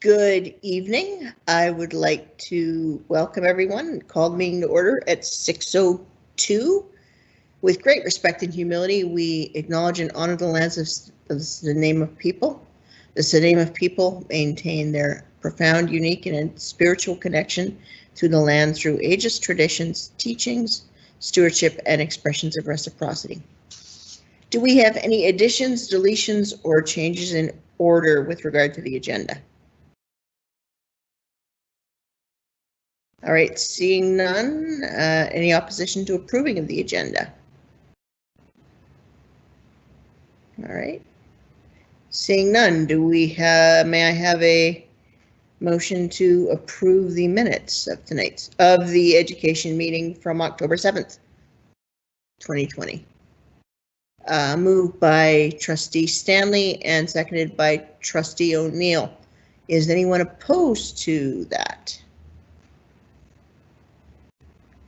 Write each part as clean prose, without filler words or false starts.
Good evening. I would like to welcome everyone. Call the meeting to order at 6:02. With great respect and humility, we acknowledge and honor the lands of the name of people. The name of people maintain their profound, unique, and spiritual connection to the land through ages, traditions, teachings, stewardship, and expressions of reciprocity. Do we have any additions, deletions, or changes in order with regard to the agenda? All right, seeing none, any opposition to approving of the agenda? All right. Seeing none, may I have a motion to approve the minutes of the education meeting from October 7th, 2020? Moved by Trustee Stanley and seconded by Trustee O'Neill. Is anyone opposed to that?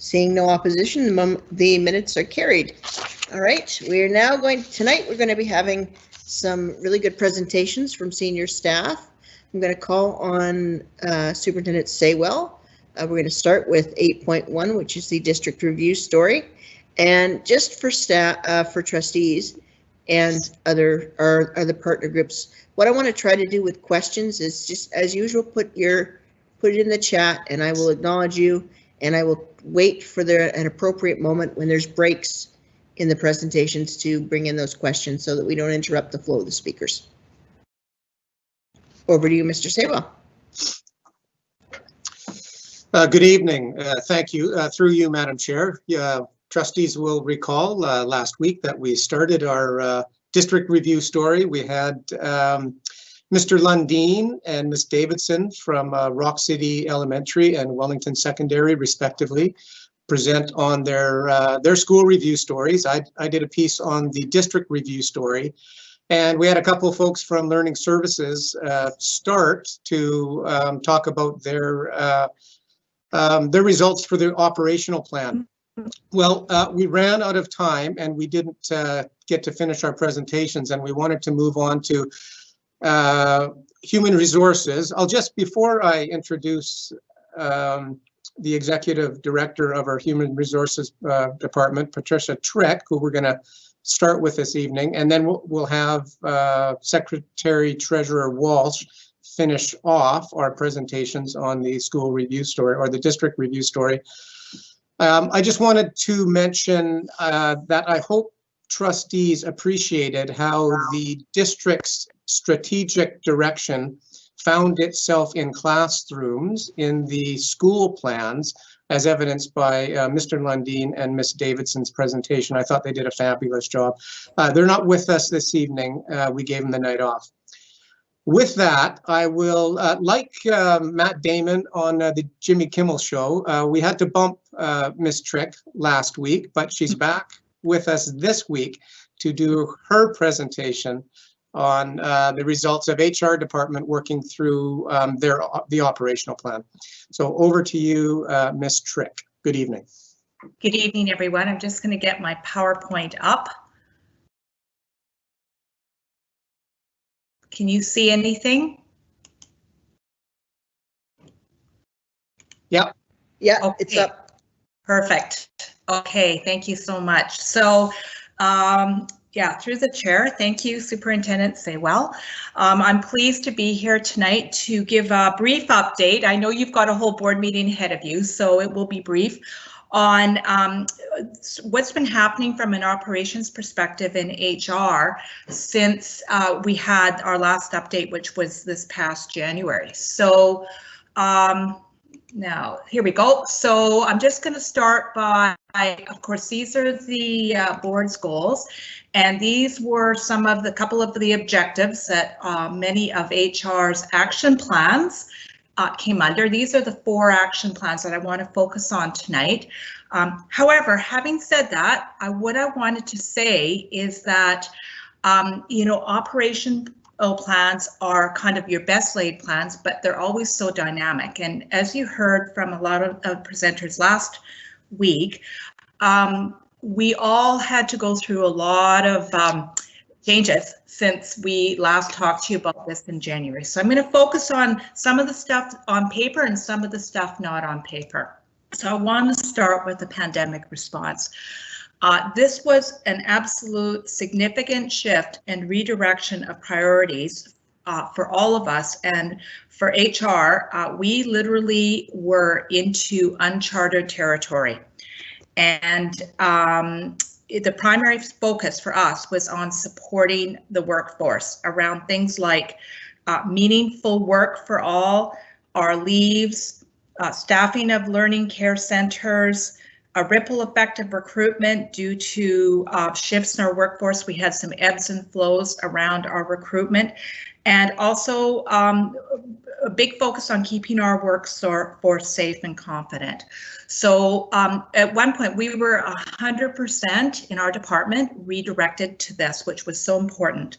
Seeing no opposition, the minutes are carried. All right, we're now tonight we're going to be having some really good presentations from senior staff. I'm going to call on Superintendent Saywell. We're going to start with 8.1, which is the district review story. And just for staff, for trustees and other partner groups, what I want to try to do with questions is just as usual, put it in the chat and I will acknowledge you. And I will wait for an appropriate moment when there's breaks in the presentations to bring in those questions so that we don't interrupt the flow of the speakers. Over to you, Mr. Saywell. Good evening. Thank you. Through you, Madam Chair. Trustees will recall last week that we started our district review story. We had Mr. Lundeen and Ms. Davidson from Rock City Elementary and Wellington Secondary, respectively, present on their school review stories. I did a piece on the district review story, and we had a couple of folks from Learning Services start to talk about their results for their operational plan. Well, we ran out of time and we didn't get to finish our presentations, and we wanted to move on to human resources. Before I introduce the executive director of our human resources department, Patricia Trick, who we're going to start with this evening, and then we'll have Secretary Treasurer Walsh finish off our presentations on the school review story or the district review story. I just wanted to mention that I hope trustees appreciated how the district's strategic direction found itself in classrooms in the school plans, as evidenced by Mr. Lundeen and Ms. Davidson's presentation. I thought they did a fabulous job. They're not with us this evening. We gave them the night off. With that, I will, like Matt Damon on the Jimmy Kimmel show, we had to bump Ms. Trick last week, but she's back with us this week to do her presentation on the results of HR department working through the operational plan. So over to you, Ms. Trick. Good evening. Good evening, everyone. I'm just going to get my PowerPoint up. Can you see anything? Yeah. Yeah, okay. It's up. Perfect. Okay, thank you so much. So, yeah, through the chair, thank you, Superintendent Saywell. I'm pleased to be here tonight to give a brief update. I know you've got a whole board meeting ahead of you, so it will be brief on what's been happening from an operations perspective in HR since we had our last update, which was this past January. So now, here we go. So I'm just going to start by, of course, these are the board's goals, and these were couple of the objectives that many of HR's action plans came under. These are the 4 action plans that I want to focus on tonight. However, having said that, what I wanted to say is that, you know, operational plans are kind of your best laid plans, but they're always so dynamic. And as you heard from a lot of presenters last week, we all had to go through a lot of changes since we last talked to you about this in January. So I'm going to focus on some of the stuff on paper and some of the stuff not on paper. So I want to start with the pandemic response. This was an absolute significant shift and redirection of priorities for all of us, and for HR, we literally were into uncharted territory. And the primary focus for us was on supporting the workforce around things like meaningful work for all, our leaves, staffing of learning care centers, a ripple effect of recruitment due to shifts in our workforce. We had some ebbs and flows around our recruitment, and also a big focus on keeping our workforce safe and confident. So at one point we were 100% in our department redirected to this, which was so important.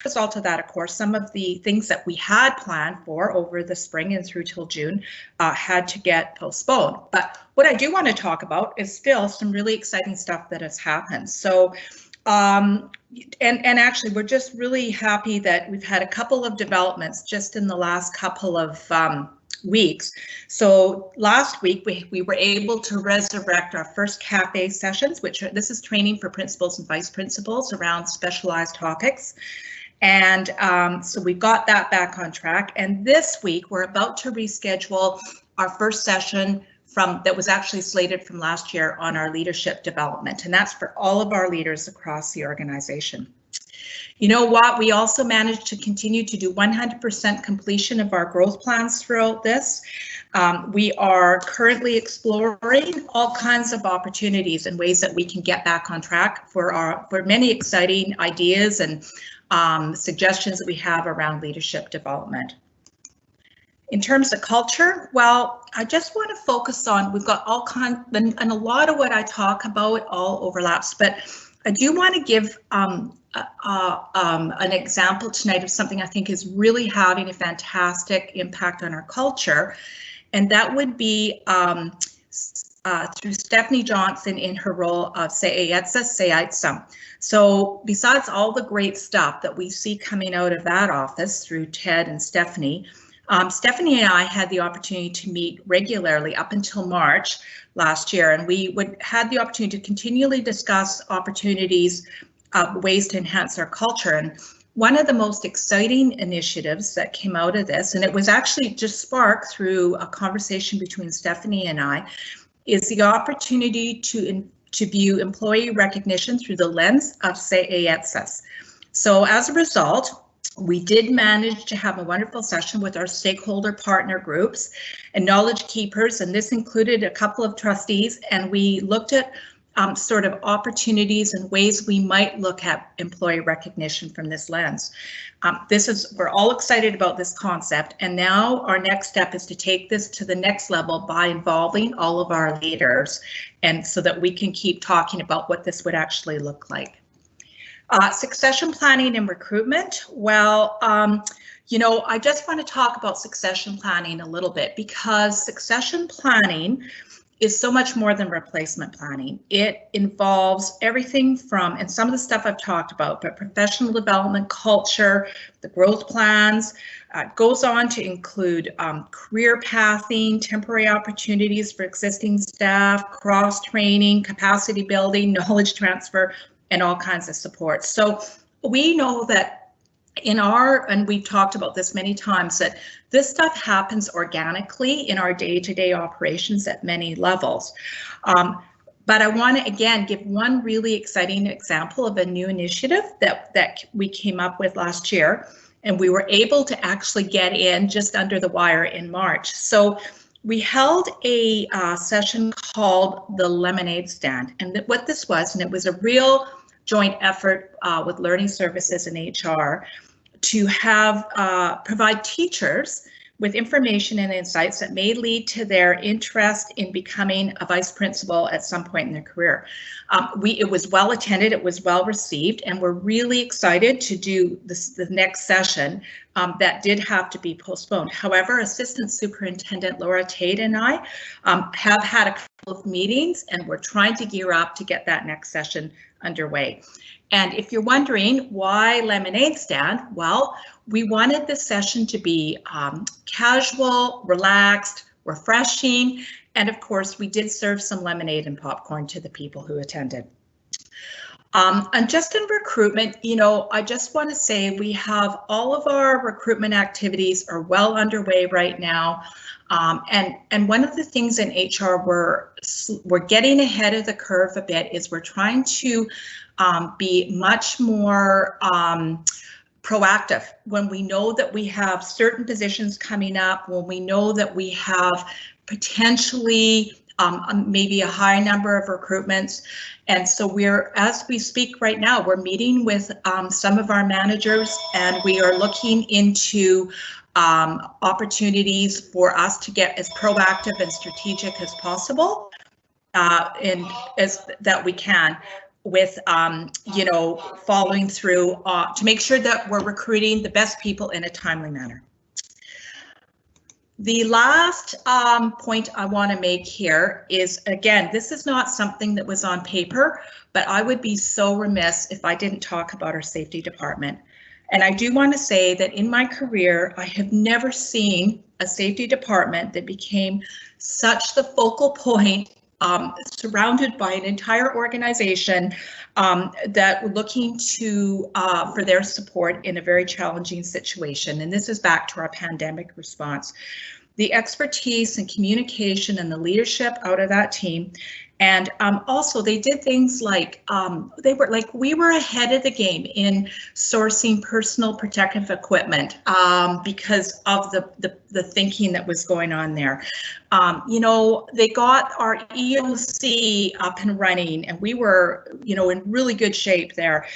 As a result of that, of course, some of the things that we had planned for over the spring and through till June had to get postponed. But what I do want to talk about is still some really exciting stuff that has happened. So and actually, we're just really happy that we've had a couple of developments just in the last couple of weeks. So last week, we were able to resurrect our first cafe sessions, which this is training for principals and vice principals around specialized topics. And so we got that back on track. And this week, we're about to reschedule our first session that was actually slated from last year on our leadership development. And that's for all of our leaders across the organization. You know what? We also managed to continue to do 100% completion of our growth plans throughout this. We are currently exploring all kinds of opportunities and ways that we can get back on track for many exciting ideas and suggestions that we have around leadership development. In terms of culture, well, I just want to focus on, we've got all kinds, and a lot of what I talk about all overlaps, but I do want to give an example tonight of something I think is really having a fantastic impact on our culture, and that would be through Stephanie Johnson in her role of Seaitsa. So besides all the great stuff that we see coming out of that office through Ted and Stephanie, Stephanie and I had the opportunity to meet regularly up until March last year, and we had the opportunity to continually discuss opportunities, ways to enhance our culture. And one of the most exciting initiatives that came out of this, and it was actually just sparked through a conversation between Stephanie and I, is the opportunity to view employee recognition through the lens of Seaitsa. So as a result, we did manage to have a wonderful session with our stakeholder partner groups and knowledge keepers, and this included a couple of trustees, and we looked at sort of opportunities and ways we might look at employee recognition from this lens. We're all excited about this concept, and now our next step is to take this to the next level by involving all of our leaders, and so that we can keep talking about what this would actually look like. Succession planning and recruitment. Well, you know, I just want to talk about succession planning a little bit, because succession planning is so much more than replacement planning. It involves everything from, and some of the stuff I've talked about, but professional development, culture, the growth plans, goes on to include career pathing, temporary opportunities for existing staff, cross-training, capacity building, knowledge transfer, and all kinds of support. So we know that and we've talked about this many times, that this stuff happens organically in our day-to-day operations at many levels. But I want to again give one really exciting example of a new initiative that we came up with last year, and we were able to actually get in just under the wire in March. So we held a session called the Lemonade Stand, and what this was, and it was a real joint effort with Learning Services and HR to have provide teachers with information and insights that may lead to their interest in becoming a vice principal at some point in their career. It was well attended, it was well received, and we're really excited to do the next session that did have to be postponed. However, Assistant Superintendent Laura Tate and I have had a couple of meetings, and we're trying to gear up to get that next session underway. And if you're wondering why lemonade stand, well, we wanted this session to be casual, relaxed, refreshing, and of course, we did serve some lemonade and popcorn to the people who attended. And just in recruitment, you know, I just want to say we have all of our recruitment activities are well underway right now. And one of the things in HR we're getting ahead of the curve a bit is we're trying to be much more proactive when we know that we have certain positions coming up, when we know that we have potentially maybe a high number of recruitments. And so as we speak right now, we're meeting with some of our managers, and we are looking into opportunities for us to get as proactive and strategic as possible, and as that we can, with you know, following through to make sure that we're recruiting the best people in a timely manner. The last point I want to make here is, again, this is not something that was on paper, but I would be so remiss if I didn't talk about our safety department. And I do want to say that in my career, I have never seen a safety department that became such the focal point, surrounded by an entire organization that were looking to for their support in a very challenging situation. And this is back to our pandemic response. The expertise and communication and the leadership out of that team. And also they did things like, we were ahead of the game in sourcing personal protective equipment because of the thinking that was going on there. You know, they got our EOC up and running, and we were, you know, in really good shape there.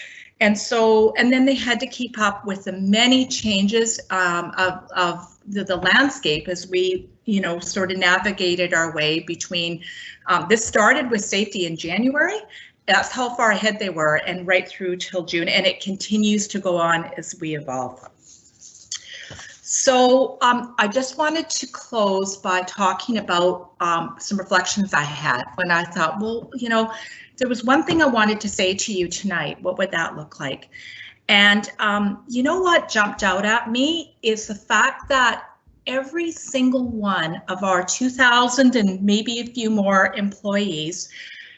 And so, and then they had to keep up with the many changes of the landscape as we, you know, sort of navigated our way between, this started with safety in January. That's how far ahead they were, and right through till June, and it continues to go on as we evolve. So I just wanted to close by talking about some reflections I had when I thought, well, you know, there was one thing I wanted to say to you tonight. What would that look like? And you know what jumped out at me is the fact that every single one of our 2,000 and maybe a few more employees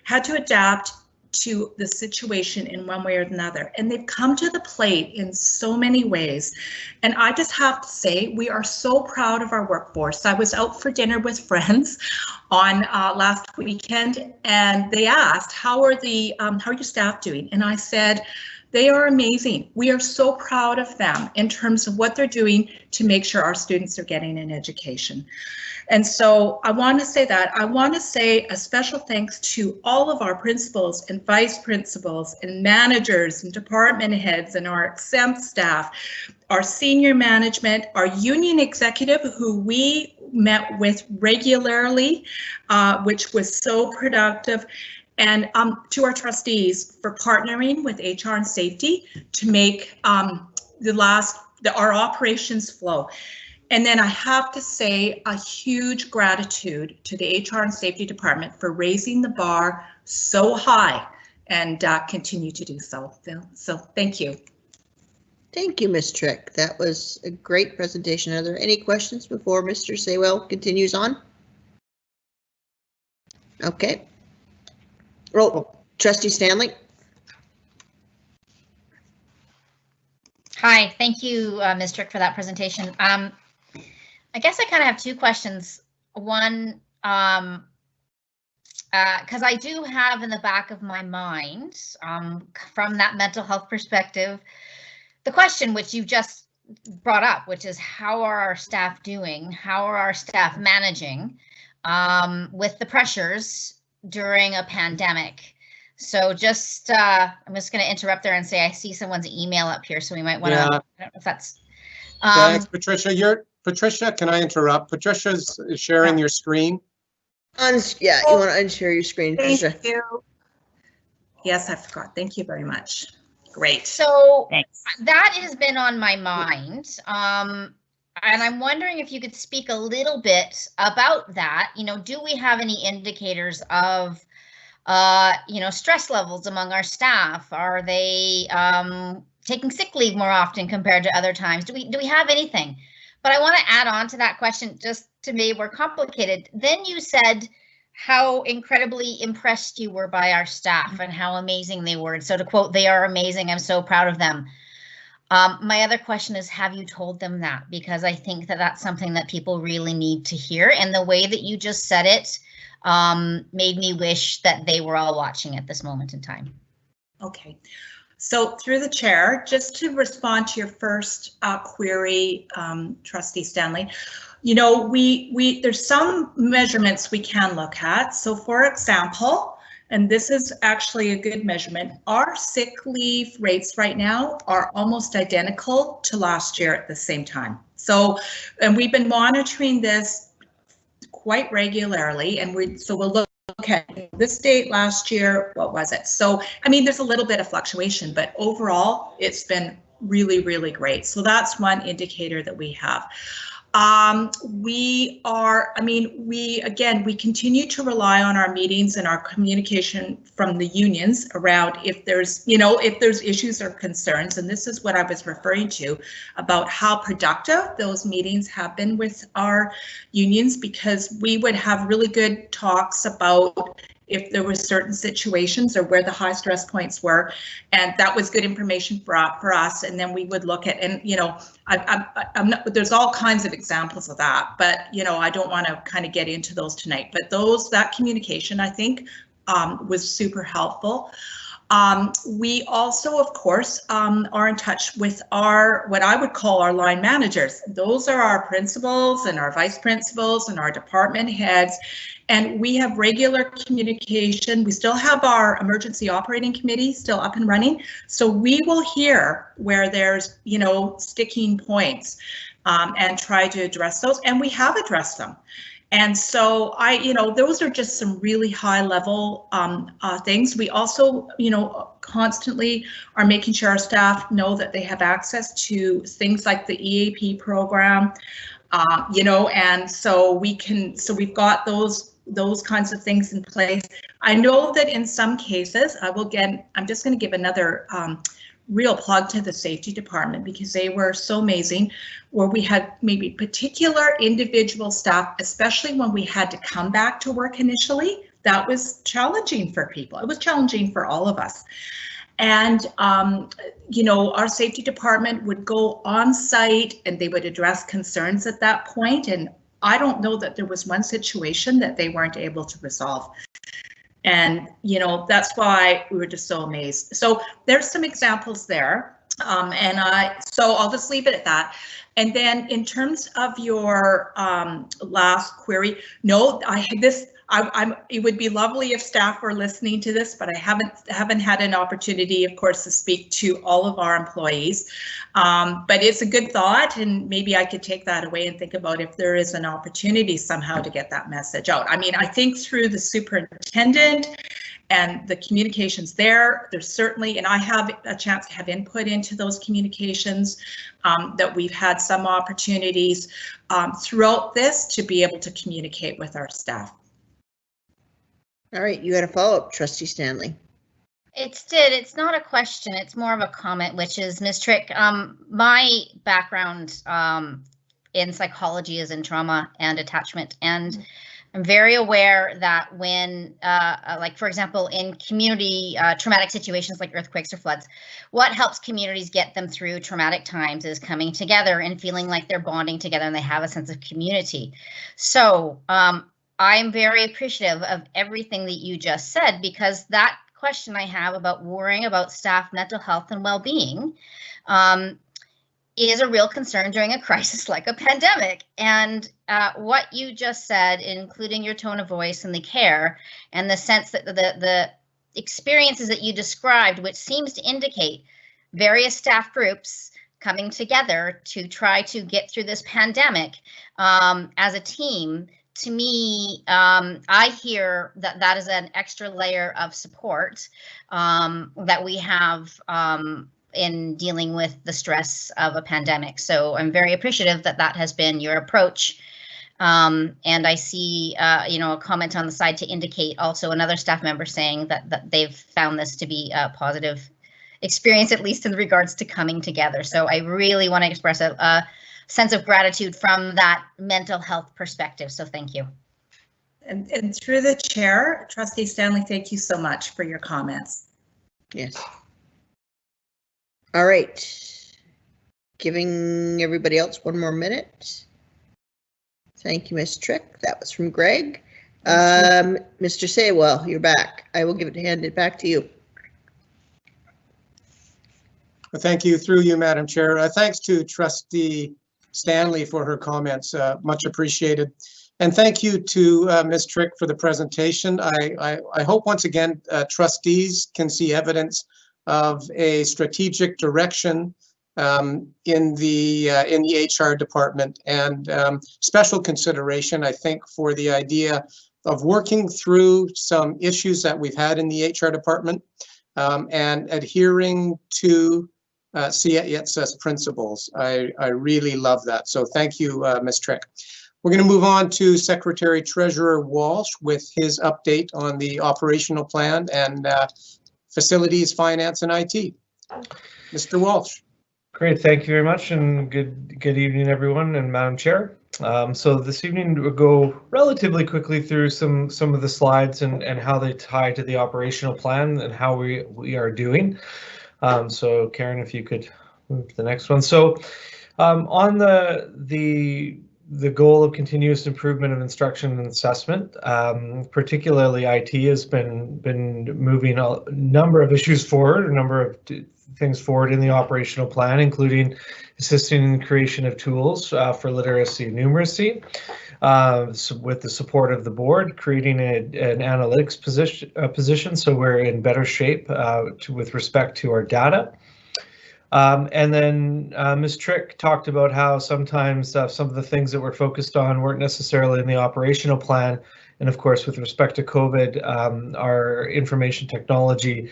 had to adapt to the situation in one way or another. And they've come to the plate in so many ways. And I just have to say, we are so proud of our workforce. I was out for dinner with friends on last weekend, and they asked, how are your staff doing? And I said, they are amazing. We are so proud of them in terms of what they're doing to make sure our students are getting an education. And so I want to say that. I want to say a special thanks to all of our principals and vice principals and managers and department heads and our exempt staff, our senior management, our union executive who we met with regularly, which was so productive, and to our trustees for partnering with HR and safety to make our operations flow. And then I have to say a huge gratitude to the HR and Safety Department for raising the bar so high and continue to do so. So thank you. Thank you, Ms. Trick. That was a great presentation. Are there any questions before Mr. Saywell continues on? Okay. Roll, Trustee Stanley. Hi, thank you, Ms. Trick, for that presentation. I guess I kind of have two questions. One, because I do have in the back of my mind, from that mental health perspective, the question which you just brought up, which is how are our staff doing? How are our staff managing with the pressures during a pandemic? So just, I'm just going to interrupt there and say I see someone's email up here, so we might want to, I don't know if that's. Thanks, Patricia. Patricia, can I interrupt? Patricia's sharing your screen. Yeah, you want to unshare your screen, Thank Patricia. you. Yes, I forgot. Thank you very much. Great. So Thanks. that has been on my mind. And I'm wondering if you could speak a little bit about that. You know, do we have any indicators of, you know, stress levels among our staff? Are they taking sick leave more often compared to other times? Do we have anything? But I want to add on to that question, just to make it more complicated. Then you said how incredibly impressed you were by our staff and how amazing they were. And so to quote, "They are amazing. I'm so proud of them." My other question is, have you told them that? Because I think that that's something that people really need to hear. And the way that you just said it made me wish that they were all watching at this moment in time. Okay. So through the chair, just to respond to your first query, Trustee Stanley, you know, there's some measurements we can look at. So for example, and this is actually a good measurement, our sick leave rates right now are almost identical to last year at the same time. So, and we've been monitoring this quite regularly, and we'll look at this date last year, what was it? So, I mean, there's a little bit of fluctuation, but overall, it's been really, really great. So that's one indicator that we have. We continue to rely on our meetings and our communication from the unions around if there's issues or concerns. And this is what I was referring to about how productive those meetings have been with our unions, because we would have really good talks about if there were certain situations or where the high stress points were, and that was good information for us. And then we would look at, and you know, I'm not, there's all kinds of examples of that, but you know, I don't want to kind of get into those tonight. But that communication, I think, was super helpful. We also, of course, are in touch with what I would call our line managers. Those are our principals and our vice principals and our department heads. And we have regular communication. We still have our emergency operating committee still up and running. So we will hear where there's, you know, sticking points and try to address those. And we have addressed them. And so those are just some really high level things. We also, you know, constantly are making sure our staff know that they have access to things like the EAP program, you know, and so we've got those kinds of things in place. I know that in some cases, I'm just going to give another real plug to the safety department, because they were so amazing, where we had maybe particular individual staff, especially when we had to come back to work initially. That was challenging for people. It was challenging for all of us. And, you know, our safety department would go on site and they would address concerns at that point. And I don't know that there was one situation that they weren't able to resolve. And, you know, that's why we were just so amazed. So there's some examples there. So I'll just leave it at that. And then in terms of your last query, no, it would be lovely if staff were listening to this, but I haven't had an opportunity, of course, to speak to all of our employees. But it's a good thought, and maybe I could take that away and think about if there is an opportunity somehow to get that message out. I mean, I think through the superintendent and the communications there's certainly, and I have a chance to have input into those communications, that we've had some opportunities throughout this to be able to communicate with our staff. All right, you had a follow-up, Trustee Stanley. It's not a question, it's more of a comment, which is, Ms. Trick, my background in psychology is in trauma and attachment, and I'm very aware that when, like for example, in community traumatic situations like earthquakes or floods, what helps communities get them through traumatic times is coming together and feeling like they're bonding together and they have a sense of community. So I'm very appreciative of everything that you just said, because that question I have about worrying about staff mental health and well-being is a real concern during a crisis like a pandemic. And what you just said, including your tone of voice and the care and the sense that the experiences that you described, which seems to indicate various staff groups coming together to try to get through this pandemic as a team, to me, I hear that that is an extra layer of support that we have in dealing with the stress of a pandemic. So I'm very appreciative that that has been your approach. And I see, a comment on the side to indicate also another staff member saying that they've found this to be a positive experience, at least in regards to coming together. So I really want to express a sense of gratitude from that mental health perspective. So thank you. And through the chair, Trustee Stanley, thank you so much for your comments. Yes. All right. Giving everybody else one more minute. Thank you, Ms. Trick. That was from Greg. Mr. Saywell, you're back. I will hand it back to you. Thank you, through you, Madam Chair. Thanks to Trustee Stanley for her comments, much appreciated. And thank you to Ms. Trick for the presentation. I hope once again trustees can see evidence of a strategic direction in the HR department, and special consideration, I think, for the idea of working through some issues that we've had in the HR department and adhering to CIETS's principles. I really love that. So thank you, Ms. Trick. We're going to move on to Secretary Treasurer Walsh with his update on the operational plan and facilities, finance, and IT. Mr. Walsh. Great, thank you very much, and good evening, everyone, and Madam Chair. So this evening we'll go relatively quickly through some of the slides and how they tie to the operational plan and how we are doing. So Karen, if you could move to the next one. So on the goal of continuous improvement of instruction and assessment, particularly IT has been moving a number of issues forward, a number of things forward in the operational plan, including assisting in the creation of tools for literacy and numeracy, so with the support of the board, creating an analytics position, so we're in better shape with respect to our data. And then Ms. Trick talked about how sometimes some of the things that we're focused on weren't necessarily in the operational plan. And of course, with respect to COVID, our information technology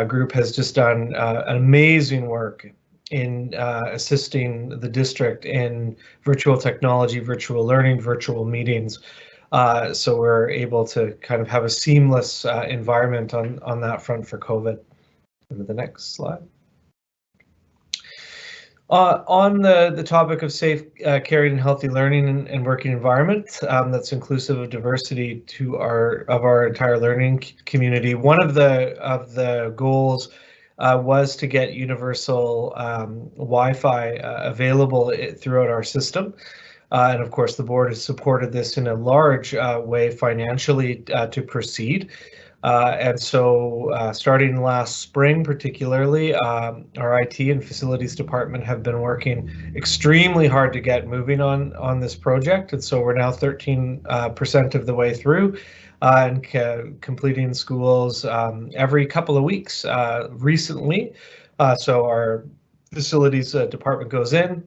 group has just done amazing work in assisting the district in virtual technology, virtual learning, virtual meetings. So we're able to kind of have a seamless environment on that front for COVID. Go to the next slide. On the topic of safe, caring, and healthy learning and working environment that's inclusive of diversity to our entire learning community, one of the goals was to get universal Wi-Fi available throughout our system. And of course, the board has supported this in a large way financially to proceed. And so starting last spring, particularly, our IT and facilities department have been working extremely hard to get moving on this project. And so we're now 13% of the way through and completing schools every couple of weeks recently. So our facilities department goes in,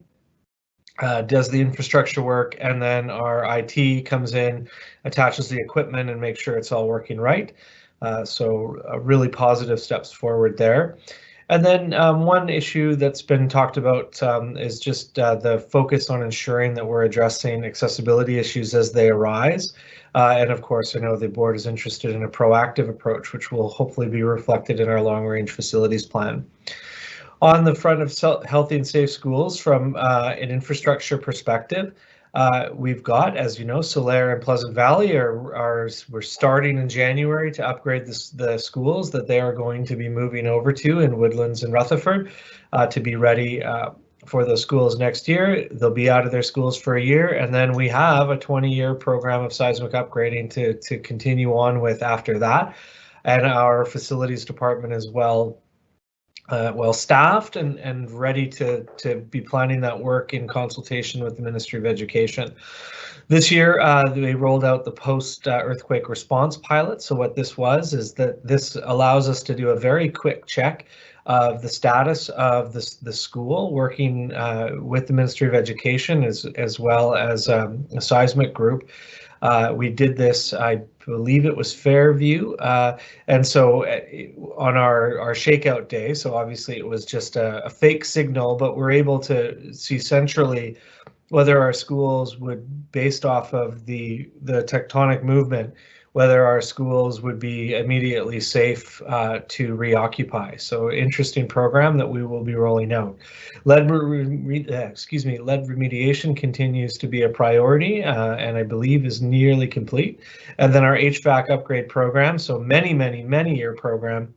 does the infrastructure work, and then our IT comes in, attaches the equipment, and makes sure it's all working right. So really positive steps forward there. And then one issue that's been talked about is just the focus on ensuring that we're addressing accessibility issues as they arise. And of course, I know the board is interested in a proactive approach, which will hopefully be reflected in our long-range facilities plan. On the front of healthy and safe schools, from an infrastructure perspective, we've got, as you know, Solaire and Pleasant Valley we're starting in January to upgrade the schools that they are going to be moving over to in Woodlands and Rutherford to be ready for those schools next year. They'll be out of their schools for a year, and then we have a 20-year program of seismic upgrading to continue on with after that. And our facilities department is well staffed and ready to be planning that work in consultation with the Ministry of Education. This year, they rolled out the post-earthquake response pilot. So what this was is that this allows us to do a very quick check of the status of the school, working with the Ministry of Education as well as a seismic group We did this, I believe it was Fairview, and so on our shakeout day, so obviously it was just a fake signal, but we're able to see centrally whether our schools would, based off of the tectonic movement, whether our schools would be immediately safe to reoccupy. So interesting program that we will be rolling out. Lead remediation continues to be a priority and I believe is nearly complete. And then our HVAC upgrade program, so many year program,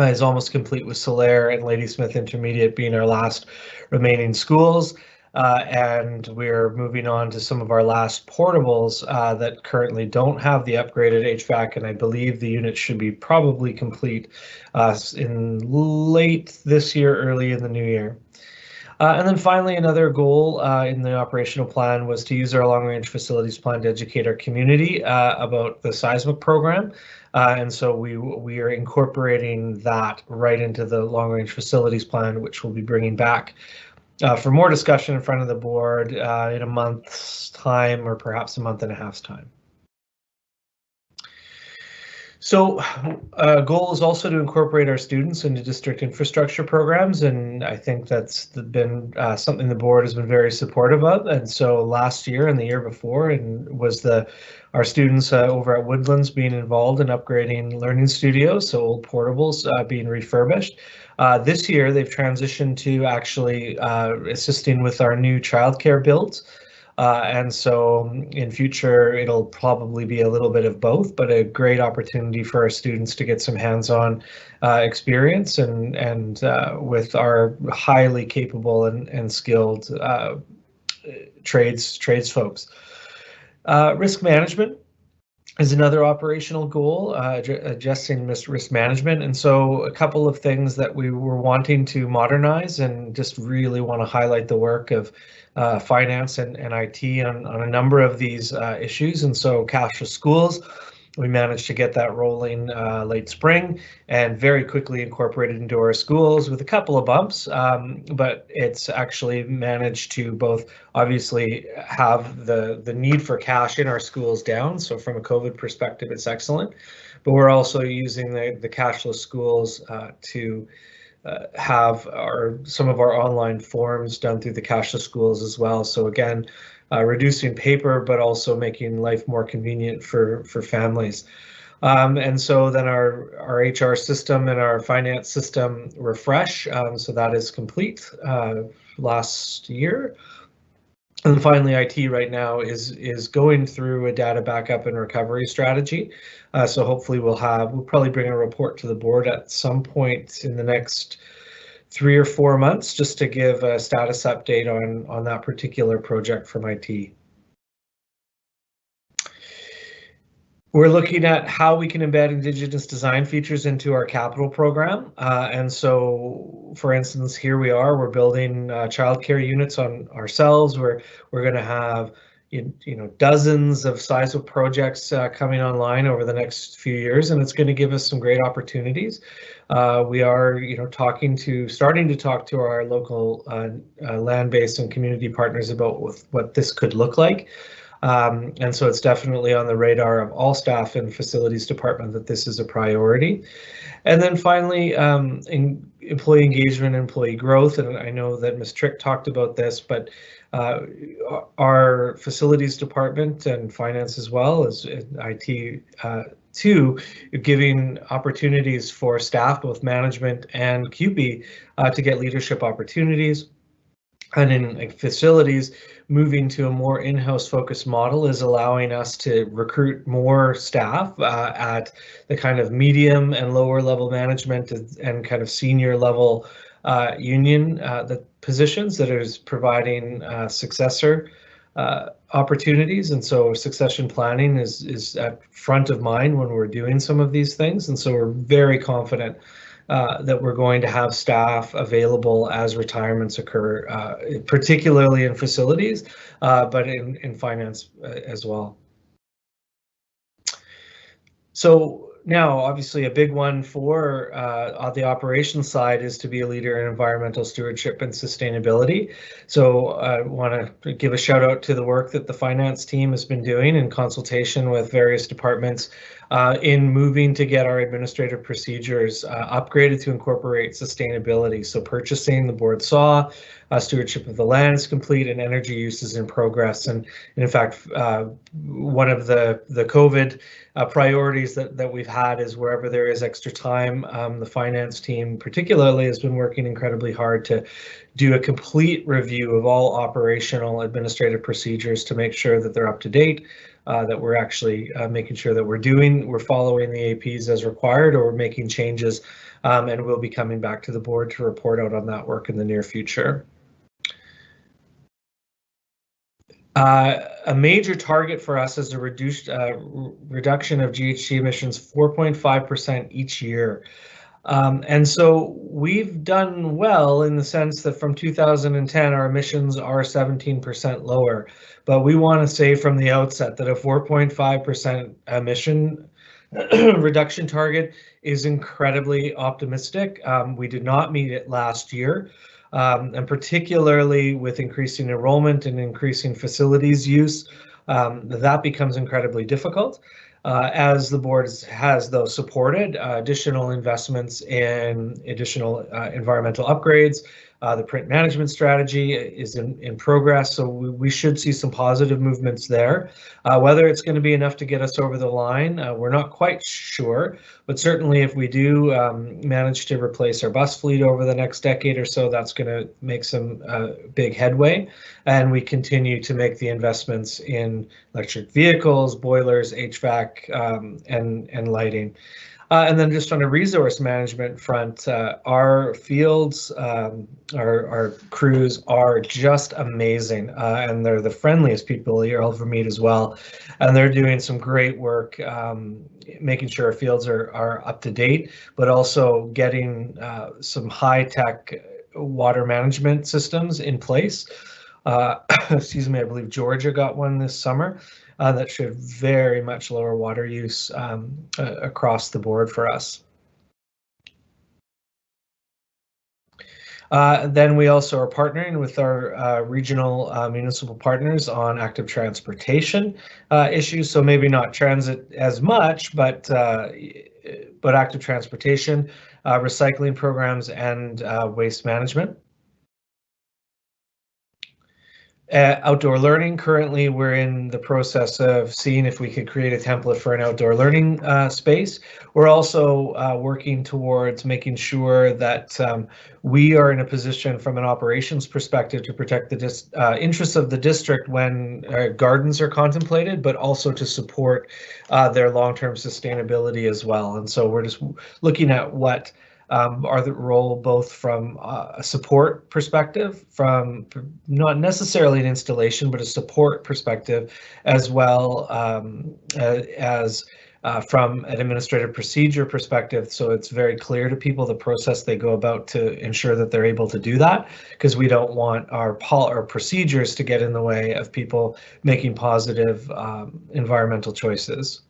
is almost complete, with Solaire and Ladysmith Intermediate being our last remaining schools. And we're moving on to some of our last portables that currently don't have the upgraded HVAC, and I believe the unit should be probably complete in late this year, early in the new year. And then finally, another goal in the operational plan was to use our long-range facilities plan to educate our community about the seismic program. And so we are incorporating that right into the long-range facilities plan, which we'll be bringing back for more discussion in front of the board in a month's time, or perhaps a month and a half's time. So goal is also to incorporate our students into district infrastructure programs, and I think that's been something the board has been very supportive of. And so last year and the year before, and was our students over at Woodlands being involved in upgrading learning studios, so old portables being refurbished. This year they've transitioned to actually assisting with our new childcare builds. And so in future, it'll probably be a little bit of both, but a great opportunity for our students to get some hands-on experience and with our highly capable and skilled trades folks. Risk management is another operational goal, adjusting risk management. And so a couple of things that we were wanting to modernize, and just really want to highlight the work of finance and IT on a number of these issues. And so cashless schools, we managed to get that rolling late spring and very quickly incorporated into our schools with a couple of bumps, but it's actually managed to both obviously have the need for cash in our schools down. So from a COVID perspective, it's excellent, but we're also using the cashless schools to have some of our online forms done through the cashless schools as well. So again, reducing paper, but also making life more convenient for families. And so then our HR system and our finance system refresh. So that is complete last year. And finally, IT right now is going through a data backup and recovery strategy. So hopefully we'll probably bring a report to the board at some point in the next 3 or 4 months, just to give a status update on that particular project from IT. We're looking at how we can embed Indigenous design features into our capital program. And so, for instance, here we're building childcare units on ourselves. We're going to have dozens of sizable projects coming online over the next few years, and it's going to give us some great opportunities. We are, starting to talk to our local land-based and community partners about what this could look like. And so it's definitely on the radar of all staff in facilities department that this is a priority. And then finally, in employee engagement and employee growth, and I know that Ms. Trick talked about this, but our facilities department and finance as well as IT too, giving opportunities for staff, both management and QP, to get leadership opportunities. And in facilities, moving to a more in-house focused model is allowing us to recruit more staff at the kind of medium and lower level management and kind of senior level union the positions that is providing successor opportunities. And so succession planning is at front of mind when we're doing some of these things. And so we're very confident that we're going to have staff available as retirements occur, particularly in facilities, but in finance as well. So Now, obviously, a big one for on the operations side is to be a leader in environmental stewardship and sustainability. So I want to give a shout out to the work that the finance team has been doing in consultation with various departments in moving to get our administrative procedures upgraded to incorporate sustainability. So purchasing, the board saw, stewardship of the land is complete, and energy use is in progress. And in fact, one of the COVID priorities that we've had is wherever there is extra time, the finance team particularly has been working incredibly hard to do a complete review of all operational administrative procedures to make sure that they're up to date, that we're actually making sure that we're following the APs as required, or we're making changes, and we'll be coming back to the board to report out on that work in the near future. A major target for us is a reduction of GHG emissions 4.5% each year. And so we've done well in the sense that from 2010, our emissions are 17% lower. But we want to say from the outset that a 4.5% emission reduction target is incredibly optimistic. We did not meet it last year. And particularly with increasing enrollment and increasing facilities use, that becomes incredibly difficult. As the board has, though, supported additional investments in additional environmental upgrades. The print management strategy is in progress, so we should see some positive movements there. Whether it's going to be enough to get us over the line, we're not quite sure, but certainly if we do manage to replace our bus fleet over the next decade or so, that's going to make some big headway. And we continue to make the investments in electric vehicles, boilers, HVAC, and lighting. And then just on a resource management front, our fields, our crews are just amazing, and they're the friendliest people you'll ever meet as well. And they're doing some great work, making sure our fields are up to date, but also getting some high-tech water management systems in place. Excuse me, I believe Georgia got one this summer. That should very much lower water use across the board for us. Then we also are partnering with our regional municipal partners on active transportation issues. So maybe not transit as much, but active transportation, recycling programs, and waste management. Outdoor learning, currently we're in the process of seeing if we could create a template for an outdoor learning space. We're also working towards making sure that we are in a position from an operations perspective to protect the interests of the district when gardens are contemplated, but also to support their long-term sustainability as well. And so we're just looking at what are the role both from a support perspective, from not necessarily an installation, but a support perspective, as well as from an administrative procedure perspective. So it's very clear to people the process they go about to ensure that they're able to do that, because we don't want our procedures to get in the way of people making positive environmental choices.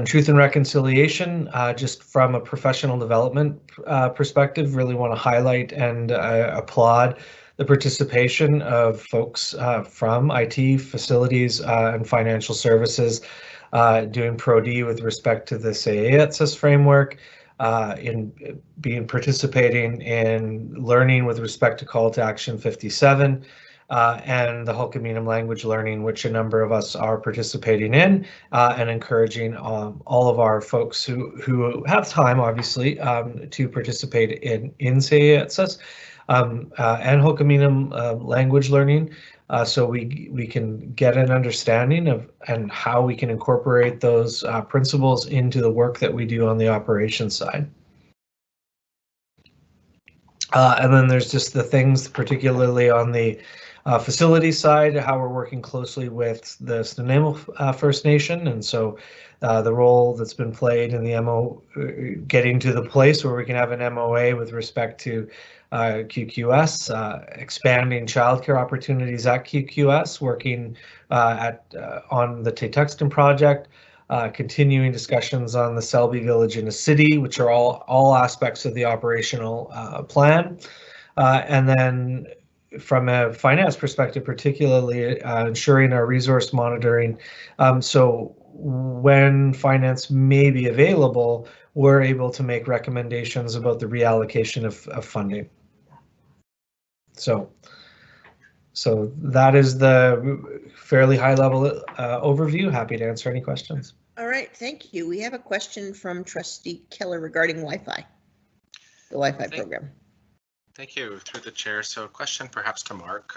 Truth and reconciliation, just from a professional development perspective, really want to highlight and applaud the participation of folks from IT, facilities, and financial services doing Pro-D with respect to the CAETSIS framework, in participating in learning with respect to Call to Action 57, and the Hulkaminam language learning, which a number of us are participating in, and encouraging all of our folks who have time, obviously, to participate in CAETSIS and Hulkaminam language learning, so we can get an understanding of and how we can incorporate those principles into the work that we do on the operations side. And then there's just the things, particularly on the facility side, how we're working closely with the Snuneymuxw First Nation, and so the role that's been played in the getting to the place where we can have an MOA with respect to QQS, expanding childcare opportunities at QQS, working on the Tay-Tuxton project, continuing discussions on the Selby Village in a City, which are all aspects of the operational plan. And then from a finance perspective, particularly ensuring our resource monitoring. So when finance may be available, we're able to make recommendations about the reallocation of funding. So that is the fairly high level overview. Happy to answer any questions. All right, thank you. We have a question from Trustee Keller regarding Wi-Fi, the Wi-Fi program. Thank you, through the chair. So a question perhaps to Mark.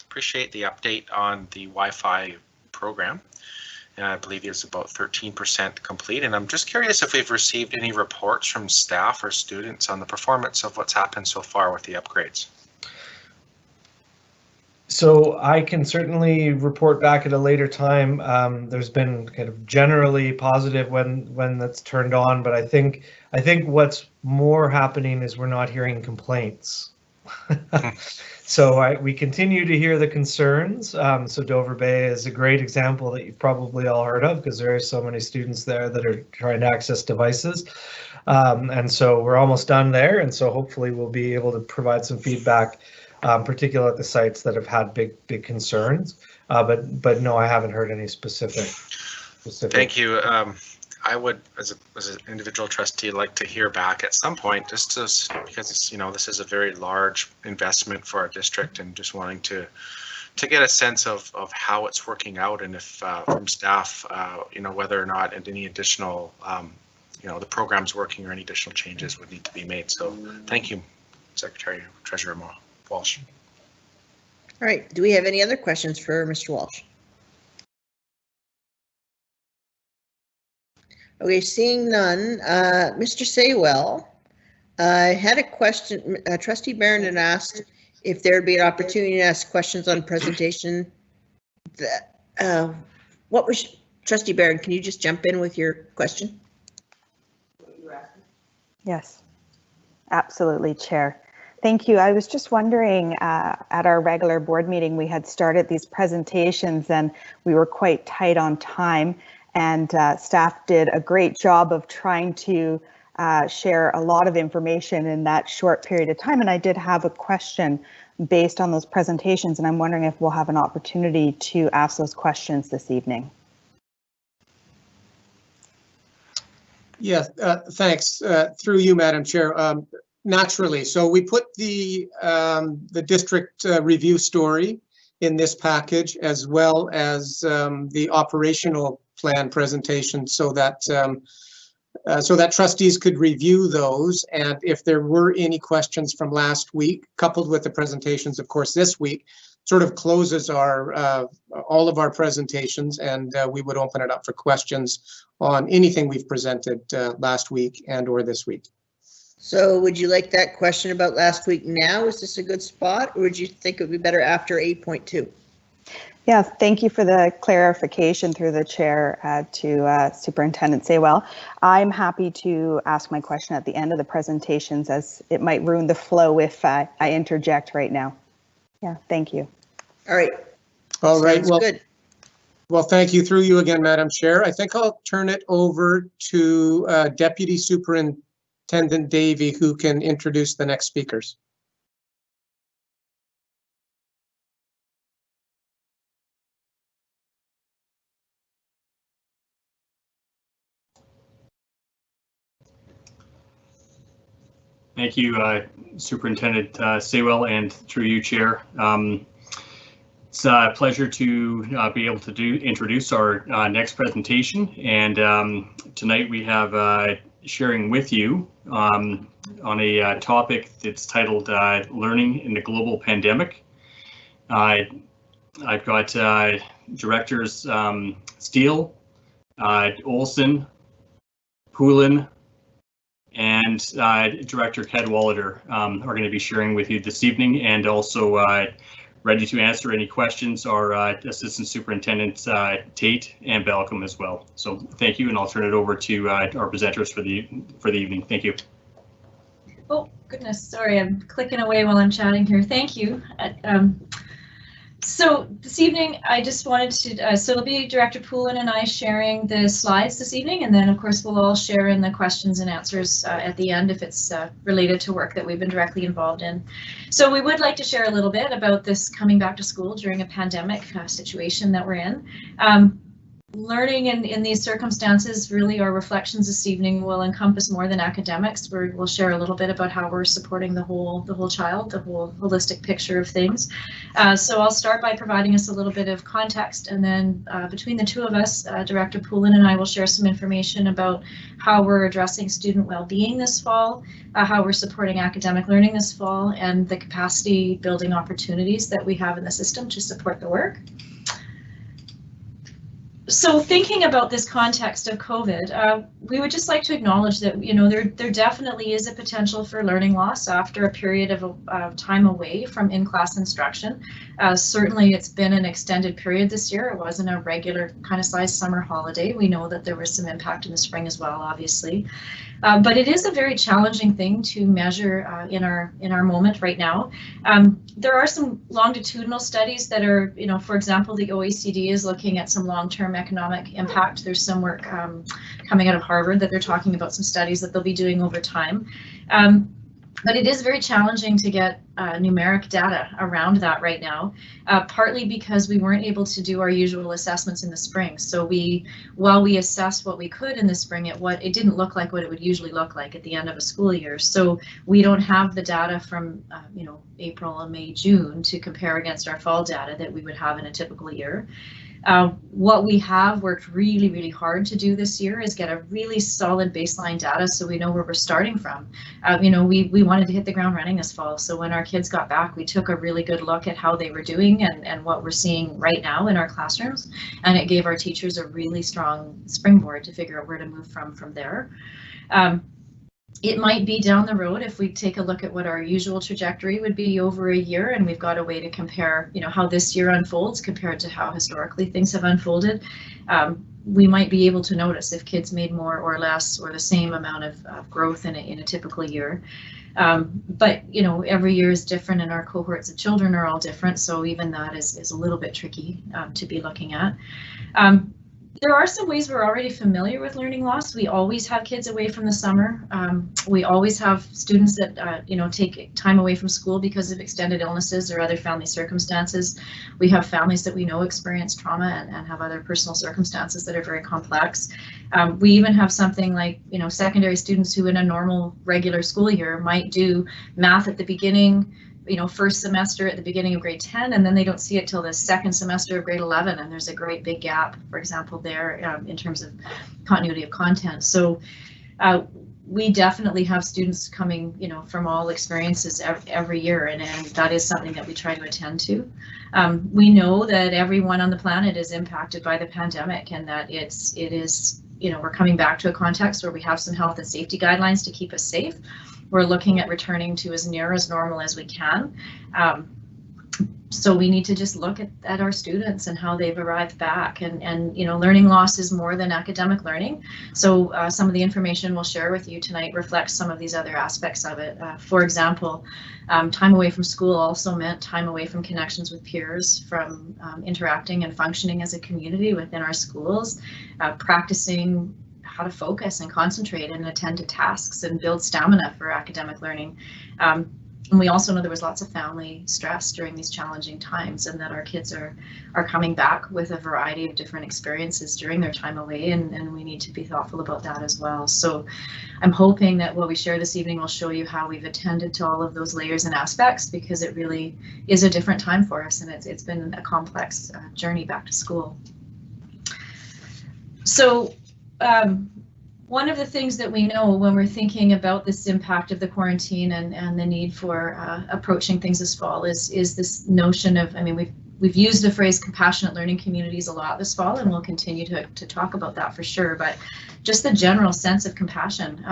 Appreciate the update on the Wi-Fi program. I believe it's about 13% complete, and I'm just curious if we've received any reports from staff or students on the performance of what's happened so far with the upgrades. So I can certainly report back at a later time. There's been kind of generally positive when that's turned on, but I think what's more happening is we're not hearing complaints. So we continue to hear the concerns. So Dover Bay is a great example that you've probably all heard of, because there are so many students there that are trying to access devices. And so we're almost done there. And so hopefully we'll be able to provide some feedback, particularly at the sites that have had big concerns. But no, I haven't heard any specific. Thank you. I would, as an individual trustee, like to hear back at some point, just because it's, this is a very large investment for our district, and just wanting to get a sense of how it's working out, and if from staff, whether or not any additional, the program's working, or any additional changes would need to be made. So thank you, Secretary Treasurer Walsh. All right, do we have any other questions for Mr. Walsh? Okay, seeing none, Mr. Saywell, I had a question. Trustee Barron had asked if there'd be an opportunity to ask questions on presentation. What was, Trustee Barron, can you just jump in with your question? Yes, absolutely, Chair. Thank you. I was just wondering, at our regular board meeting, we had started these presentations and we were quite tight on time. And staff did a great job of trying to share a lot of information in that short period of time. And I did have a question based on those presentations, and I'm wondering if we'll have an opportunity to ask those questions this evening. Yes, thanks. Through you, Madam Chair. Naturally, so we put the district review story in this package, as well as the operational plan presentation, so that trustees could review those. And if there were any questions from last week, coupled with the presentations, of course, this week, sort of closes our all of our presentations, and we would open it up for questions on anything we've presented last week and or this week. So would you like that question about last week now? Is this a good spot, or would you think it would be better after 8.2? Yeah, thank you for the clarification through the chair to Superintendent Saywell. I'm happy to ask my question at the end of the presentations, as it might ruin the flow if I interject right now. Yeah, thank you. All right. All right. Sounds good. Well, thank you. Through you again, Madam Chair. I think I'll turn it over to Deputy Superintendent Davey, who can introduce the next speakers. Thank you, Superintendent Saywell, and through you, Chair. It's a pleasure to be able to introduce our next presentation, and tonight we have sharing with you on a topic that's titled Learning in the Global Pandemic. I've got Directors Steele, Olson, Poulin, and Director Cadwallader are going to be sharing with you this evening, and also ready to answer any questions are Assistant Superintendents Tate and Balcom as well. So thank you, and I'll turn it over to our presenters for the evening. Thank you. Oh, goodness, sorry, I'm clicking away while I'm chatting here. Thank you. So this evening, I just wanted to, so it'll be Director Poulin and I sharing the slides this evening, and then of course we'll all share in the questions and answers at the end if it's related to work that we've been directly involved in. So we would like to share a little bit about this coming back to school during a pandemic situation that we're in. Learning in these circumstances, really our reflections this evening will encompass more than academics. We'll share a little bit about how we're supporting the whole child, the whole holistic picture of things. So I'll start by providing us a little bit of context, and then between the two of us, Director Poulin and I will share some information about how we're addressing student well-being this fall, how we're supporting academic learning this fall, and the capacity building opportunities that we have in the system to support the work. So thinking about this context of COVID, we would just like to acknowledge that, you know, there definitely is a potential for learning loss after a period of time away from in-class instruction. Certainly it's been an extended period this year. It wasn't a regular kind of size summer holiday. We know that there was some impact in the spring as well, obviously. But it is a very challenging thing to measure in our moment right now. There are some longitudinal studies that are, you know, for example, the OECD is looking at some long-term economic impact. There's some work coming out of Harvard that they're talking about some studies that they'll be doing over time. But it is very challenging to get numeric data around that right now, partly because we weren't able to do our usual assessments in the spring. So while we assessed what we could in the spring, it didn't look like what it would usually look like at the end of a school year. So we don't have the data from you know, April and May, June to compare against our fall data that we would have in a typical year. What we have worked really, really hard to do this year is get a really solid baseline data so we know where we're starting from. You know, we wanted to hit the ground running this fall. So when our kids got back, we took a really good look at how they were doing and what we're seeing right now in our classrooms. And it gave our teachers a really strong springboard to figure out where to move from there. It might be down the road if we take a look at what our usual trajectory would be over a year, and we've got a way to compare, you know, how this year unfolds compared to how historically things have unfolded. We might be able to notice if kids made more or less or the same amount of growth in a typical year. But you know, every year is different, and our cohorts of children are all different, so even that is a little bit tricky to be looking at. There are some ways we're already familiar with learning loss. We always have kids away from the summer. We always have students that you know, take time away from school because of extended illnesses or other family circumstances. We have families that we know experience trauma and have other personal circumstances that are very complex. We even have something like, you know, secondary students who in a normal regular school year might do math at the beginning, you know, first semester at the beginning of grade 10, and then they don't see it till the second semester of grade 11, and there's a great big gap, for example, there in terms of continuity of content. So we definitely have students coming, you know, from all experiences every year, and that is something that we try to attend to. We know that everyone on the planet is impacted by the pandemic, and that it is, you know, we're coming back to a context where we have some health and safety guidelines to keep us safe. We're looking at returning to as near as normal as we can. So we need to just look at our students and how they've arrived back, and you know, learning loss is more than academic learning. So some of the information we'll share with you tonight reflects some of these other aspects of it. For example, time away from school also meant time away from connections with peers, from interacting and functioning as a community within our schools, practicing how to focus and concentrate and attend to tasks and build stamina for academic learning. And we also know there was lots of family stress during these challenging times, and that our kids are coming back with a variety of different experiences during their time away, and we need to be thoughtful about that as well. So I'm hoping that what we share this evening will show you how we've attended to all of those layers and aspects, because it really is a different time for us, and it's been a complex journey back to school. So one of the things that we know when we're thinking about this impact of the quarantine and the need for approaching things this fall is this notion of, I mean, we've used the phrase compassionate learning communities a lot this fall, and we'll continue to talk about that for sure, but just the general sense of compassion.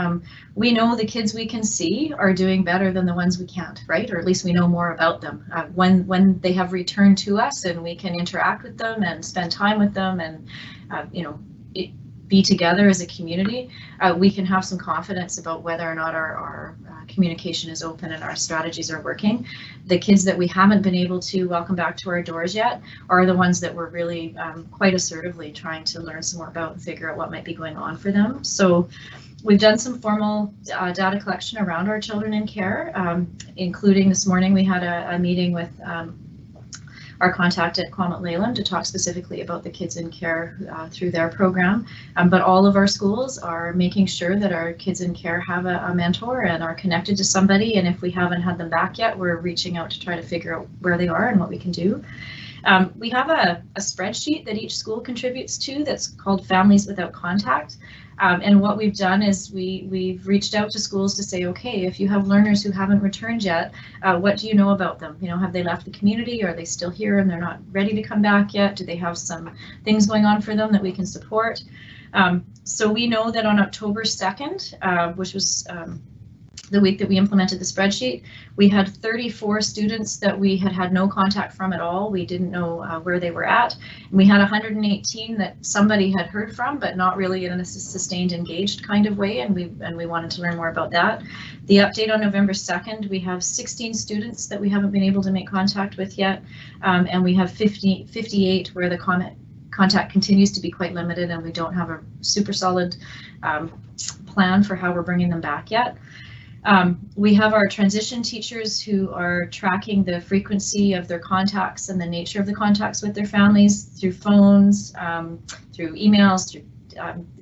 We know the kids we can see are doing better than the ones we can't, right? Or at least we know more about them. When they have returned to us and we can interact with them and spend time with them, and you know, be together as a community, we can have some confidence about whether or not our communication is open and our strategies are working. The kids that we haven't been able to welcome back to our doors yet are the ones that we're really quite assertively trying to learn some more about and figure out what might be going on for them. So we've done some formal data collection around our children in care, including this morning we had a meeting with our contact at Kwame Leyland to talk specifically about the kids in care through their program. But all of our schools are making sure that our kids in care have a mentor and are connected to somebody. And if we haven't had them back yet, we're reaching out to try to figure out where they are and what we can do. We have a spreadsheet that each school contributes to that's called Families Without Contact. And what we've done is we've reached out to schools to say, okay, if you have learners who haven't returned yet, what do you know about them? You know, have they left the community? Are they still here and they're not ready to come back yet? Do they have some things going on for them that we can support? So we know that on October 2nd, which was the week that we implemented the spreadsheet, we had 34 students that we had no contact from at all. We didn't know where they were at. And we had 118 that somebody had heard from, but not really in a sustained, engaged kind of way, and we wanted to learn more about that. The update on November 2nd, we have 16 students that we haven't been able to make contact with yet, and we have 58 where the contact continues to be quite limited, and we don't have a super solid plan for how we're bringing them back yet. We have our transition teachers who are tracking the frequency of their contacts and the nature of the contacts with their families through phones, through emails, through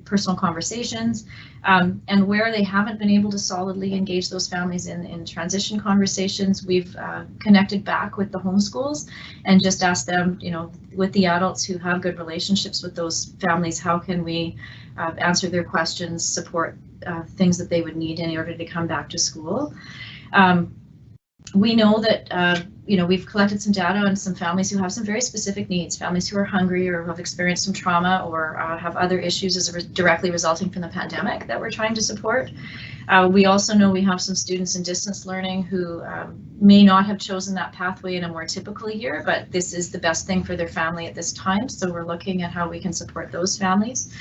personal conversations, and where they haven't been able to solidly engage those families in transition conversations, we've connected back with the homeschools and just asked them, you know, with the adults who have good relationships with those families, how can we answer their questions, support things that they would need in order to come back to school. We know that you know, we've collected some data on some families who have some very specific needs, families who are hungry or who have experienced some trauma or have other issues directly resulting from the pandemic that we're trying to support. We also know we have some students in distance learning who may not have chosen that pathway in a more typical year, but this is the best thing for their family at this time. So we're looking at how we can support those families.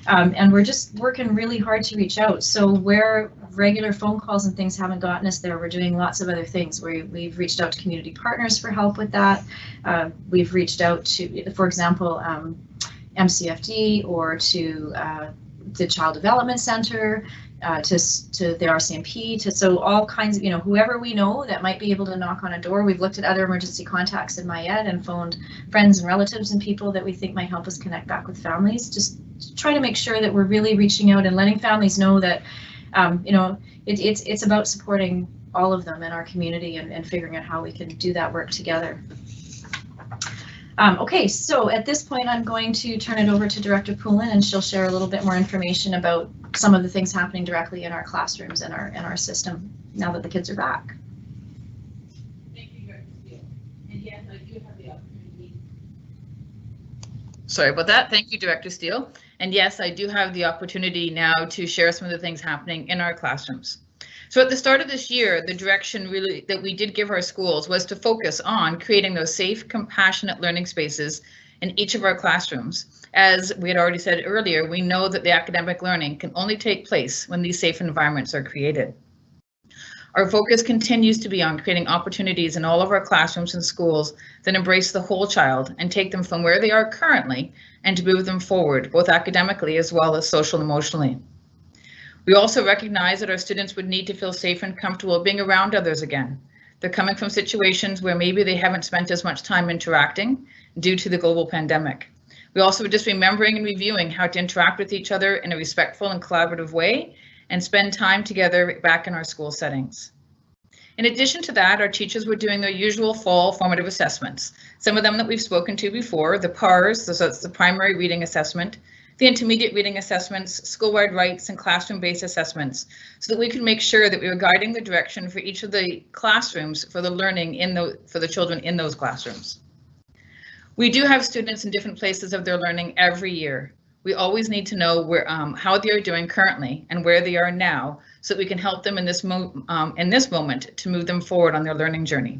And we're just working really hard to reach out. So where regular phone calls and things haven't gotten us there, we're doing lots of other things. We've reached out to community partners for help with that. We've reached out to, for example, MCFD or to the Child Development Center, to the RCMP, so all kinds of, you know, whoever we know that might be able to knock on a door. We've looked at other emergency contacts in Mayette and phoned friends and relatives and people that we think might help us connect back with families, just try to make sure that we're really reaching out and letting families know that, you know, it's about supporting all of them in our community and figuring out how we can do that work together. Okay, so at this point, I'm going to turn it over to Director Poulin, and she'll share a little bit more information about some of the things happening directly in our classrooms and our system now that the kids are back. Thank you, Director Steele. And yes, I do have the opportunity. Sorry about that. Thank you, Director Steele. And yes, I do have the opportunity now to share some of the things happening in our classrooms. So at the start of this year, the direction really that we did give our schools was to focus on creating those safe, compassionate learning spaces in each of our classrooms. As we had already said earlier, we know that the academic learning can only take place when these safe environments are created. Our focus continues to be on creating opportunities in all of our classrooms and schools that embrace the whole child and take them from where they are currently and to move them forward, both academically as well as social and emotionally. We also recognize that our students would need to feel safe and comfortable being around others again. They're coming from situations where maybe they haven't spent as much time interacting due to the global pandemic. We also were just remembering and reviewing how to interact with each other in a respectful and collaborative way and spend time together back in our school settings. In addition to that, our teachers were doing their usual fall formative assessments. Some of them that we've spoken to before, the PARS, so that's the primary reading assessment, the intermediate reading assessments, school-wide rights, and classroom-based assessments, so that we could make sure that we were guiding the direction for each of the classrooms for the learning for the children in those classrooms. We do have students in different places of their learning every year. We always need to know where, how they are doing currently and where they are now, so that we can help them in this moment to move them forward on their learning journey.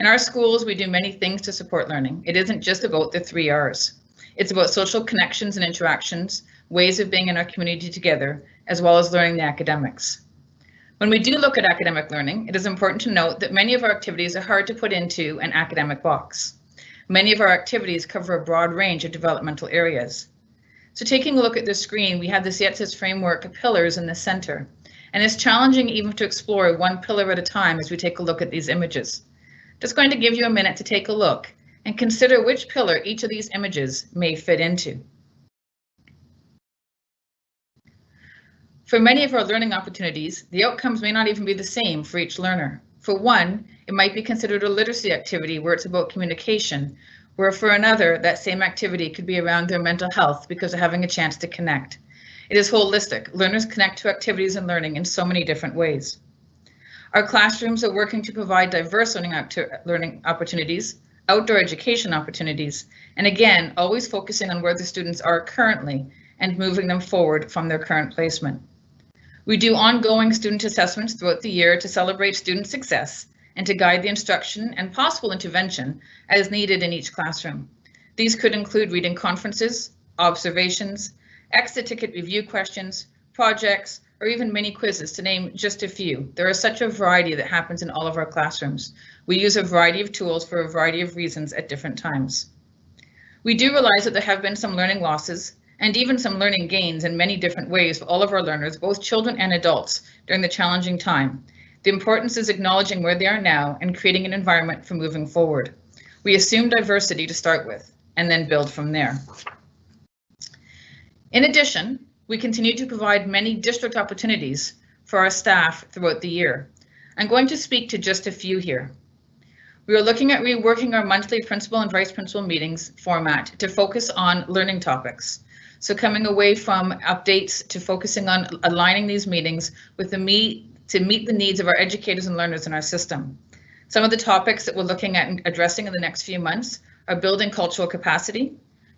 In our schools, we do many things to support learning. It isn't just about the 3 R's. It's about social connections and interactions, ways of being in our community together, as well as learning the academics. When we do look at academic learning, it is important to note that many of our activities are hard to put into an academic box. Many of our activities cover a broad range of developmental areas. So taking a look at the screen, we have the CETSIS framework pillars in the center, and it's challenging even to explore one pillar at a time as we take a look at these images. Just going to give you a minute to take a look and consider which pillar each of these images may fit into. For many of our learning opportunities, the outcomes may not even be the same for each learner. For one, it might be considered a literacy activity where it's about communication, where for another, that same activity could be around their mental health because of having a chance to connect. It is holistic. Learners connect to activities and learning in so many different ways. Our classrooms are working to provide diverse learning opportunities, outdoor education opportunities, and again, always focusing on where the students are currently and moving them forward from their current placement. We do ongoing student assessments throughout the year to celebrate student success and to guide the instruction and possible intervention as needed in each classroom. These could include reading conferences, observations, exit ticket review questions, projects, or even mini quizzes, to name just a few. There is such a variety that happens in all of our classrooms. We use a variety of tools for a variety of reasons at different times. We do realize that there have been some learning losses and even some learning gains in many different ways for all of our learners, both children and adults, during the challenging time. The importance is acknowledging where they are now and creating an environment for moving forward. We assume diversity to start with and then build from there. In addition, we continue to provide many district opportunities for our staff throughout the year. I'm going to speak to just a few here. We are looking at reworking our monthly principal and vice principal meetings format to focus on learning topics. So coming away from updates to focusing on aligning these meetings with to meet the needs of our educators and learners in our system. Some of the topics that we're looking at and addressing in the next few months are building cultural capacity,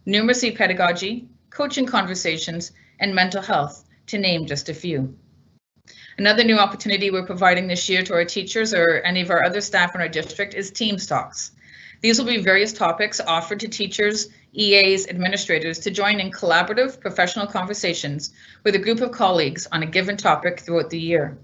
numeracy pedagogy, coaching conversations, and mental health, to name just a few. Another new opportunity we're providing this year to our teachers or any of our other staff in our district is Teams Talks. These will be various topics offered to teachers, EAs, administrators to join in collaborative professional conversations with a group of colleagues on a given topic throughout the year.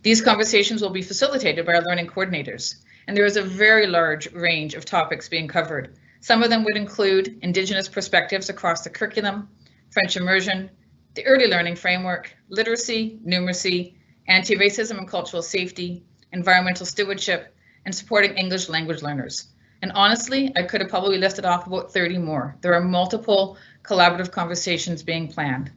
These conversations will be facilitated by our learning coordinators, and there is a very large range of topics being covered. Some of them would include Indigenous perspectives across the curriculum, French immersion, the early learning framework, literacy, numeracy, anti-racism and cultural safety, environmental stewardship, and supporting English language learners. And honestly, I could have probably listed off about 30 more. There are multiple collaborative conversations being planned.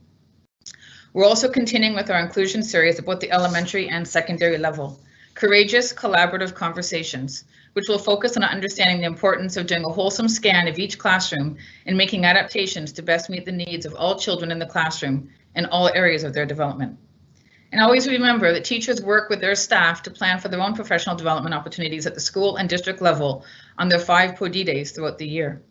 We're also continuing with our inclusion series about the elementary and secondary level. Courageous collaborative conversations, which will focus on understanding the importance of doing a wholesome scan of each classroom and making adaptations to best meet the needs of all children in the classroom in all areas of their development. And always remember that teachers work with their staff to plan for their own professional development opportunities at the school and district level on their 5 POD days throughout the year.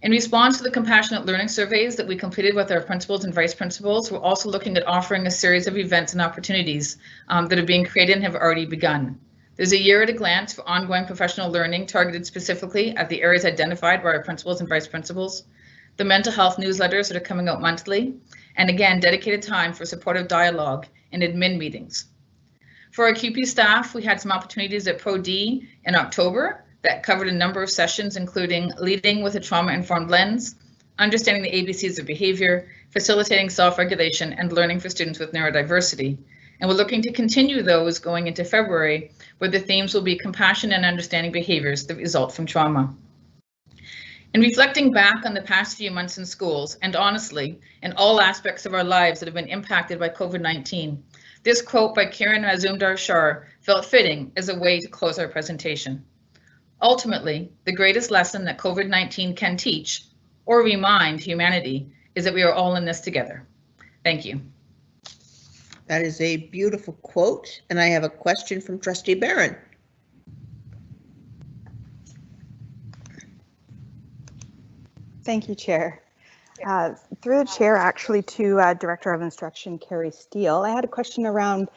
In response to the compassionate learning surveys that we completed with our principals and vice principals, we're also looking at offering a series of events and opportunities that are being created and have already begun. There's a year at a glance for ongoing professional learning targeted specifically at the areas identified by our principals and vice principals, the mental health newsletters that are coming out monthly, and again, dedicated time for supportive dialogue and admin meetings. For our QP staff, we had some opportunities at Pro D in October that covered a number of sessions, including leading with a trauma-informed lens, understanding the ABCs of behavior, facilitating self-regulation, and learning for students with neurodiversity. And we're looking to continue those going into February, where the themes will be compassion and understanding behaviors that result from trauma. In reflecting back on the past few months in schools, and honestly, in all aspects of our lives that have been impacted by COVID-19, this quote by Kiran Mazumdar-Shah felt fitting as a way to close our presentation. Ultimately, the greatest lesson that COVID-19 can teach or remind humanity is that we are all in this together. Thank you. That is a beautiful quote, and I have a question from Trustee Barron. Thank you, Chair. Through the Chair, actually, to Director of Instruction, Carrie Steele, I had a question around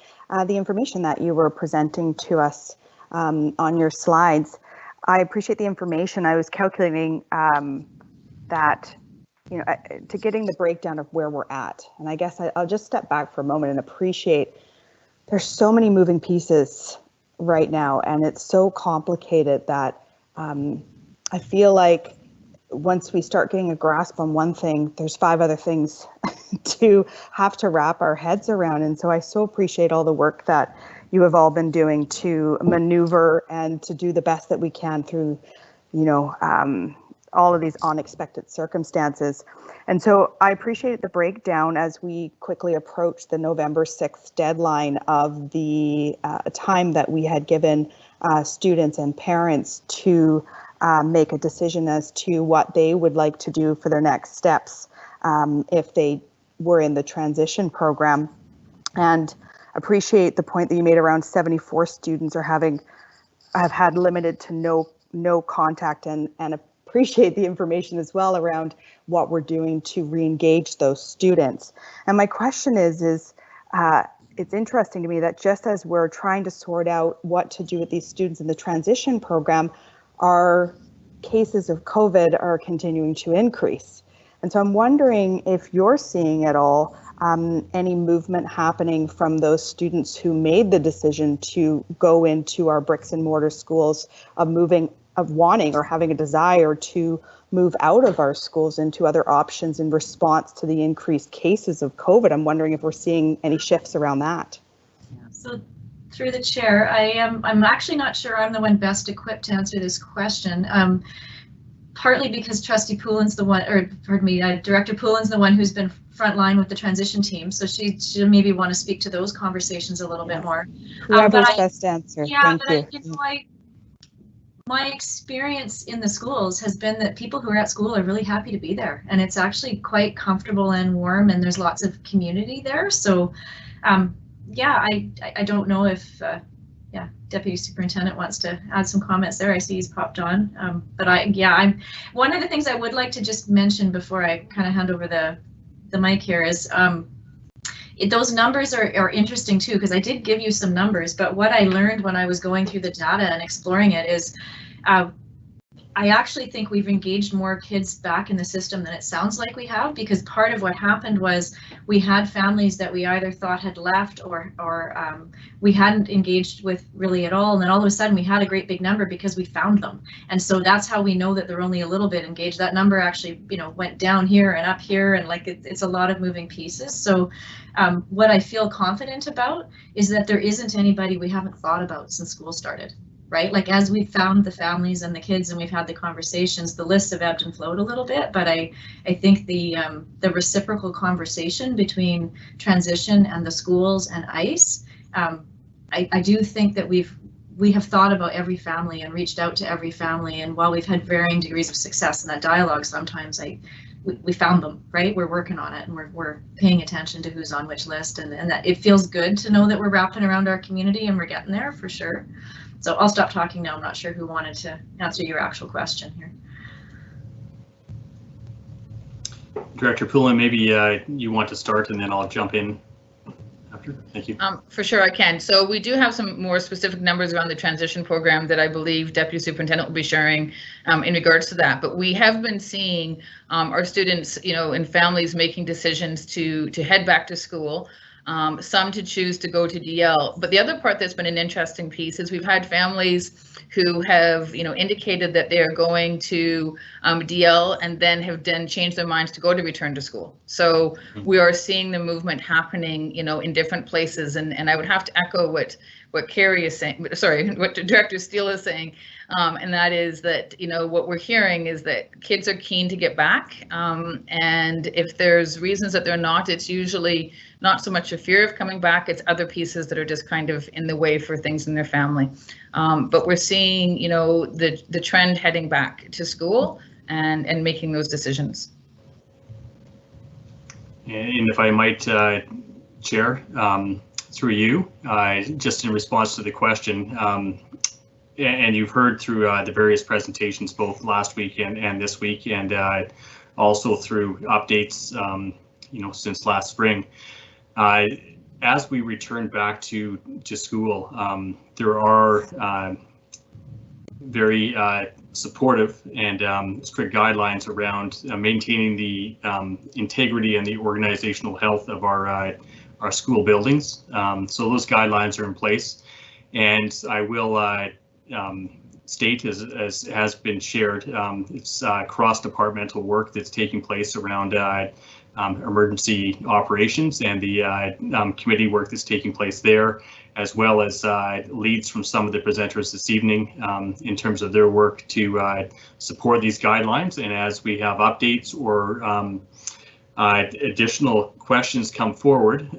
the information that you were presenting to us on your slides. I appreciate the information. I was calculating that to getting the breakdown of where we're at. And I guess I'll just step back for a moment and appreciate there's so many moving pieces right now, and it's so complicated that I feel like once we start getting a grasp on one thing, there's 5 other things to have to wrap our heads around. And so I so appreciate all the work that you have all been doing to maneuver and to do the best that we can through, all of these unexpected circumstances. And so I appreciate the breakdown as we quickly approach the November 6th deadline of the time that we had given students and parents to make a decision as to what they would like to do for their next steps if they were in the transition program. And appreciate the point that you made around 74 students have had limited to no contact, and appreciate the information as well around what we're doing to re-engage those students. And my question is it's interesting to me that just as we're trying to sort out what to do with these students in the transition program, our cases of COVID are continuing to increase. And so I'm wondering if you're seeing at all any movement happening from those students who made the decision to go into our bricks and mortar schools, of wanting or having a desire to move out of our schools into other options in response to the increased cases of COVID. I'm wondering if we're seeing any shifts around that. So through the chair, I'm actually not sure I'm the one best equipped to answer this question. Partly because Trustee Poulin's the one, or pardon me, Director Poulin's the one who's been frontline with the transition team, so she'll maybe want to speak to those conversations a little bit more. Whoever's best answer. Yeah, Thank you. My experience in the schools has been that people who are at school are really happy to be there, and it's actually quite comfortable and warm, and there's lots of community there. So yeah, I don't know if Deputy Superintendent wants to add some comments there. I see he's popped on, but I'm one of the things I would like to just mention before I kind of hand over the mic here is those numbers are interesting too, because I did give you some numbers, but what I learned when I was going through the data and exploring it is I actually think we've engaged more kids back in the system than it sounds like we have, because part of what happened was we had families that we either thought had left or we hadn't engaged with really at all, and then all of a sudden we had a great big number because we found them. And so that's how we know that they're only a little bit engaged. That number actually, went down here and up here, and like it's a lot of moving pieces. So what I feel confident about is that there isn't anybody we haven't thought about since school started. Right, like as we've found the families and the kids and we've had the conversations, the lists have ebbed and flowed a little bit, but I think the reciprocal conversation between transition and the schools and ICE, I do think that we have thought about every family and reached out to every family, and while we've had varying degrees of success in that dialogue, sometimes we found them, right? We're working on it, and we're paying attention to who's on which list, and that it feels good to know that we're wrapping around our community and we're getting there for sure. So I'll stop talking now. I'm not sure who wanted to answer your actual question here. Director Poulin, maybe you want to start and then I'll jump in after. Thank you. For sure I can. So we do have some more specific numbers around the transition program that I believe Deputy Superintendent will be sharing in regards to that. But we have been seeing our students, and families making decisions to head back to school. Some to choose to go to DL. But the other part that's been an interesting piece is we've had families who have, indicated that they are going to DL and then have changed their minds to go to return to school. So we are seeing the movement happening, in different places. And I would have to echo what Carrie is saying, what Director Steele is saying, and that is that, what we're hearing is that kids are keen to get back, and if there's reasons that they're not, it's usually not so much a fear of coming back, it's other pieces that are just kind of in the way for things in their family. But we're seeing, the trend heading back to school and making those decisions. And if I might, Chair, through you, just in response to the question, and you've heard through the various presentations both last week and this week, and also through updates, since last spring. As we return back to school, there are very supportive and strict guidelines around maintaining the integrity and the organizational health of our school buildings. So those guidelines are in place, and I will state, as has been shared, it's cross-departmental work that's taking place around emergency operations, and the committee work that's taking place there, as well as leads from some of the presenters this evening in terms of their work to support these guidelines. And as we have updates or additional questions come forward,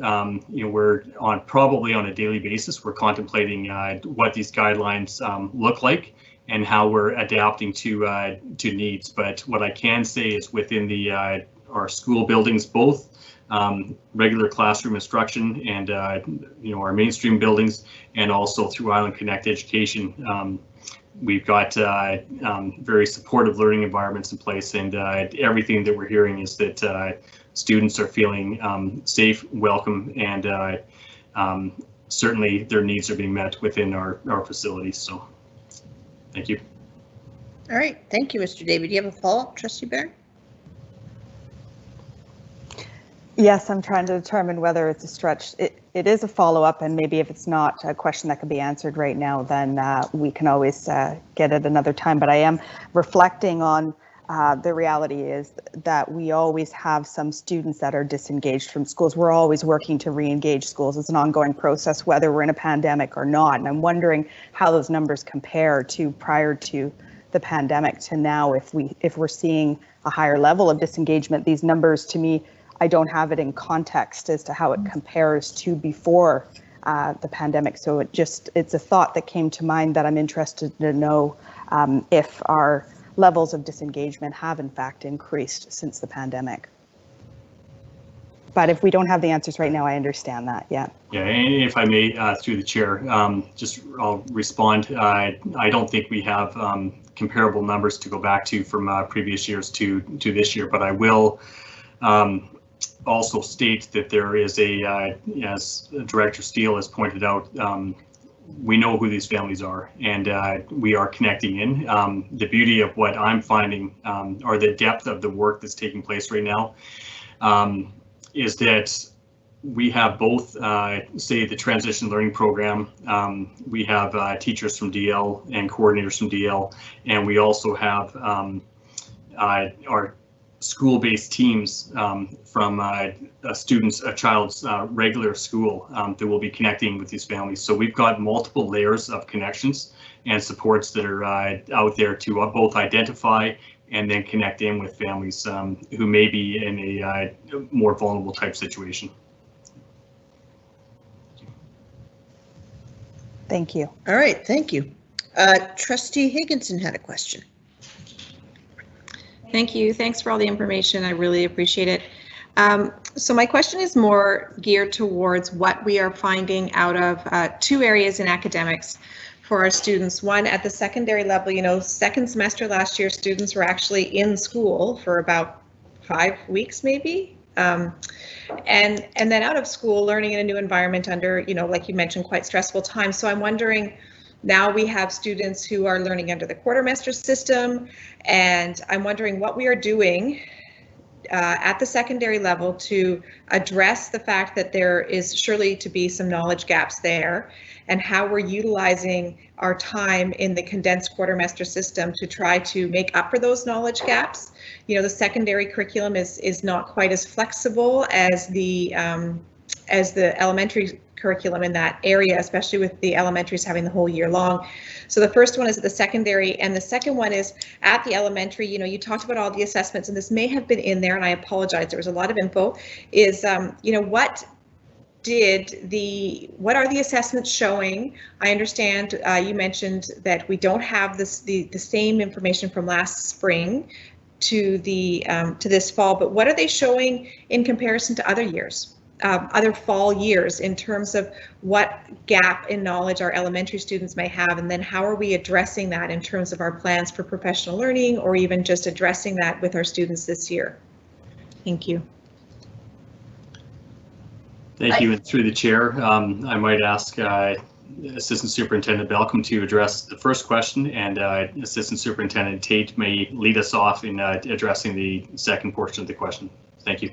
we're probably on a daily basis, we're contemplating what these guidelines look like and how we're adapting to needs. But what I can say is within the our school buildings, both regular classroom instruction and our mainstream buildings, and also through Island Connect Education, we've got very supportive learning environments in place, and everything that we're hearing is that students are feeling safe, welcome, and certainly their needs are being met within our facilities. So thank you. All right, thank you, Mr. David. Do you have a follow-up, Trustee Barron? Yes, I'm trying to determine whether it's a stretch. It is a follow-up, and maybe if it's not a question that can be answered right now, then we can always get it another time. But I am reflecting on the reality is that we always have some students that are disengaged from schools. We're always working to re-engage schools. It's an ongoing process, whether we're in a pandemic or not. And I'm wondering how those numbers compare to prior to the pandemic to now. If we're seeing a higher level of disengagement, these numbers, to me, I don't have it in context as to how it compares to before the pandemic. So it's a thought that came to mind that I'm interested to know if our levels of disengagement have in fact increased since the pandemic. But if we don't have the answers right now, I understand that. Yeah. Yeah, and if I may, through the chair, I'll respond. I don't think we have comparable numbers to go back to from previous years to this year, but I will also state that there is as Director Steele has pointed out, we know who these families are, and we are connecting in. The beauty of what I'm finding, or the depth of the work that's taking place right now, is that we have both, say, the transition learning program. We have teachers from DL and coordinators from DL, and we also have our school-based teams from a child's regular school that will be connecting with these families. So we've got multiple layers of connections and supports that are out there to both identify and then connect in with families who may be in a more vulnerable type situation. Thank you. All right, thank you. Trustee Higginson had a question. Thank you. Thanks for all the information. I really appreciate it. So my question is more geared towards what we are finding out of two areas in academics for our students. One, at the secondary level, second semester last year, students were actually in school for about 5 weeks, maybe. And then out of school, learning in a new environment under, like you mentioned, quite stressful times. So I'm wondering, now we have students who are learning under the quartermaster system, and I'm wondering what we are doing at the secondary level to address the fact that there is surely to be some knowledge gaps there, and how we're utilizing our time in the condensed quartermaster system to try to make up for those knowledge gaps. The secondary curriculum is not quite as flexible as the elementary curriculum in that area, especially with the elementaries having the whole year long. So the first one is at the secondary, and the second one is at the elementary. You talked about all the assessments, and this may have been in there, and I apologize, there was a lot of info, is what are the assessments showing? I understand you mentioned that we don't have the same information from last spring to this fall, but what are they showing in comparison to other years? Other fall years, in terms of what gap in knowledge our elementary students may have, and then how are we addressing that in terms of our plans for professional learning, or even just addressing that with our students this year? Thank you. Thank you. And through the chair, I might ask Assistant Superintendent Balcom to address the first question, and Assistant Superintendent Tate may lead us off in addressing the second portion of the question. Thank you.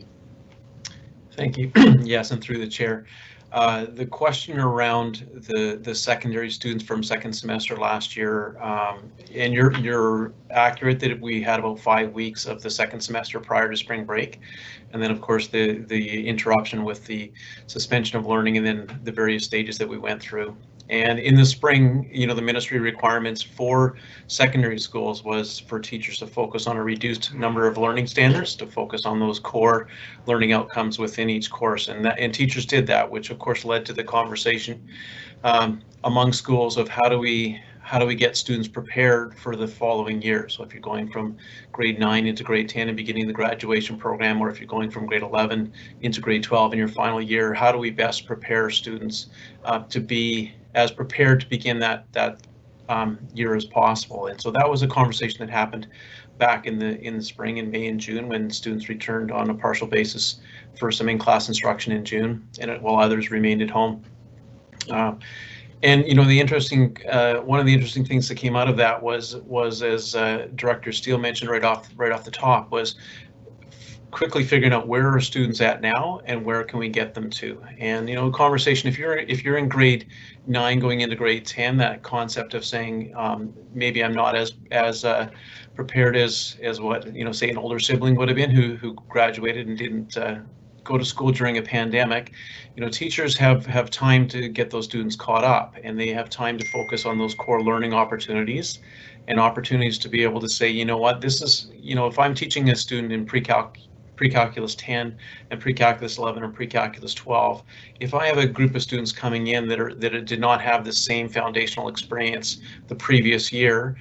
Thank you. Yes, and through the chair. The question around the secondary students from second semester last year, and you're accurate that we had about 5 weeks of the second semester prior to spring break, and then of course the interruption with the suspension of learning, and then the various stages that we went through. And in the spring, you know, the ministry requirements for secondary schools was for teachers to focus on a reduced number of learning standards, to focus on those core learning outcomes within each course. And teachers did that, which of course led to the conversation among schools of how do we get students prepared for the following year. So if you're going from grade 9 into grade 10 and beginning the graduation program, or if you're going from grade 11 into grade 12 in your final year, how do we best prepare students to be as prepared to begin that year as possible? And so that was a conversation that happened back in the spring, in May and June, when students returned on a partial basis for some in-class instruction in June, and while others remained at home. And you know, the interesting one of the interesting things that came out of that was as Director Steele mentioned right off the top, was quickly figuring out where are students at now and where can we get them to. And you know, conversation, if you're in grade 9 going into grade 10, that concept of saying maybe I'm not as prepared as what, you know, say an older sibling would have been who graduated and didn't go to school during a pandemic. You know, teachers have time to get those students caught up, and they have time to focus on those core learning opportunities and opportunities to be able to say, you know what, this is, you know, if I'm teaching a student in pre-calculus 10 and pre-calculus 11 or pre-calculus 12, if I have a group of students coming in that did not have the same foundational experience the previous year,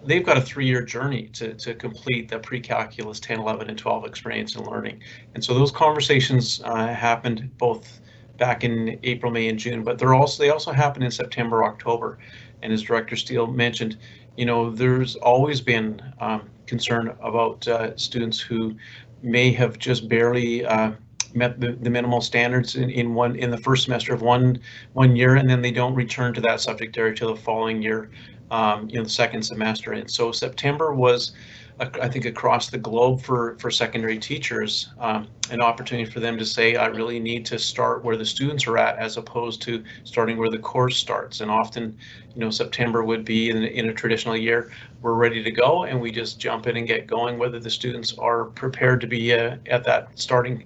they've got a 3-year journey to complete the pre-calculus 10, 11, and 12 experience in learning. And so those conversations happened both back in April, May, and June, but they also happen in September, October. And as Director Steele mentioned, you know, there's always been concern about students who may have just barely met the minimal standards in the first semester of one year, and then they don't return to that subject area till the following year, you know, the second semester. And so September was, I think, across the globe for secondary teachers, an opportunity for them to say, I really need to start where the students are at, as opposed to starting where the course starts. And often, you know, September would be in a traditional year, we're ready to go and we just jump in and get going, whether the students are prepared to be at that starting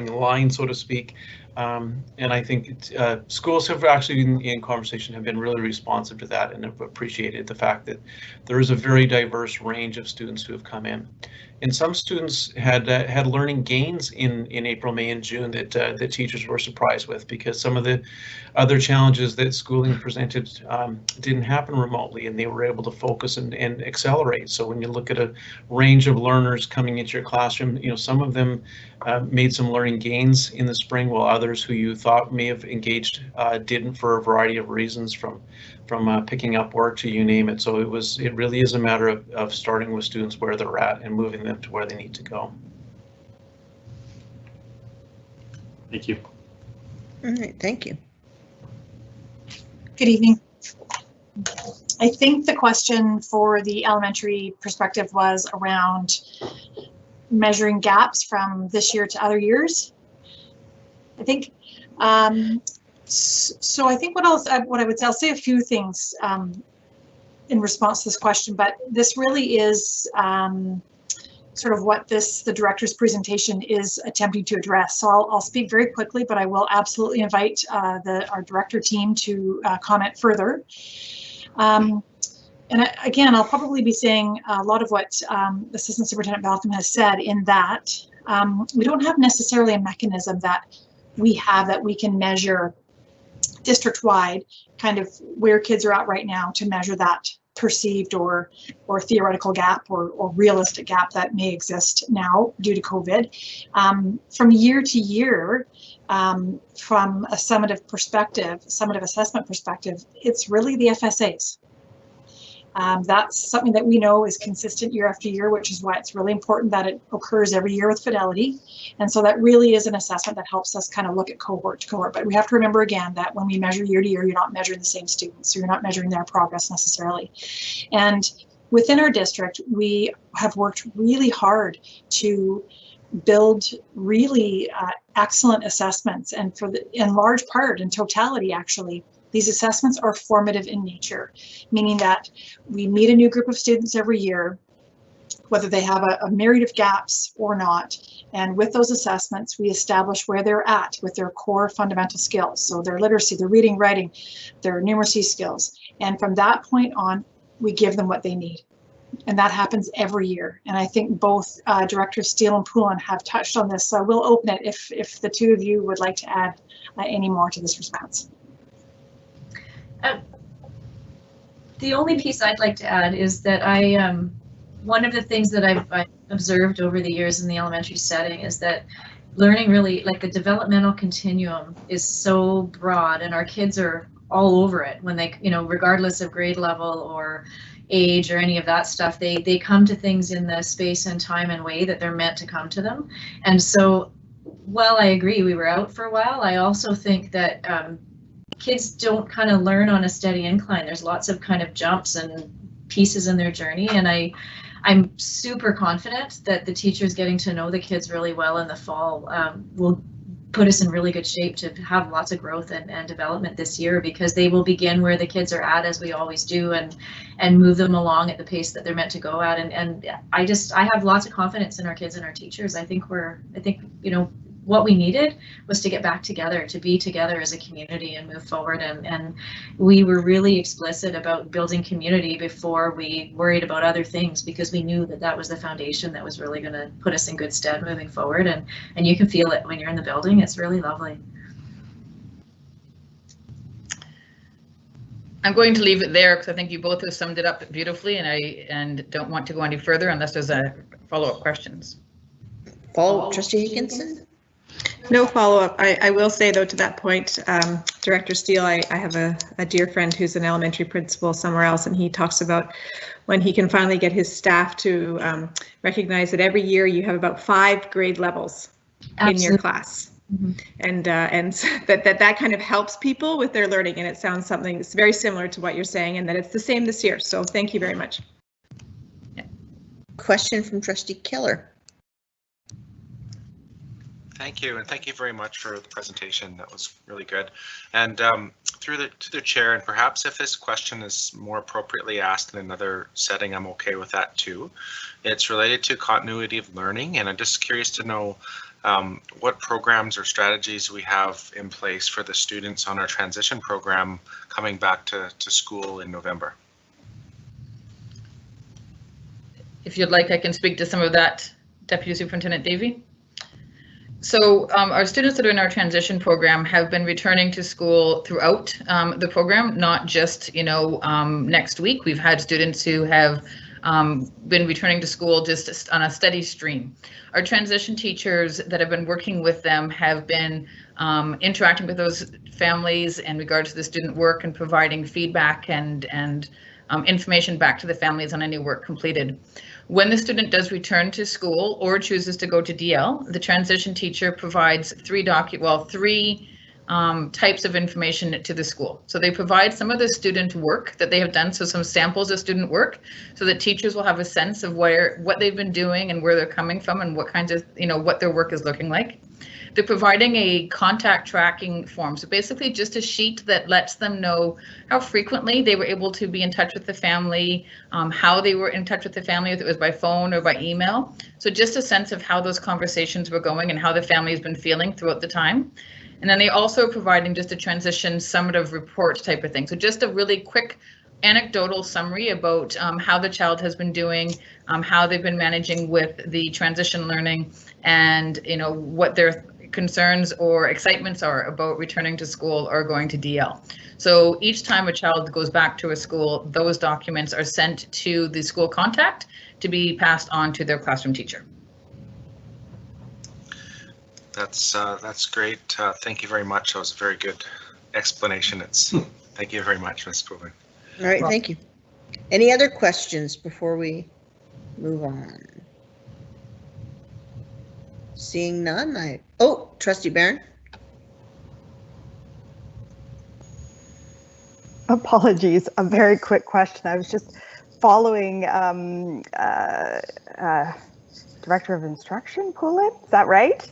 line, so to speak. And I think schools have actually, in conversation, have been really responsive to that and have appreciated the fact that there is a very diverse range of students who have come in. And some students had learning gains in April, May, and June that teachers were surprised with, because some of the other challenges that schooling presented didn't happen remotely, and they were able to focus and accelerate. So when you look at a range of learners coming into your classroom, you know, some of them made some learning gains in the spring, while others who you thought may have engaged didn't, for a variety of reasons, from picking up work to you name it. So it really is a matter of starting with students where they're at and moving them to where they need to go. Thank you. All right, thank you. Good evening. I think the question for the elementary perspective was around measuring gaps from this year to other years, I think. So I think what I would say, I'll say a few things in response to this question, but this really is sort of what the director's presentation is attempting to address. So I'll speak very quickly, but I will absolutely invite our director team to comment further. And again, I'll probably be saying a lot of what Assistant Superintendent Balcom has said, in that we don't have necessarily a mechanism that we can measure district-wide kind of where kids are at right now to measure that perceived or theoretical gap or realistic gap that may exist now due to COVID. From year to year, from a summative assessment perspective, it's really the FSAs. That's something that we know is consistent year after year, which is why it's really important that it occurs every year with fidelity. And so that really is an assessment that helps us kind of look at cohort to cohort. But we have to remember again that when we measure year to year, you're not measuring the same students, so you're not measuring their progress necessarily. And within our district, we have worked really hard to build really excellent assessments, and in large part, in totality actually, these assessments are formative in nature, meaning that we meet a new group of students every year, whether they have a myriad of gaps or not, and with those assessments we establish where they're at with their core fundamental skills, so their literacy, their reading, writing, their numeracy skills, and from that point on we give them what they need. And that happens every year. And I think both Directors Steele and Poulin have touched on this. So we'll open it if the two of you would like to add any more to this response. The only piece I'd like to add is that one of the things that I've observed over the years in the elementary setting is that learning really, like the developmental continuum is so broad, and our kids are all over it when they, regardless of grade level or age or any of that stuff, they come to things in the space and time and way that they're meant to come to them. And so while I agree we were out for a while, I also think that kids don't kind of learn on a steady incline. There's lots of kind of jumps and pieces in their journey, and I'm super confident that the teachers getting to know the kids really well in the fall will put us in really good shape to have lots of growth and development this year, because they will begin where the kids are at, as we always do, and move them along at the pace that they're meant to go at. And I have lots of confidence in our kids and our teachers. I think what we needed was to get back together, to be together as a community and move forward. And we were really explicit about building community before we worried about other things, because we knew that that was the foundation that was really going to put us in good stead moving forward. And you can feel it when you're in the building. It's really lovely. I'm going to leave it there because I think you both have summed it up beautifully, and don't want to go any further unless there's a follow-up questions. Follow-up, Trustee Higginson? No follow-up. I will say, though, to that point, Director Steele, I have a dear friend who's an elementary principal somewhere else, and he talks about when he can finally get his staff to recognize that every year you have about 5 grade levels in your class. Mm-hmm. And that kind of helps people with their learning, and it sounds something that's very similar to what you're saying, and that it's the same this year. So thank you very much. Question from Trustee Keller. Thank you, and thank you very much for the presentation. That was really good. And to the chair, and perhaps if this question is more appropriately asked in another setting, I'm okay with that too. It's related to continuity of learning, and I'm just curious to know what programs or strategies we have in place for the students on our transition program coming back to school in November. If you'd like, I can speak to some of that, Deputy Superintendent Davey. So our students that are in our transition program have been returning to school throughout the program, not just, next week. We've had students who have been returning to school just on a steady stream. Our transition teachers that have been working with them have been interacting with those families in regards to the student work and providing feedback and information back to the families on any work completed. When the student does return to school or chooses to go to DL, the transition teacher provides three types of information to the school. So they provide some of the student work that they have done, so some samples of student work, so that teachers will have a sense of what they've been doing and where they're coming from and what kinds of, what their work is looking like. They're providing a contact tracking form, so basically just a sheet that lets them know how frequently they were able to be in touch with the family, how they were in touch with the family, if it was by phone or by email. So just a sense of how those conversations were going and how the family has been feeling throughout the time. And then they also are providing just a transition summative report type of thing. So just a really quick anecdotal summary about how the child has been doing, how they've been managing with the transition learning, and what their concerns or excitements are about returning to school or going to DL. So each time a child goes back to a school, those documents are sent to the school contact to be passed on to their classroom teacher. That's great. Thank you very much. That was a very good explanation. Thank you very much, Ms. Poulin. All right, thank you. Any other questions before we move on? Seeing none, oh, Trustee Barron. Apologies, a very quick question. I was just following Director of Instruction, Poulin, is that right?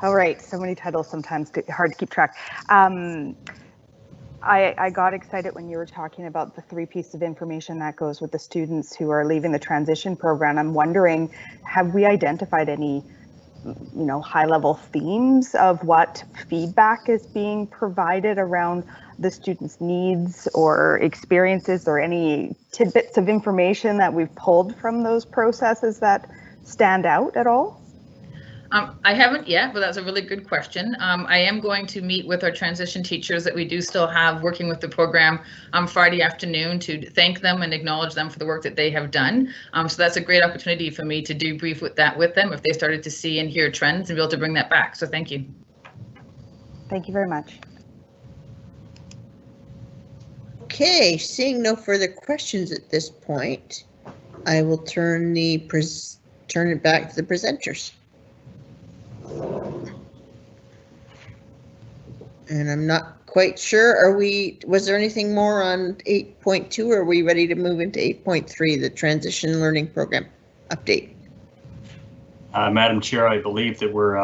All right, so many titles, sometimes hard to keep track. I got excited when you were talking about the 3 pieces of information that goes with the students who are leaving the transition program. I'm wondering, have we identified any high-level themes of what feedback is being provided around the students' needs or experiences, or any tidbits of information that we've pulled from those processes that stand out at all? I haven't yet, but that's a really good question. I am going to meet with our transition teachers that we do still have working with the program on Friday afternoon to thank them and acknowledge them for the work that they have done. So that's a great opportunity for me to debrief with them if they started to see and hear trends and be able to bring that back. So thank you. Thank you very much. Okay, seeing no further questions at this point, I will turn it back to the presenters. And I'm not quite sure, was there anything more on 8.2, or are we ready to move into 8.3, the transition learning program update? Madam Chair, I believe that we're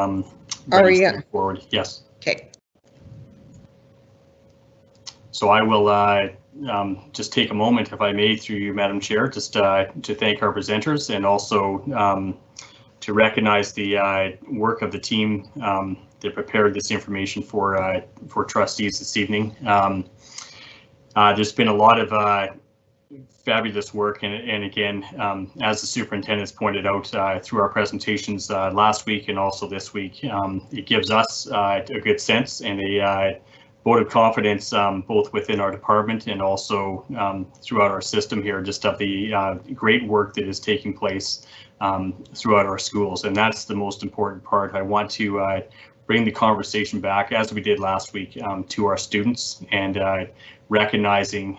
ready to move forward. Yes. Okay. So I will just take a moment, if I may, through you, Madam Chair, just to thank our presenters, and also to recognize the work of the team that prepared this information for trustees this evening. There's been a lot of fabulous work, and again, as the superintendent has pointed out through our presentations last week and also this week, it gives us a good sense and a vote of confidence both within our department and also throughout our system here, just of the great work that is taking place throughout our schools. And that's the most important part. I want to bring the conversation back, as we did last week, to our students, and recognizing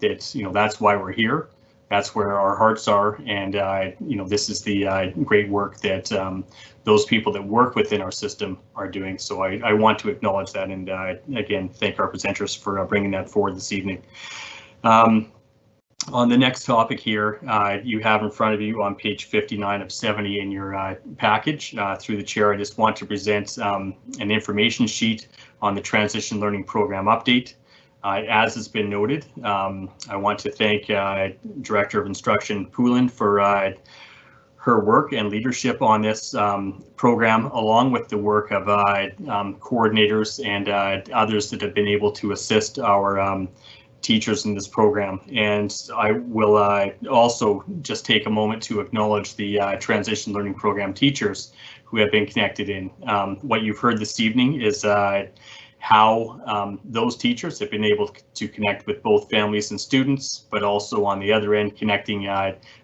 that that's why we're here. That's where our hearts are, and this is the great work that those people that work within our system are doing. So I want to acknowledge that, and again, thank our presenters for bringing that forward this evening. On the next topic here, you have in front of you on page 59 of 70 in your package. Through the chair, I just want to present an information sheet on the transition learning program update. As has been noted, I want to thank Director of Instruction Poulin for her work and leadership on this program, along with the work of coordinators and others that have been able to assist our teachers in this program. And I will also just take a moment to acknowledge the transition learning program teachers who have been connected in. What you've heard this evening is how those teachers have been able to connect with both families and students, but also on the other end, connecting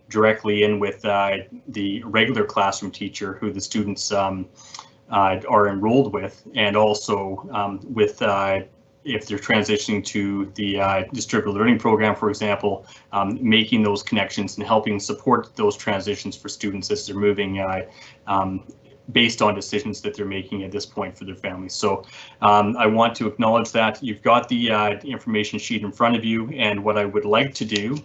directly in with the regular classroom teacher who the students are enrolled with, and also with if they're transitioning to the distributed learning program, for example, making those connections and helping support those transitions for students as they're moving based on decisions that they're making at this point for their families. So I want to acknowledge that. You've got the information sheet in front of you, and what I would like to do,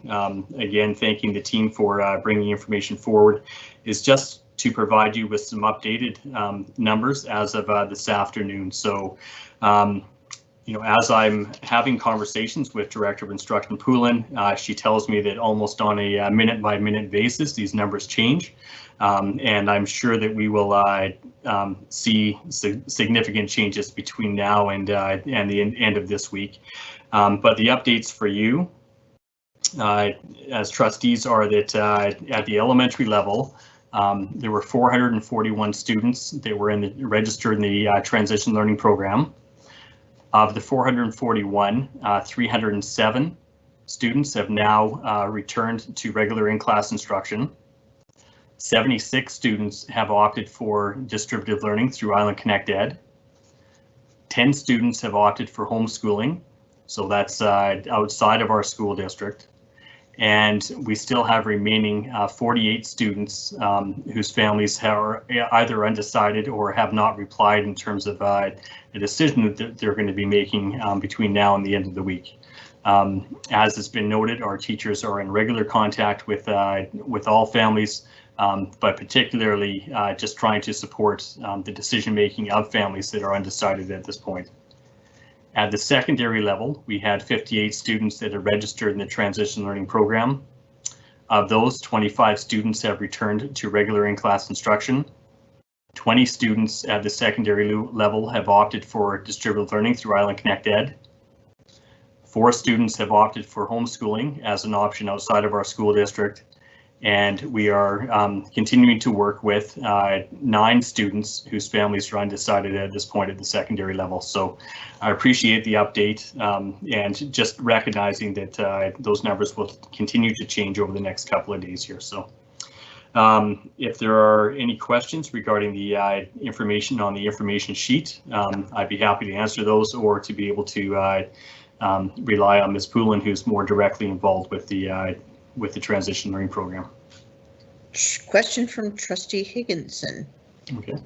again, thanking the team for bringing information forward, is just to provide you with some updated numbers as of this afternoon. So as I'm having conversations with Director of Instruction Poulin, she tells me that almost on a minute-by-minute basis, these numbers change. And I'm sure that we will see significant changes between now and the end of this week. But the updates for you as trustees are that at the elementary level, there were 441 students that were registered in the transition learning program. Of the 441, 307 students have now returned to regular in-class instruction. 76 students have opted for distributive learning through Island Connect Ed. 10 students have opted for homeschooling, so that's outside of our school district. And we still have remaining 48 students whose families are either undecided or have not replied in terms of a decision that they're going to be making between now and the end of the week. As has been noted, our teachers are in regular contact with all families, but particularly just trying to support the decision making of families that are undecided at this point. At the secondary level, we had 58 students that are registered in the transition learning program. Of those, 25 students have returned to regular in-class instruction. 20 students at the secondary level have opted for distributed learning through Island Connect Ed. 4 students have opted for homeschooling as an option outside of our school district. And we are continuing to work with 9 students whose families are undecided at this point at the secondary level. So I appreciate the update and just recognizing that those numbers will continue to change over the next couple of days here. So if there are any questions regarding the information on the information sheet, I'd be happy to answer those, or to be able to rely on Ms. Poulin, who's more directly involved with the transition learning program. Question from Trustee Higginson. Okay.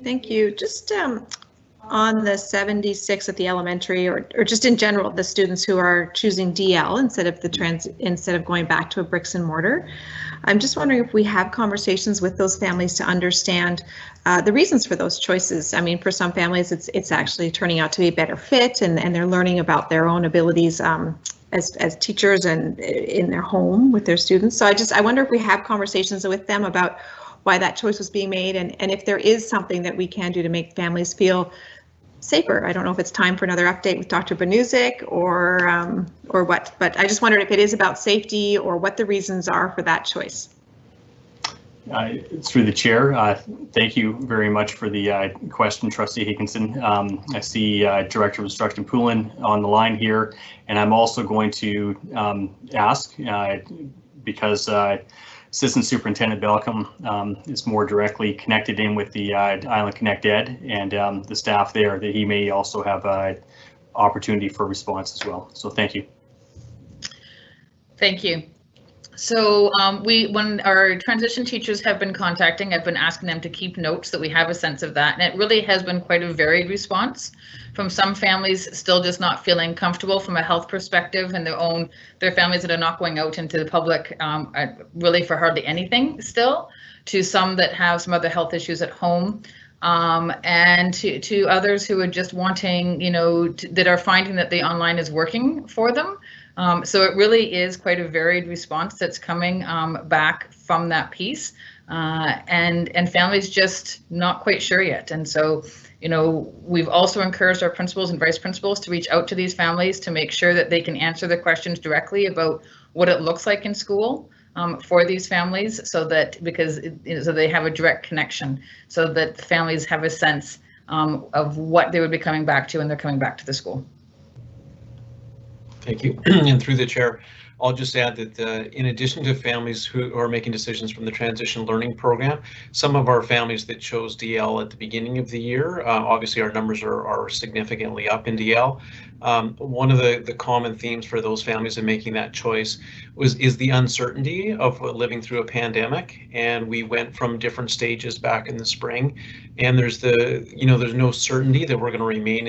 Thank you. Just on the 76 at the elementary, or just in general, the students who are choosing DL instead of going back to a bricks and mortar. I'm just wondering if we have conversations with those families to understand the reasons for those choices. I mean, for some families, it's actually turning out to be a better fit, and they're learning about their own abilities as teachers and in their home with their students. So I wonder if we have conversations with them about why that choice was being made, and if there is something that we can do to make families feel safer. I don't know if it's time for another update with Dr. Banuzik or what, but I just wondered if it is about safety or what the reasons are for that choice. Through the chair, thank you very much for the question, Trustee Higginson. I see Director of Instruction Poulin on the line here, and I'm also going to ask, because Assistant Superintendent Belcom is more directly connected in with the Island Connect Ed and the staff there, that he may also have an opportunity for response as well. So thank you. Thank you. So when our transition teachers have been contacting, I've been asking them to keep notes so that we have a sense of that. And it really has been quite a varied response from some families still just not feeling comfortable from a health perspective, and their families that are not going out into the public really for hardly anything still, to some that have some other health issues at home. And to others who are just wanting, that are finding that the online is working for them. So it really is quite a varied response that's coming back from that piece, and families just not quite sure yet. And so, we've also encouraged our principals and vice principals to reach out to these families to make sure that they can answer the questions directly about what it looks like in school for these families, so that so they have a direct connection, so that the families have a sense of what they would be coming back to when they're coming back to the school. Thank you. And through the chair, I'll just add that in addition to families who are making decisions from the transition learning program, some of our families that chose DL at the beginning of the year, obviously our numbers are significantly up in DL. One of the common themes for those families in making that choice is the uncertainty of living through a pandemic, and we went from different stages back in the spring, and there's no certainty that we're going to remain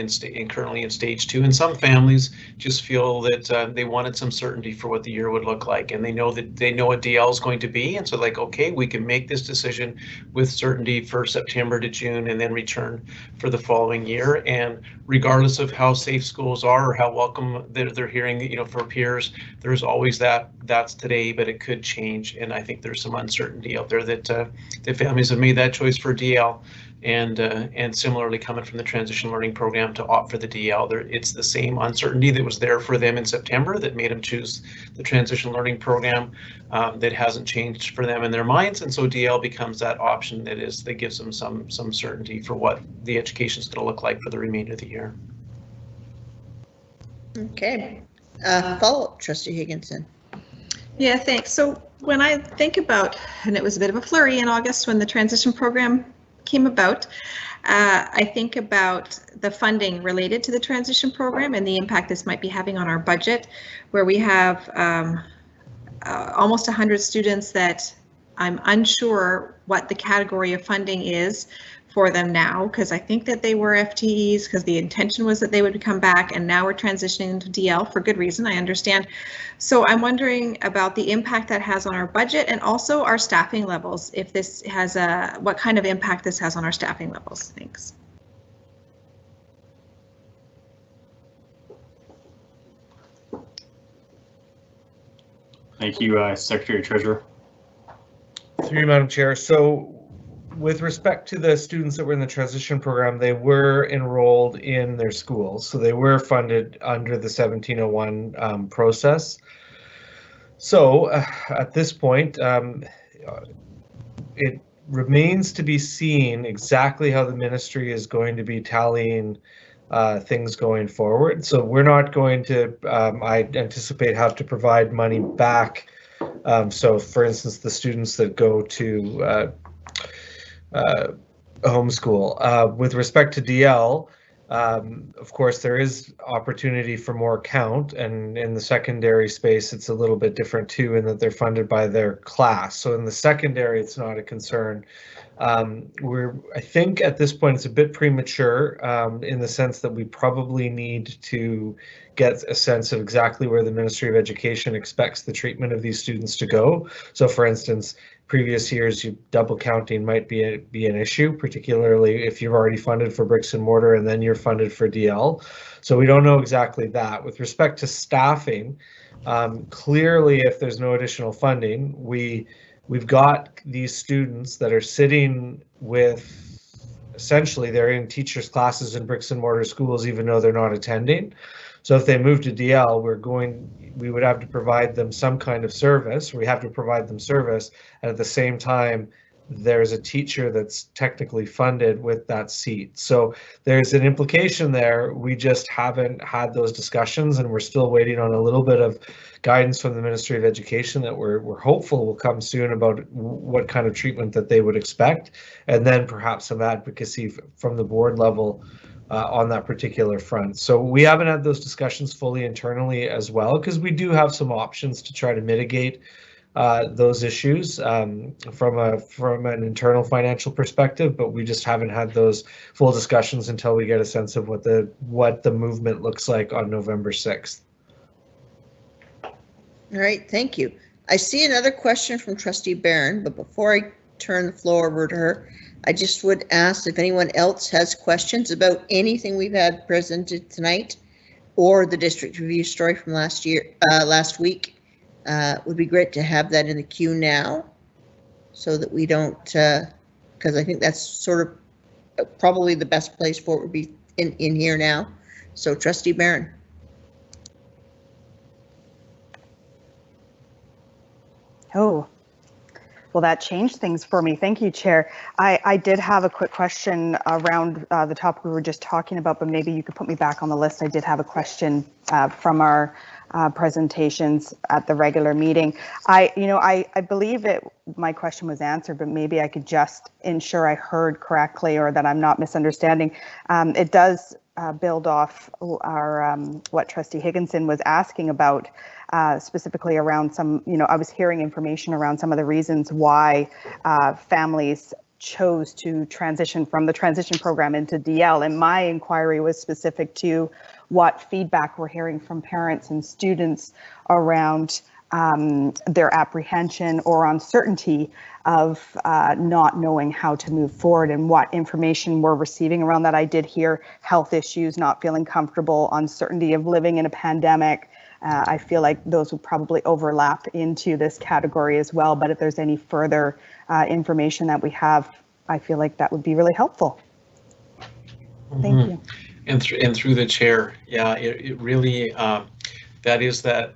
currently in stage 2, and some families just feel that they wanted some certainty for what the year would look like, and they know what DL is going to be, and so okay, we can make this decision with certainty for September to June and then return for the following year. And regardless of how safe schools are or how welcome they're hearing, for peers, there's always that's today, but it could change, and I think there's some uncertainty out there that the families have made that choice for DL. And similarly, coming from the transition learning program to opt for the DL, it's the same uncertainty that was there for them in September that made them choose the transition learning program, that hasn't changed for them in their minds, and so DL becomes that option that gives them some certainty for what the education is going to look like for the remainder of the year. Okay, follow-up, Trustee Higginson. Yeah, thanks. So when I think about, and it was a bit of a flurry in August when the transition program came about, I think about the funding related to the transition program and the impact this might be having on our budget, where we have almost 100 students that I'm unsure what the category of funding is for them now, because I think that they were FTEs because the intention was that they would come back, and now we're transitioning into DL for good reason, I understand. So I'm wondering about the impact that has on our budget and also our staffing levels, if this has what kind of impact this has on our staffing levels. Thanks. Thank you, Secretary Treasurer. Through you, Madam Chair. So with respect to the students that were in the transition program, they were enrolled in their schools. So they were funded under the 1701 process. So at this point, it remains to be seen exactly how the ministry is going to be tallying things going forward. So we're not going to, I anticipate, have to provide money back. So for instance, the students that go to homeschool. With respect to DL, of course, there is opportunity for more count, and in the secondary space, it's a little bit different too, in that they're funded by their class. So in the secondary, it's not a concern. I think at this point, it's a bit premature in the sense that we probably need to get a sense of exactly where the Ministry of Education expects the treatment of these students to go. So for instance, previous years, double counting might be an issue, particularly if you've already funded for bricks and mortar and then you're funded for DL. So we don't know exactly that. With respect to staffing, clearly, if there's no additional funding, we've got these students that are sitting with, essentially, they're in teachers' classes in bricks and mortar schools, even though they're not attending. So if they move to DL, we would have to provide them some kind of service. We have to provide them service, and at the same time, there's a teacher that's technically funded with that seat. So there's an implication there. We just haven't had those discussions, and we're still waiting on a little bit of guidance from the Ministry of Education that we're hopeful will come soon about what kind of treatment that they would expect, and then perhaps some advocacy from the board level on that particular front. So we haven't had those discussions fully internally as well, because we do have some options to try to mitigate those issues from an internal financial perspective, but we just haven't had those full discussions until we get a sense of what the movement looks like on November 6th. All right, thank you. I see another question from Trustee Barron, but before I turn the floor over to her, I just would ask if anyone else has questions about anything we've had presented tonight or the district review story from last week. Would be great to have that in the queue now, so that we don't, because I think that's sort of probably the best place for it would be in here now. So Trustee Barron. Oh, well, that changed things for me. Thank you, Chair. I did have a quick question around the topic we were just talking about, but maybe you could put me back on the list. I did have a question from our presentations at the regular meeting. I believe my question was answered, but maybe I could just ensure I heard correctly or that I'm not misunderstanding. It does build off our what Trustee Higginson was asking about, specifically around some, I was hearing information around some of the reasons why families chose to transition from the transition program into DL, and my inquiry was specific to what feedback we're hearing from parents and students around their apprehension or uncertainty of not knowing how to move forward, and what information we're receiving around that. I did hear health issues, not feeling comfortable, uncertainty of living in a pandemic. I feel like those would probably overlap into this category as well, but if there's any further information that we have, I feel like that would be really helpful. Thank you. And through the chair, yeah, it really, that is the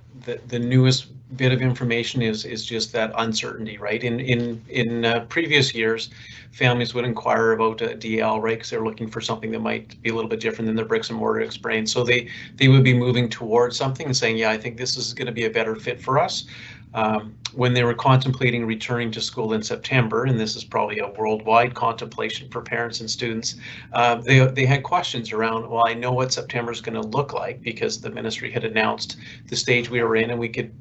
newest bit of information is just that uncertainty, right? In previous years, families would inquire about DL, right? Because they're looking for something that might be a little bit different than their bricks and mortar experience. So they would be moving towards something and saying, yeah, I think this is going to be a better fit for us. when they were contemplating returning to school in September, and this is probably a worldwide contemplation for parents and students, they had questions around, well, I know what September is going to look like because the ministry had announced the stage we were in, and we could,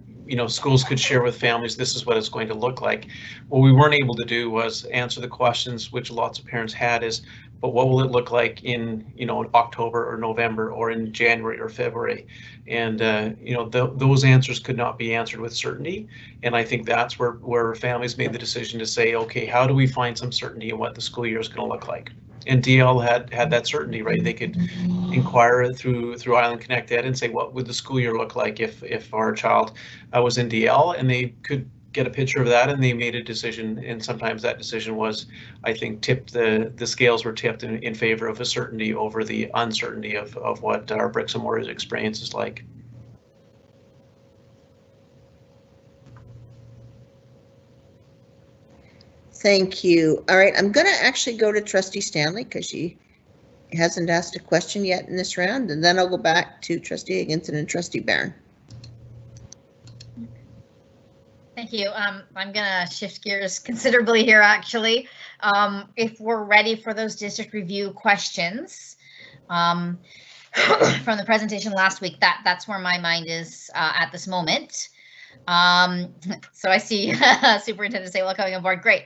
schools could share with families, this is what it's going to look like. What we weren't able to do was answer the questions which lots of parents had is, but what will it look like in, October or November or in January or February? And, those answers could not be answered with certainty. And I think that's where families made the decision to say, okay, how do we find some certainty in what the school year is going to look like? And DL had that certainty, right? They could inquire through Island Connect Ed and say, what would the school year look like if our child was in DL? And they could get a picture of that, and they made a decision. And sometimes that decision was, I think, the scales were tipped in favor of a certainty over the uncertainty of what our bricks and mortar experience is like. Thank you. All right, I'm going to actually go to Trustee Stanley because she hasn't asked a question yet in this round, and then I'll go back to Trustee Higginson and Trustee Barron. Thank you. I'm going to shift gears considerably here, actually. If we're ready for those district review questions from the presentation last week, that's where my mind is at this moment. So I see Superintendent Saywell coming on board. Great.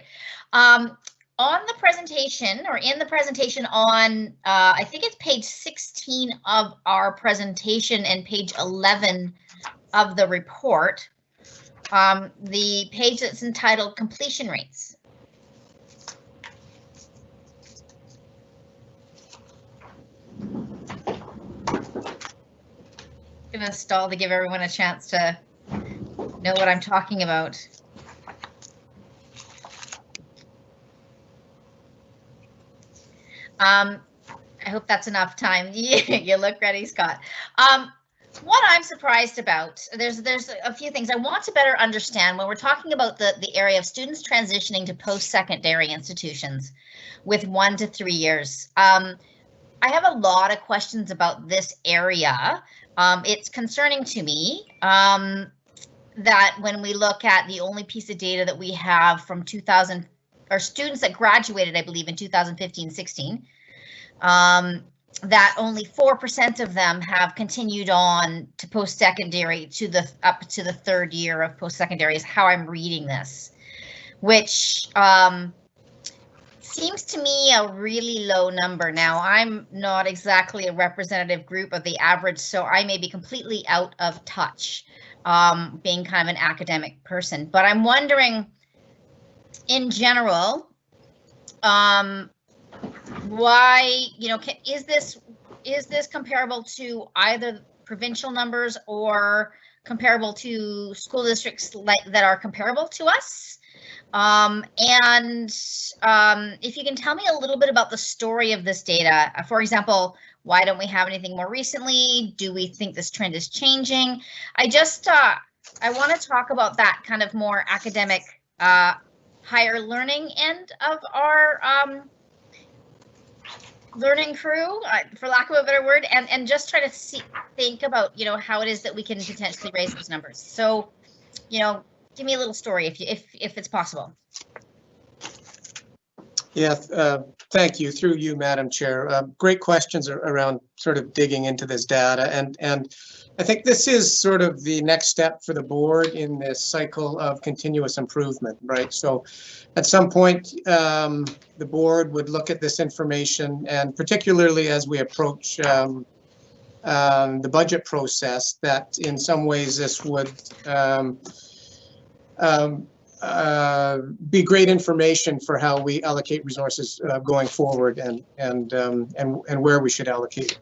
On the presentation, or in the presentation on, I think it's page 16 of our presentation and page 11 of the report, the page that's entitled Completion Rates. I'm gonna stall to give everyone a chance to know what I'm talking about. I hope that's enough time. You look ready, Scott. What I'm surprised about, there's a few things I want to better understand when we're talking about the area of students transitioning to post-secondary institutions with 1 to 3 years. I have a lot of questions about this area. It's concerning to me that when we look at the only piece of data that we have from 2000, or students that graduated, I believe, in 2015-16, that only 4% of them have continued on to post-secondary up to the 3rd year of post-secondary is how I'm reading this, which seems to me a really low number. Now, I'm not exactly a representative group of the average, so I may be completely out of touch, being kind of an academic person, but I'm wondering in general, why, is this comparable to either provincial numbers or comparable to school districts that are comparable to us? And if you can tell me a little bit about the story of this data, for example, why don't we have anything more recently? Do we think this trend is changing? I want to talk about that kind of more academic, higher learning end of our learning crew, for lack of a better word, and just try to think about, how it is that we can potentially raise those numbers. So, give me a little story if it's possible. Yeah, thank you. Through you, Madam Chair. Great questions around sort of digging into this data, and I think this is sort of the next step for the board in this cycle of continuous improvement, right? So at some point, the board would look at this information, and particularly as we approach the budget process, that in some ways this would be great information for how we allocate resources going forward, and where we should allocate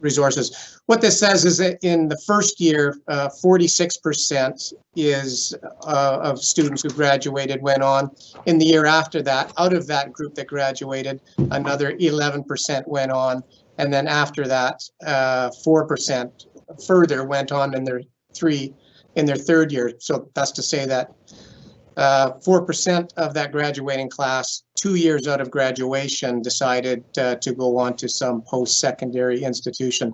resources. What this says is that in the first year, 46% is of students who graduated went on. In the year after that, out of that group that graduated, another 11% went on, and then after that, 4% further went on in their 3rd year. So that's to say that 4% of that graduating class, 2 years out of graduation, decided to go on to some post-secondary institution.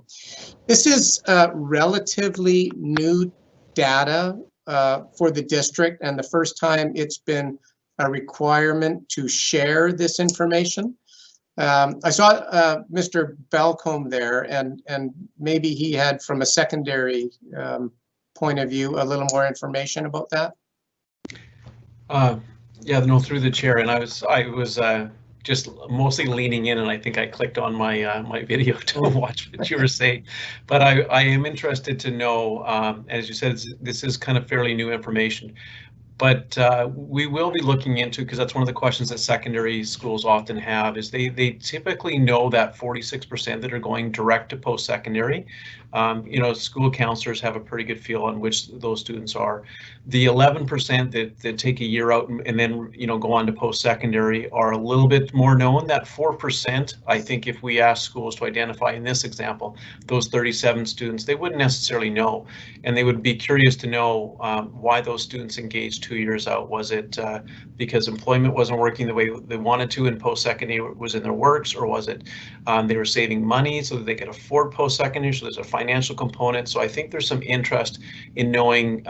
This is relatively new data for the district, and the first time it's been a requirement to share this information. I saw Mr. Balcombe there, and maybe he had, from a secondary point of view, a little more information about that. Yeah, no, through the chair, and I was just mostly leaning in, and I think I clicked on my my video to watch what you were saying. But I am interested to know, as you said, this is kind of fairly new information. But we will be looking into, because that's one of the questions that secondary schools often have, is they typically know that 46% that are going direct to post-secondary. You know, school counselors have a pretty good feel on which those students are. The 11% that take a year out and then, you know, go on to post-secondary are a little bit more known. That 4%, I think if we ask schools to identify, in this example, those 37 students, they wouldn't necessarily know. And they would be curious to know why those students engaged 2 years out. Was it because employment wasn't working the way they wanted to and post-secondary was in their works, or was it they were saving money so that they could afford post-secondary, so there's a financial component. So I think there's some interest in knowing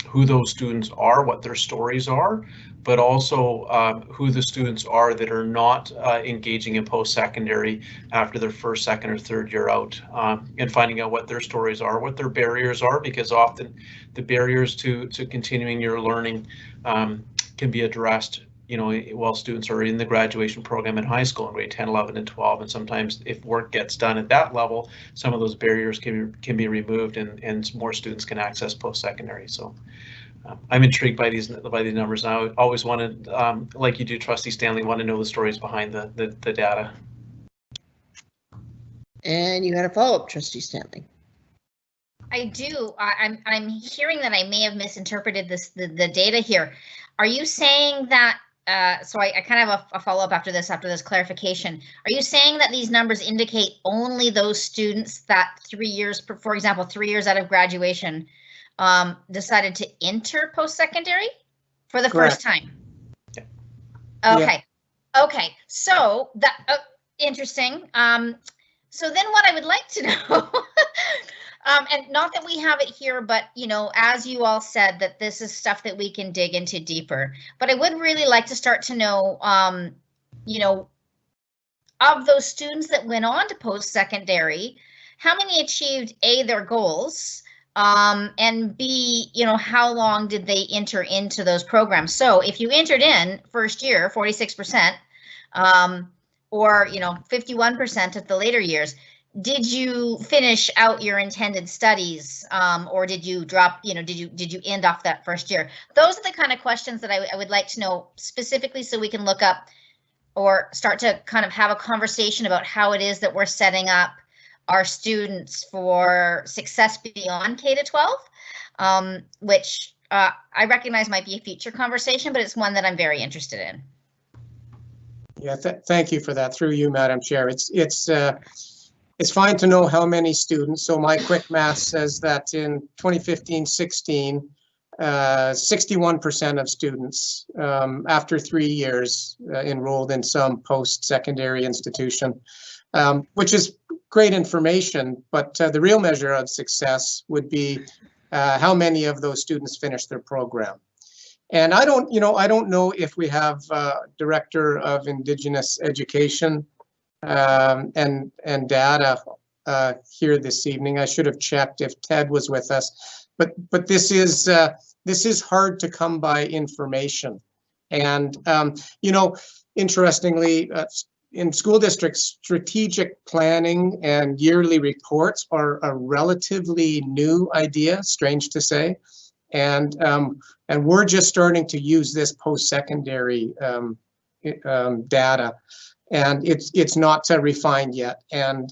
who those students are, what their stories are, but also who the students are that are not engaging in post-secondary after their first, second, or third year out, and finding out what their stories are, what their barriers are, because often the barriers to continuing your learning can be addressed, you know, while students are in the graduation program in high school in grade 10, 11, and 12. And sometimes if work gets done at that level, some of those barriers can be removed, and more students can access post-secondary. So I'm intrigued by these numbers. And I always wanted, like you do, Trustee Stanley, want to know the stories behind the data. And you had a follow-up, Trustee Stanley. I do. I'm hearing that I may have misinterpreted the data here. Are you saying that? So I kind of have a follow-up after this clarification. Are you saying that these numbers indicate only those students that 3 years, for example, 3 years out of graduation, decided to enter post-secondary for the Correct. first time? Yeah. Okay. Yeah. Okay. So that interesting. So then what I would like to know, and not that we have it here, but, you know, as you all said, that this is stuff that we can dig into deeper, but I would really like to start to know, you know, of those students that went on to post-secondary, how many achieved A, their goals, and B, you know, how long did they enter into those programs? So if you entered in first year, 46%, or, you know, 51% at the later years, did you finish out your intended studies, or did you drop, you know, did you end off that first year? Those are the kind of questions that I would like to know specifically, so we can look up or start to kind of have a conversation about how it is that we're setting up our students for success beyond K to 12, which I recognize might be a future conversation, but it's one that I'm very interested in. Yeah, thank you for that. Through you, Madam Chair. It's fine to know how many students. So my quick math says that in 2015-16, 61% of students after 3 years enrolled in some post-secondary institution, which is great information. But the real measure of success would be how many of those students finish their program. And I don't know if we have Director of Indigenous Education and data here this evening. I should have checked if Ted was with us, but this is hard to come by information. And you know, interestingly, in school districts, strategic planning and yearly reports are a relatively new idea, strange to say, and we're just starting to use this post-secondary data. And it's not refined yet, and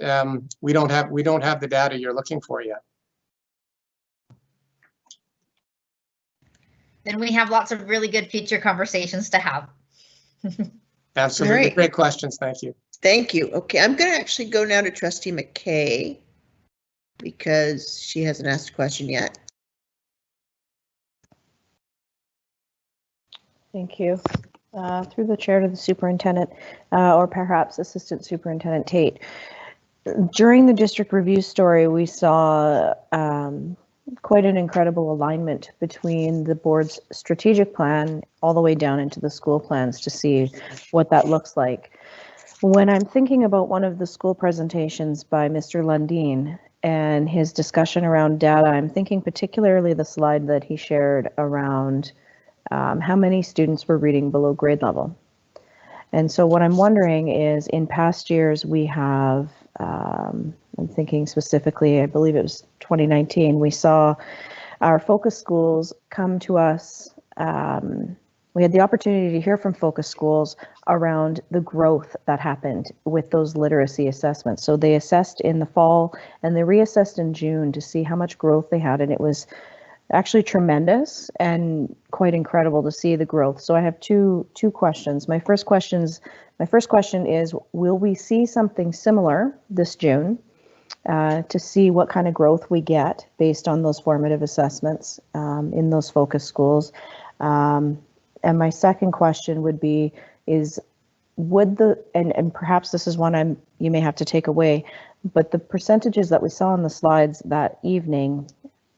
we don't have the data you're looking for yet. Then we have lots of really good future conversations to have. Absolutely, Great. Great questions. Thank you. Thank you. Okay, I'm going to actually go now to Trustee McKay because she hasn't asked a question yet. Thank you. Through the chair to the superintendent, or perhaps Assistant Superintendent Tate. During the district review story, we saw quite an incredible alignment between the board's strategic plan all the way down into the school plans to see what that looks like. When I'm thinking about one of the school presentations by Mr. Lundin and his discussion around data, I'm thinking particularly the slide that he shared around how many students were reading below grade level. And so what I'm wondering is, in past years, we have, I'm thinking specifically, I believe it was 2019, we saw our focus schools come to us. We had the opportunity to hear from focus schools around the growth that happened with those literacy assessments. So they assessed in the fall and they reassessed in June to see how much growth they had, and it was actually tremendous and quite incredible to see the growth. So I have two questions. My first question is, will we see something similar this June to see what kind of growth we get based on those formative assessments in those focus schools? And my second question would be, would and perhaps this is one you may have to take away, but the percentages that we saw on the slides that evening,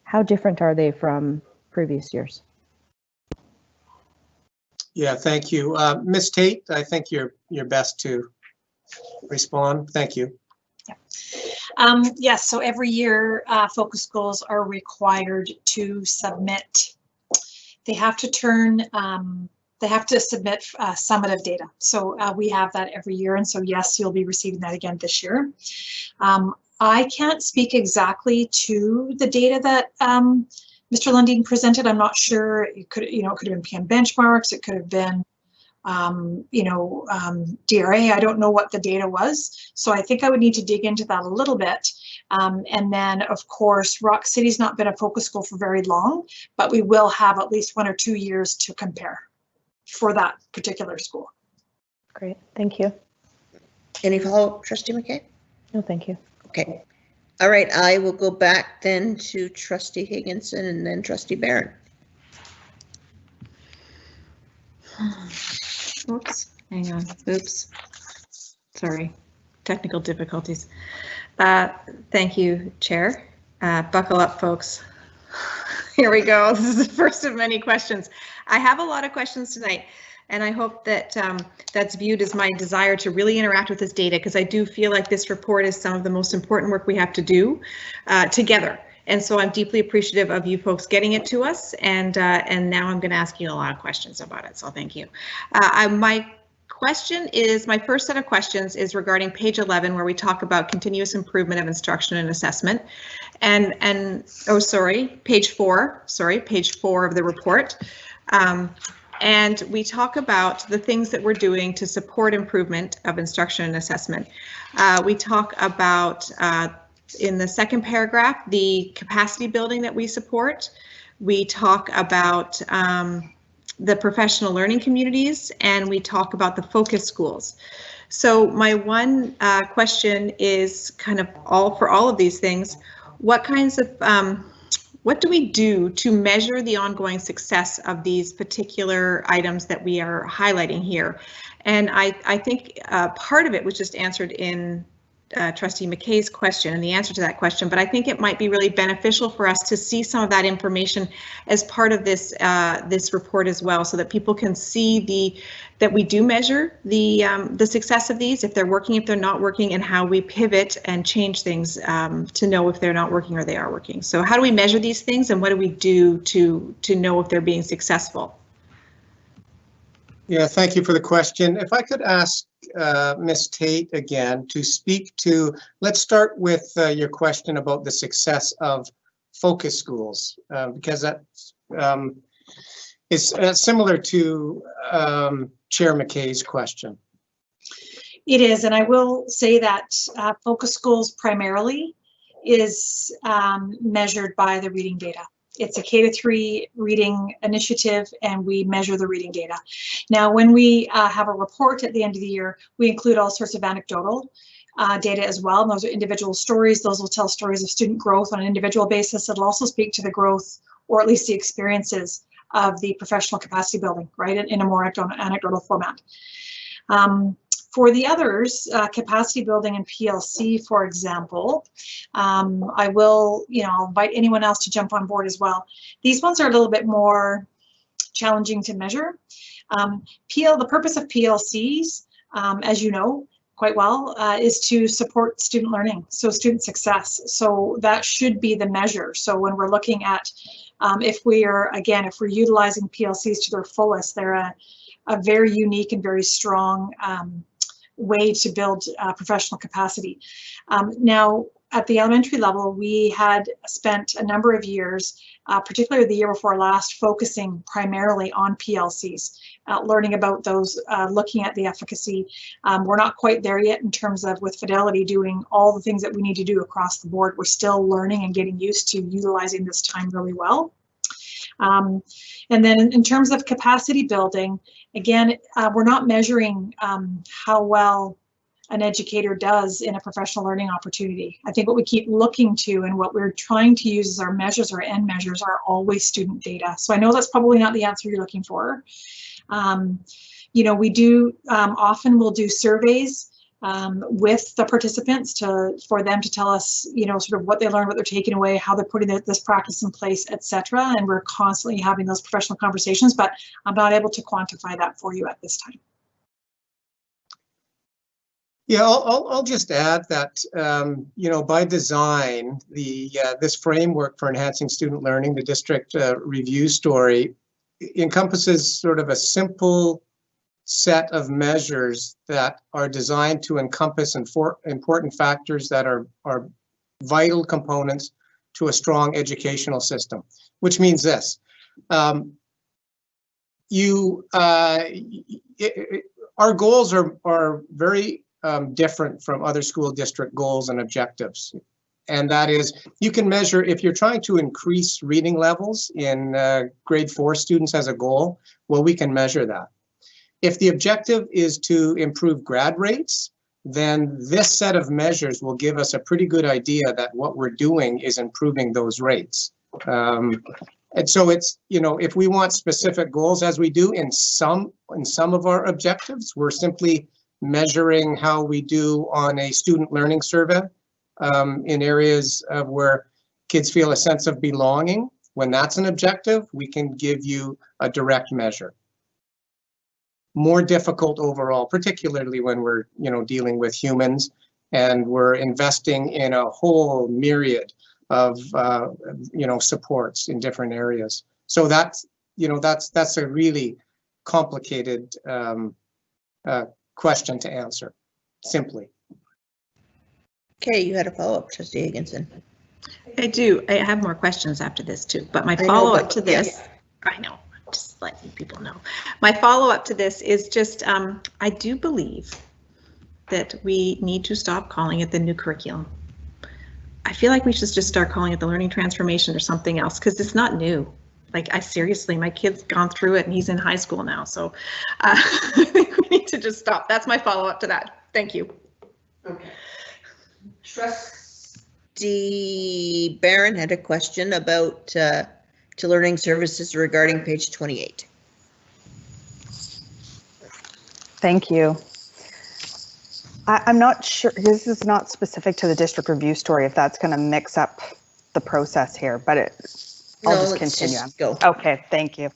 how different are they from previous years? Yeah, thank you. Ms. Tate, I think you're best to respond. Thank you. Yeah. Yes, so every year focus schools are required to submit. They have to submit summative data. So we have that every year. And so yes, you'll be receiving that again this year. I can't speak exactly to the data that Mr. Lundin presented. I'm not sure. It could have been PM benchmarks. It could have been, DRA. I don't know what the data was. So I think I would need to dig into that a little bit. And then, of course, Rock City's not been a focus school for very long, but we will have at least 1 or 2 years to compare for that particular school. Great, thank you. Any follow-up, Trustee McKay? No, thank you. Okay. All right, I will go back then to Trustee Higginson and then Trustee Barron. Oops, hang on, oops. Sorry, technical difficulties. Thank you, Chair. Buckle up, folks. Here we go. This is the first of many questions. I have a lot of questions tonight, and I hope that that's viewed as my desire to really interact with this data, because I do feel like this report is some of the most important work we have to do together. And so I'm deeply appreciative of you folks getting it to us, and now I'm going to ask you a lot of questions about it. So thank you. My first set of questions is regarding page 11, where we talk about continuous improvement of instruction and assessment, and page 4 of the report. And we talk about the things that we're doing to support improvement of instruction and assessment. We talk about, in the second paragraph, the capacity building that we support. We talk about the professional learning communities, and we talk about the focus schools. So my one question is kind of for all of these things, what do we do to measure the ongoing success of these particular items that we are highlighting here? And I think part of it was just answered in Trustee McKay's question and the answer to that question, but I think it might be really beneficial for us to see some of that information as part of this this report as well, so that people can see that we do measure the success of these, if they're working, if they're not working, and how we pivot and change things to know if they're not working or they are working. So how do we measure these things, and what do we do to know if they're being successful? Yeah, thank you for the question. If I could ask Ms. Tate again to speak to, let's start with your question about the success of focus schools, because that is similar to Chair McKay's question. It is, and I will say that focus schools primarily is measured by the reading data. It's a K-3 reading initiative, and we measure the reading data. Now, when we have a report at the end of the year, we include all sorts of anecdotal data as well. And those are individual stories. Those will tell stories of student growth on an individual basis. It'll also speak to the growth, or at least the experiences, of the professional capacity building, right, in a more anecdotal format. For the others, capacity building and PLC, for example, I will, I'll invite anyone else to jump on board as well. These ones are a little bit more challenging to measure. The purpose of PLCs, as you know quite well, is to support student learning, so student success. So that should be the measure. So when we're looking at if we're utilizing PLCs to their fullest, they're a very unique and very strong way to build professional capacity. Now, at the elementary level, we had spent a number of years, particularly the year before last, focusing primarily on PLCs, learning about those, looking at the efficacy. We're not quite there yet in terms of, with Fidelity, doing all the things that we need to do across the board. We're still learning and getting used to utilizing this time really well. And then in terms of capacity building, again, we're not measuring how well an educator does in a professional learning opportunity. I think what we keep looking to and what we're trying to use as our measures, our end measures, are always student data. So I know that's probably not the answer you're looking for. We do often we'll do surveys with the participants for them to tell us, sort of what they learned, what they're taking away, how they're putting this practice in place, etc. And we're constantly having those professional conversations, but I'm not able to quantify that for you at this time. Yeah, I'll just add that, by design, this framework for enhancing student learning, the district review story, encompasses sort of a simple set of measures that are designed to encompass important factors that are vital components to a strong educational system, which means this. Our goals are very different from other school district goals and objectives. And that is, you can measure, if you're trying to increase reading levels in grade 4 students as a goal, well, we can measure that. If the objective is to improve grad rates, then this set of measures will give us a pretty good idea that what we're doing is improving those rates. And so it's, if we want specific goals, as we do in some of our objectives, we're simply measuring how we do on a student learning survey in areas of where kids feel a sense of belonging. When that's an objective, we can give you a direct measure. More difficult overall, particularly when we're dealing with humans and we're investing in a whole myriad of supports in different areas. So that's a really complicated question to answer simply. Okay, you had a follow-up, Trustee Higginson. I do. I have more questions after this too, but my follow-up to this, I know, just letting people know. My follow-up to this is just, I do believe that we need to stop calling it the new curriculum. I feel like we should just start calling it the learning transformation or something else, because it's not new. Like, seriously, my kid's gone through it and he's in high school now. So I think we need to just stop. That's my follow-up to that. Thank you. Okay. Trustee Barron had a question about to learning services regarding page 28. Thank you. I'm not sure, this is not specific to the district review story, if that's going to mix up the process here, but I'll just continue. Just go. Okay, thank you.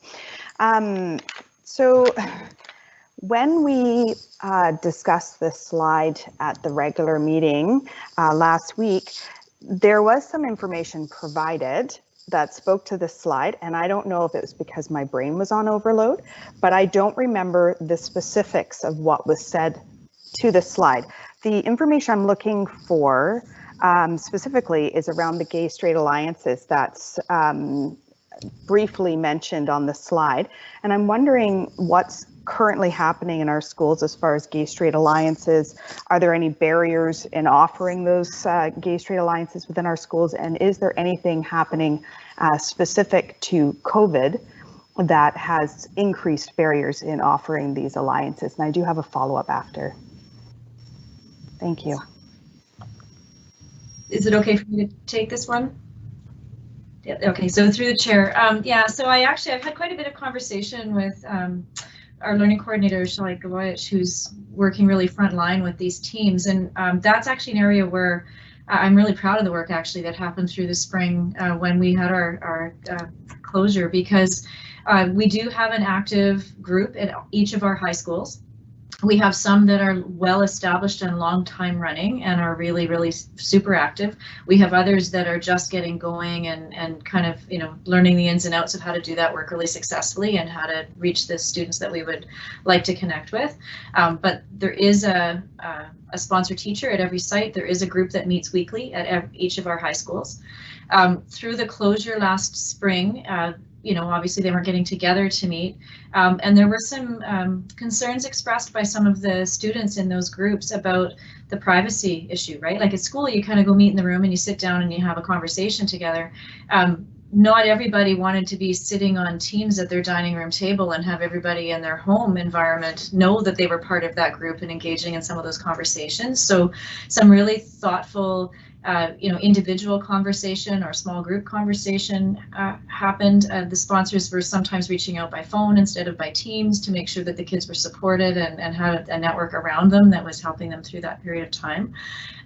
So when we discussed this slide at the regular meeting last week, there was some information provided that spoke to this slide, and I don't know if it was because my brain was on overload, but I don't remember the specifics of what was said to this slide. The information I'm looking for specifically is around the gay straight alliances that's briefly mentioned on the slide. And I'm wondering what's currently happening in our schools as far as gay straight alliances. Are there any barriers in offering those gay straight alliances within our schools? And is there anything happening specific to COVID that has increased barriers in offering these alliances? And I do have a follow-up after. Thank you. Is it okay for me to take this one? Yeah, okay, so through the chair. Yeah, so I've had quite a bit of conversation with our learning coordinator, Shalai Gavoyich, who's working really front line with these teams. And that's actually an area where I'm really proud of the work actually that happened through the spring when we had our closure, because we do have an active group at each of our high schools. We have some that are well established and long time running and are really, really super active. We have others that are just getting going and kind of, you know, learning the ins and outs of how to do that work really successfully and how to reach the students that we would like to connect with. But there is a sponsor teacher at every site. There is a group that meets weekly at each of our high schools. Through the closure last spring, you know, obviously they weren't getting together to meet. And there were some concerns expressed by some of the students in those groups about the privacy issue, right? Like at school, you kind of go meet in the room and you sit down and you have a conversation together. Not everybody wanted to be sitting on Teams at their dining room table and have everybody in their home environment know that they were part of that group and engaging in some of those conversations. So some really thoughtful you know, individual conversation or small group conversation happened. The sponsors were sometimes reaching out by phone instead of by Teams to make sure that the kids were supported and had a network around them that was helping them through that period of time.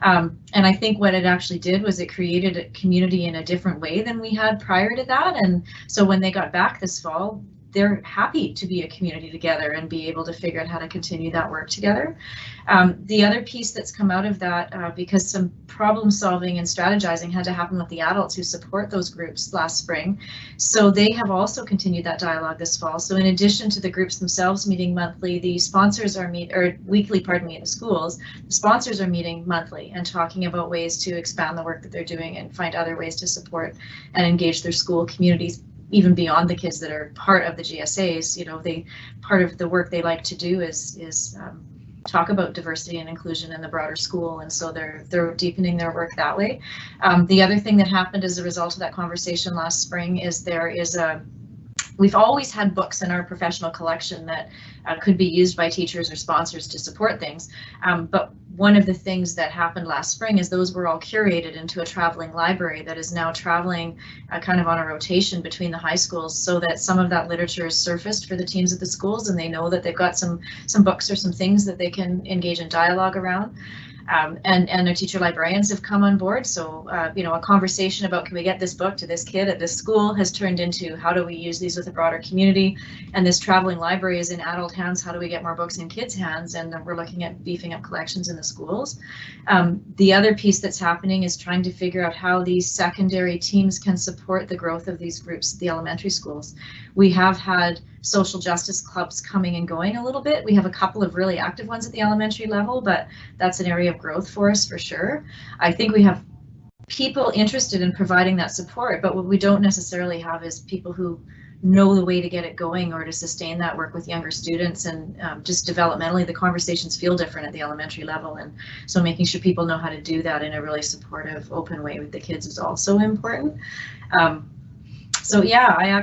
And I think what it actually did was it created a community in a different way than we had prior to that. And so when they got back this fall, they're happy to be a community together and be able to figure out how to continue that work together. The other piece that's come out of that, because some problem solving and strategizing had to happen with the adults who support those groups last spring. So they have also continued that dialogue this fall. So in addition to the groups themselves meeting monthly, the sponsors are weekly, pardon me, in the schools, the sponsors are meeting monthly and talking about ways to expand the work that they're doing and find other ways to support and engage their school communities, even beyond the kids that are part of the GSAs. You know, part of the work they like to do is talk about diversity and inclusion in the broader school, and so they're deepening their work that way. The other thing that happened as a result of that conversation last spring is we've always had books in our professional collection that could be used by teachers or sponsors to support things. But one of the things that happened last spring is those were all curated into a traveling library that is now traveling kind of on a rotation between the high schools, so that some of that literature is surfaced for the teams at the schools and they know that they've got some books or some things that they can engage in dialogue around. And their teacher librarians have come on board. So, you know, a conversation about can we get this book to this kid at this school has turned into how do we use these with a broader community? And this traveling library is in adult hands. How do we get more books in kids' hands? And we're looking at beefing up collections in the schools. The other piece that's happening is trying to figure out how these secondary teams can support the growth of these groups at the elementary schools. We have had social justice clubs coming and going a little bit. We have a couple of really active ones at the elementary level, but that's an area of growth for us for sure. I think we have people interested in providing that support, but what we don't necessarily have is people who know the way to get it going or to sustain that work with younger students. And just developmentally, the conversations feel different at the elementary level. And so making sure people know how to do that in a really supportive, open way with the kids is also important. So yeah,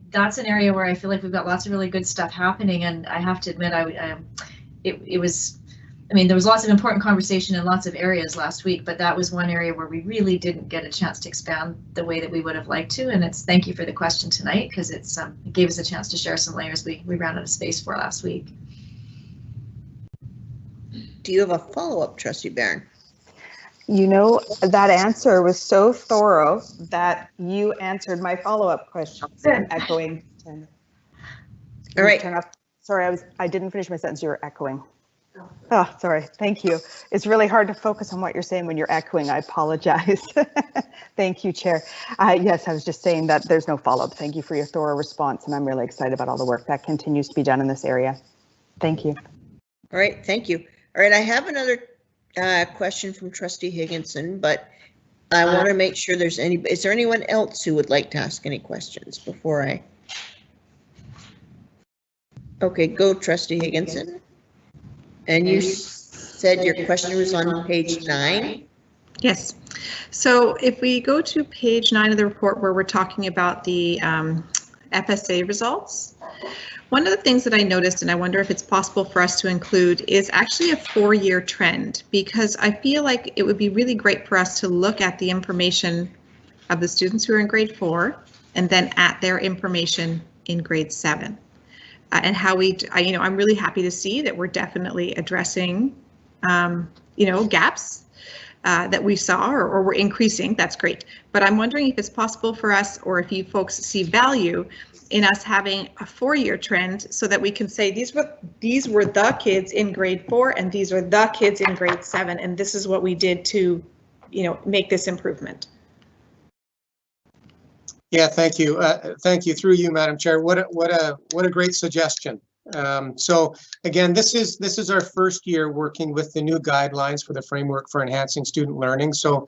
that's an area where I feel like we've got lots of really good stuff happening, and I have to admit, there was lots of important conversation in lots of areas last week, but that was one area where we really didn't get a chance to expand the way that we would have liked to. And thank you for the question tonight, because it gave us a chance to share some layers we ran out of space for last week. Do you have a follow-up, Trustee Barron? You know, that answer was so thorough that you answered my follow-up question. I'm echoing. All right. Turn off. Sorry, I didn't finish my sentence. You were echoing. Oh, sorry. Thank you. It's really hard to focus on what you're saying when you're echoing. I apologize. Thank you, Chair. Yes, I was just saying that there's no follow-up. Thank you for your thorough response, and I'm really excited about all the work that continues to be done in this area. Thank you. All right. Thank you. All right. I have another question from Trustee Higginson, but I want to make sure is there anyone else who would like to ask any questions before I? Okay, go Trustee Higginson. And you said your question was on page 9. Yes. So if we go to page 9 of the report where we're talking about the FSA results, one of the things that I noticed, and I wonder if it's possible for us to include, is actually a 4-year trend, because I feel like it would be really great for us to look at the information of the students who are in grade 4 and then at their information in grade 7. and how I'm really happy to see that we're definitely addressing, gaps that we saw or we're increasing. That's great. But I'm wondering if it's possible for us, or if you folks see value in us having a 4-year trend, so that we can say these were the kids in grade 4 and these are the kids in grade 7, and this is what we did to, make this improvement. Yeah, thank you. Thank you, through you, Madam Chair. What a great suggestion. So again, this is our first year working with the new guidelines for the framework for enhancing student learning. So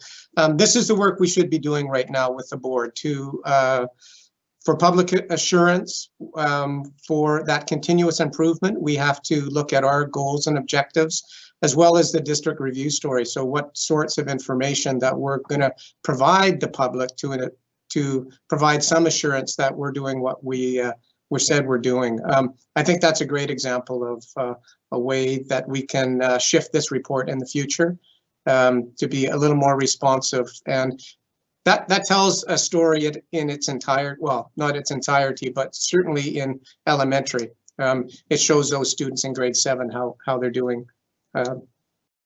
this is the work we should be doing right now with the board for public assurance, for that continuous improvement. We have to look at our goals and objectives, as well as the district review story. So what sorts of information that we're going to provide the public to provide some assurance that we're doing what we said we're doing. I think that's a great example of a way that we can shift this report in the future to be a little more responsive. And that tells a story in its entire, well, not its entirety, but certainly in elementary. It shows those students in grade 7 how they're doing.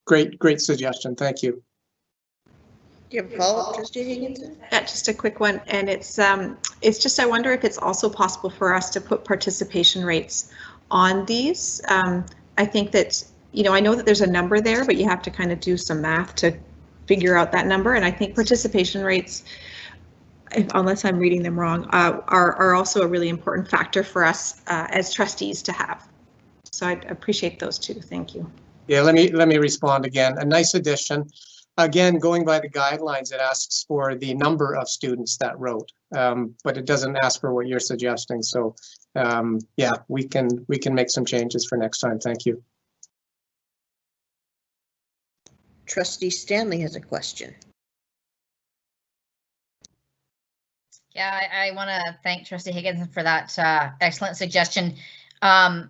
Great suggestion. Thank you. Do you have a follow-up, Trustee Higginson? Yeah, just a quick one, and it's just, I wonder if it's also possible for us to put participation rates on these. I think that, I know that there's a number there, but you have to kind of do some math to figure out that number, and I think participation rates, unless I'm reading them wrong, are also a really important factor for us as trustees to have. So I appreciate those two. Thank you. Yeah, let me respond again. A nice addition. Again, going by the guidelines, it asks for the number of students that wrote, but it doesn't ask for what you're suggesting. So yeah, we can make some changes for next time. Thank you. Trustee Stanley has a question. Yeah, I want to thank Trustee Higginson for that excellent suggestion. I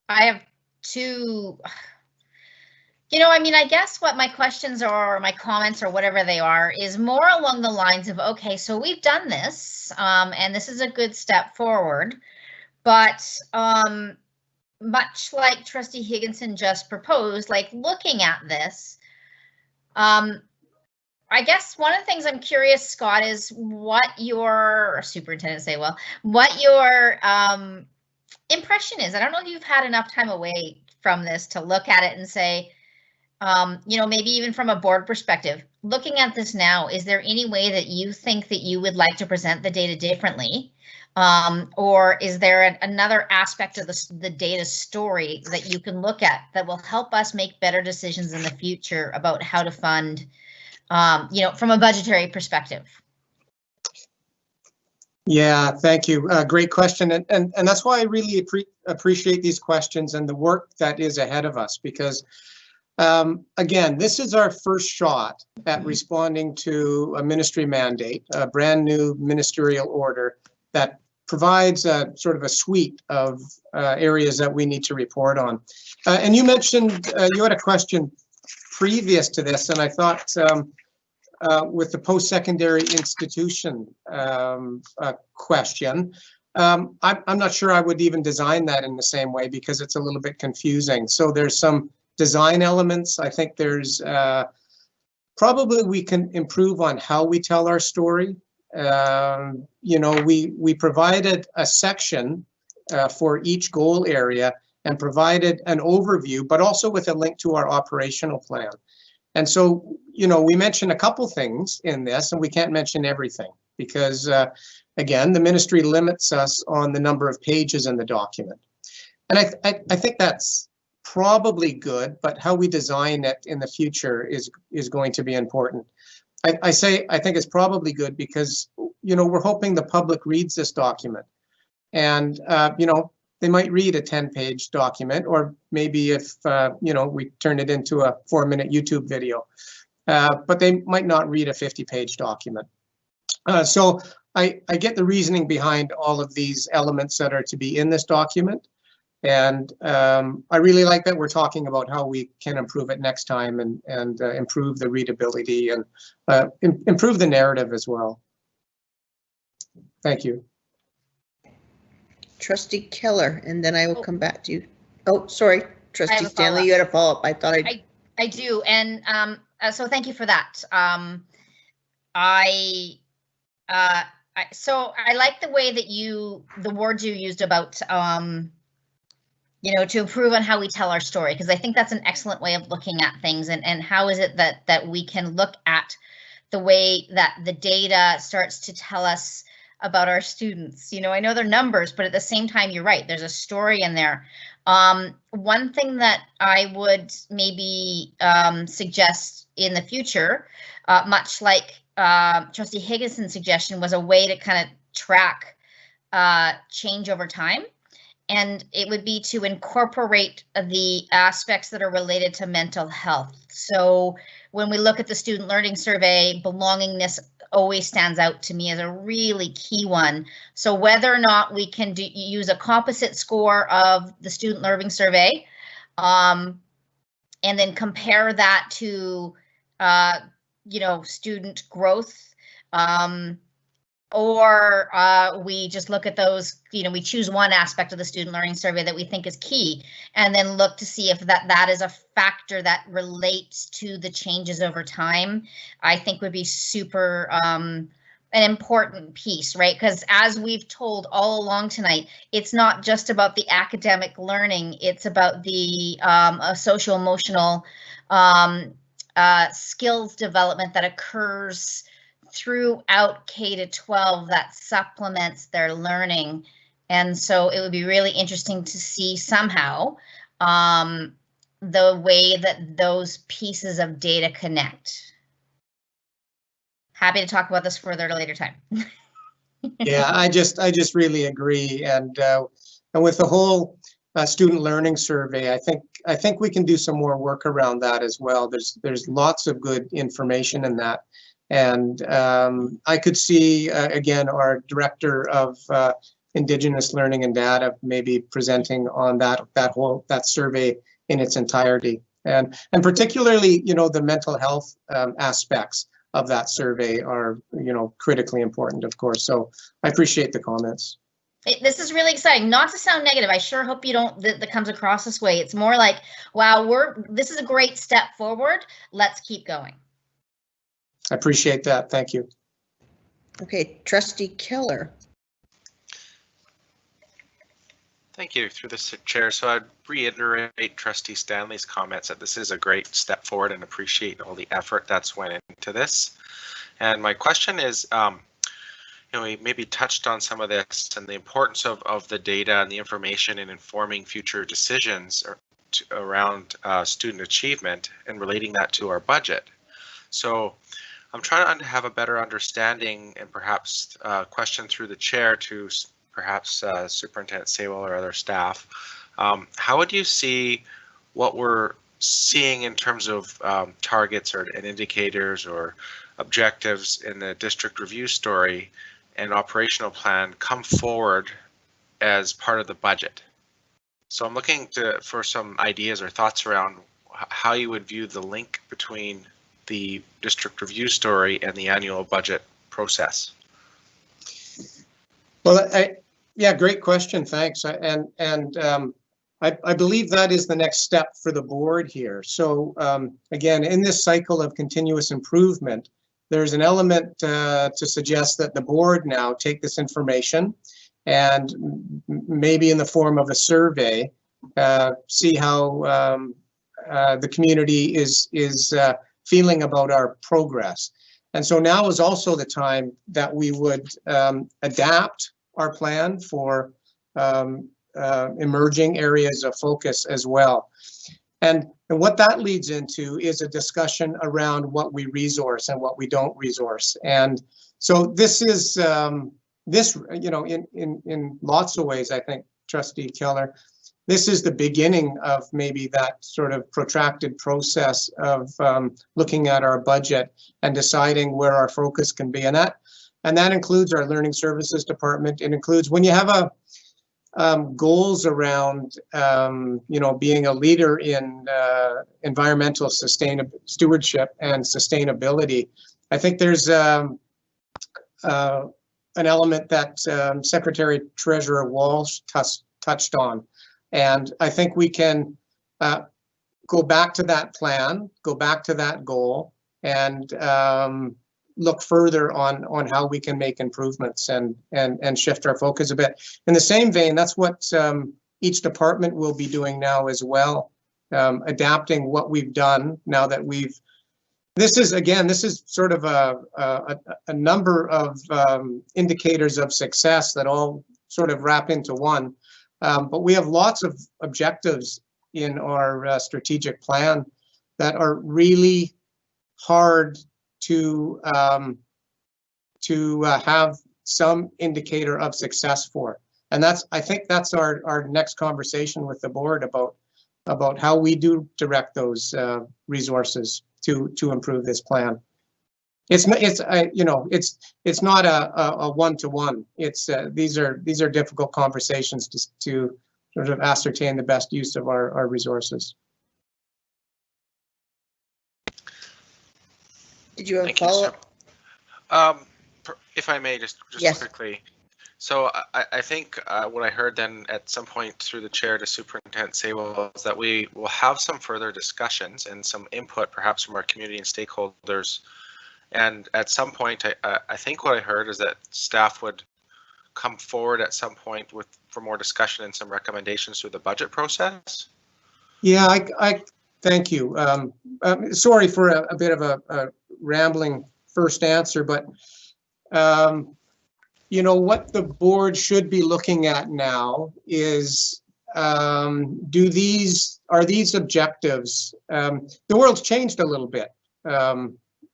have two. I guess what my questions are, or my comments, or whatever they are, is more along the lines of, okay, so we've done this, and this is a good step forward, but much like Trustee Higginson just proposed, like looking at this, I guess one of the things I'm curious, Scott, is what your Superintendent Saywell, what your impression is. I don't know if you've had enough time away from this to look at it and say, maybe even from a board perspective, looking at this now, is there any way that you think that you would like to present the data differently? Or is there another aspect of the data story that you can look at that will help us make better decisions in the future about how to fund, from a budgetary perspective? Yeah, thank you. Great question. And that's why I really appreciate these questions and the work that is ahead of us, because again, this is our first shot at responding to a ministry mandate, a brand new ministerial order that provides a sort of a suite of areas that we need to report on. And you mentioned, you had a question previous to this, and I thought with the post-secondary institution question, I'm not sure I would even design that in the same way, because it's a little bit confusing. So there's some design elements. I think there's probably we can improve on how we tell our story. We provided a section for each goal area and provided an overview, but also with a link to our operational plan. And so, we mentioned a couple things in this, and we can't mention everything because, again, the ministry limits us on the number of pages in the document. And I think that's probably good, but how we design it in the future is going to be important. I think it's probably good because, we're hoping the public reads this document, and, they might read a 10-page document, or maybe if, we turn it into a 4-minute YouTube video, but they might not read a 50-page document. So I get the reasoning behind all of these elements that are to be in this document. And I really like that we're talking about how we can improve it next time and improve the readability and improve the narrative as well. Thank you. Trustee Keller, and then I will come back to you. Oh, sorry, Trustee Stanley, you had a follow-up. I thought I do, and so thank you for that. So I like the way that the words you used about you know, to improve on how we tell our story, because I think that's an excellent way of looking at things, and how is it that we can look at the way that the data starts to tell us about our students. You know, I know they're numbers, but at the same time, you're right, there's a story in there. One thing that I would maybe suggest in the future, much like Trustee Higginson's suggestion, was a way to kind of track change over time. And it would be to incorporate the aspects that are related to mental health. So when we look at the student learning survey, belongingness always stands out to me as a really key one. So whether or not we can use a composite score of the student learning survey, and then compare that to, you know, student growth, or we just look at those, you know, we choose one aspect of the student learning survey that we think is key, and then look to see if that is a factor that relates to the changes over time, I think would be super an important piece, right? Because as we've told all along tonight, it's not just about the academic learning, it's about the social-emotional skills development that occurs throughout K to 12 that supplements their learning. And so it would be really interesting to see somehow the way that those pieces of data connect. Happy to talk about this further at a later time. Yeah, I just really agree, and with the whole student learning survey, I think we can do some more work around that as well. There's lots of good information in that. And I could see, again, our Director of Indigenous Learning and Data maybe presenting on that survey in its entirety. And particularly, you know, the mental health aspects of that survey are, you know, critically important, of course. So I appreciate the comments. This is really exciting. Not to sound negative, I sure hope you don't, that comes across this way. It's more like, wow, this is a great step forward. Let's keep going. I appreciate that. Thank you. Okay, Trustee Keller. Thank you, through the chair. So I'd reiterate Trustee Stanley's comments that this is a great step forward and appreciate all the effort that's went into this. And my question is, you know, we maybe touched on some of this and the importance of the data and the information in informing future decisions around student achievement and relating that to our budget. So I'm trying to have a better understanding and perhaps question through the chair to perhaps Superintendent Saywell or other staff. How would you see what we're seeing in terms of targets and indicators or objectives in the district review story and operational plan come forward as part of the budget? So I'm looking for some ideas or thoughts around how you would view the link between the district review story and the annual budget process. Well, yeah, great question. Thanks. And I believe that is the next step for the board here. So again, in this cycle of continuous improvement, there's an element to suggest that the board now take this information and maybe in the form of a survey, see how the community is feeling about our progress. And so now is also the time that we would adapt our plan for emerging areas of focus as well. And what that leads into is a discussion around what we resource and what we don't resource. And so this is, you know, in lots of ways, I think, Trustee Keller, this is the beginning of maybe that sort of protracted process of looking at our budget and deciding where our focus can be. And that includes our learning services department. It includes when you have goals around, you know, being a leader in environmental stewardship and sustainability. I think there's a an element that Secretary Treasurer Walsh touched on. And I think we can go back to that plan, go back to that goal, and look further on how we can make improvements and shift our focus a bit. In the same vein, that's what each department will be doing now as well, adapting what we've done now that we've. This is sort of a number of indicators of success that all sort of wrap into one. But we have lots of objectives in our strategic plan that are really hard to have some indicator of success for. And I think that's our next conversation with the board about how we do direct those resources to improve this plan. It's not a one-to-one. It's these are difficult conversations to sort of ascertain the best use of our resources. Did you have a follow-up? If I may, just yes. Quickly. So I think what I heard then at some point through the chair to Superintendent Saywell is that we will have some further discussions and some input perhaps from our community and stakeholders. And at some point, I think what I heard is that staff would come forward at some point for more discussion and some recommendations through the budget process. Yeah, I thank you. Sorry for a bit of a rambling first answer, but you know, what the board should be looking at now is, are these objectives, the world's changed a little bit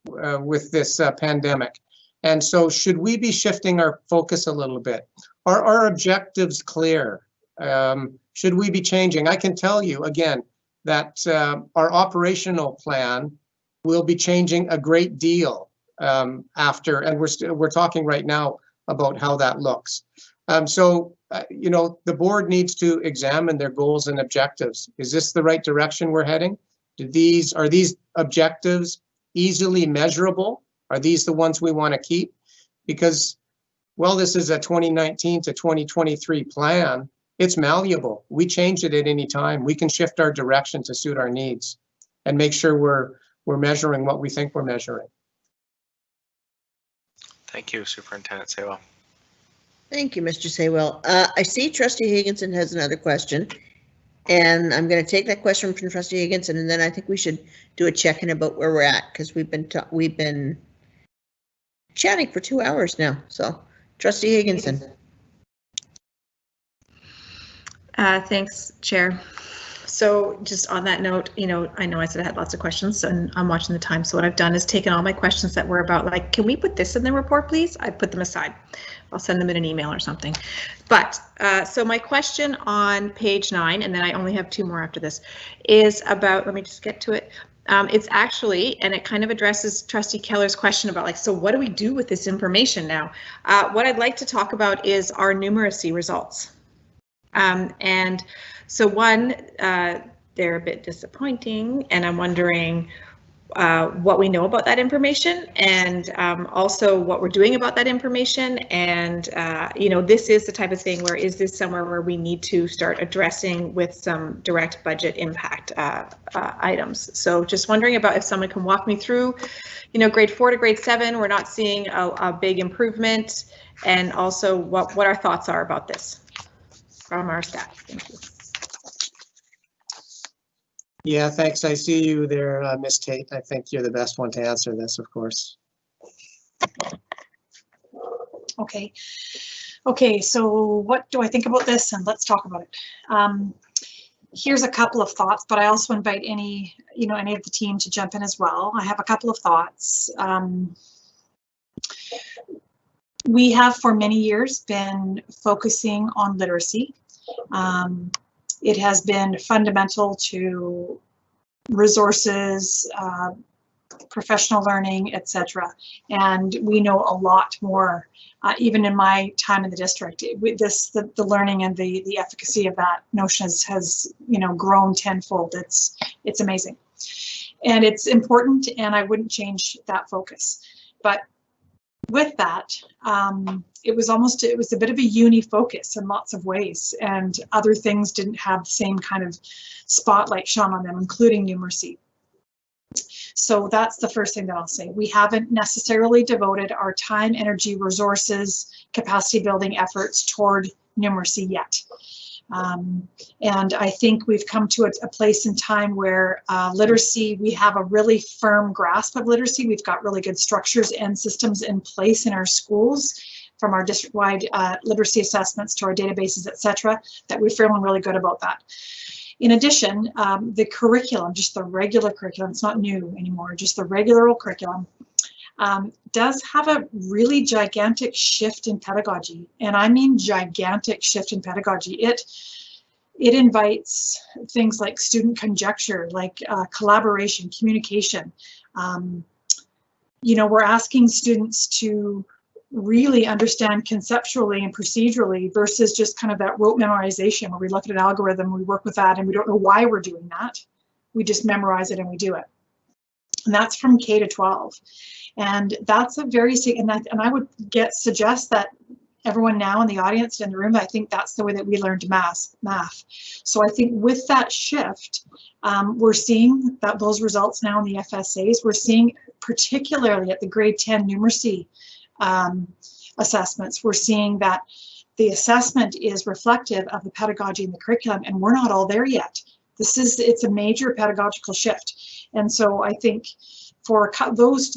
with this pandemic. And so should we be shifting our focus a little bit? Are our objectives clear? Should we be changing? I can tell you again that our operational plan will be changing a great deal after, and we're talking right now about how that looks. You know, the board needs to examine their goals and objectives. Is this the right direction we're heading? Are these objectives easily measurable? Are these the ones we want to keep? Because, well, this is a 2019 to 2023 plan. It's malleable. We change it at any time. We can shift our direction to suit our needs and make sure we're measuring what we think we're measuring. Thank you, Superintendent Saywell. Thank you, Mr. Saywell. I see Trustee Higginson has another question, and I'm going to take that question from Trustee Higginson, and then I think we should do a check-in about where we're at, because we've been chatting for 2 hours now. So, Trustee Higginson. Thanks, Chair. So just on that note, you know I said I had lots of questions, and I'm watching the time. So what I've done is taken all my questions that were about, like, can we put this in the report, please? I put them aside. I'll send them in an email or something. But so my question on page 9, and then I only have 2 more after this, is about, let me just get to it. It's actually, and it kind of addresses Trustee Keller's question about, like, so what do we do with this information now? What I'd like to talk about is our numeracy results. And so one, they're a bit disappointing, and I'm wondering what we know about that information, and also what we're doing about that information. And you know, this is the type of thing where, is this somewhere where we need to start addressing with some direct budget impact items? So just wondering about if someone can walk me through, you know, grade 4 to grade 7, we're not seeing a big improvement, and also what our thoughts are about this from our staff. Thank you. Yeah, thanks. I see you there, Ms. Tate. I think you're the best one to answer this, of course. Okay. Okay, so what do I think about this? And let's talk about it. Here's a couple of thoughts, but I also invite any of the team to jump in as well. I have a couple of thoughts. We have for many years been focusing on literacy. It has been fundamental to resources, professional learning, etc. And we know a lot more, even in my time in the district. The learning and the efficacy of that notion has grown tenfold. It's amazing, and it's important, and I wouldn't change that focus. But with that, it was a bit of a uni focus in lots of ways, and other things didn't have the same kind of spotlight shone on them, including numeracy. So that's the first thing that I'll say. We haven't necessarily devoted our time, energy, resources, capacity building efforts toward numeracy yet. And I think we've come to a place in time where literacy, we have a really firm grasp of literacy. We've got really good structures and systems in place in our schools, from our district-wide literacy assessments to our databases, etc., that we're feeling really good about that. In addition, the curriculum, just the regular curriculum, it's not new anymore, just the regular old curriculum, does have a really gigantic shift in pedagogy. And I mean gigantic shift in pedagogy. It invites things like student conjecture, like collaboration, communication. You know, we're asking students to really understand conceptually and procedurally versus just kind of that rote memorization where we look at an algorithm, we work with that, and we don't know why we're doing that. We just memorize it and we do it. And that's from K to 12. And that's a very, and I would suggest that everyone now in the audience in the room, I think that's the way that we learned math. So I think with that shift, we're seeing that those results now in the FSAs, we're seeing particularly at the grade 10 numeracy assessments, we're seeing that the assessment is reflective of the pedagogy and the curriculum, and we're not all there yet. It's a major pedagogical shift. And so I think for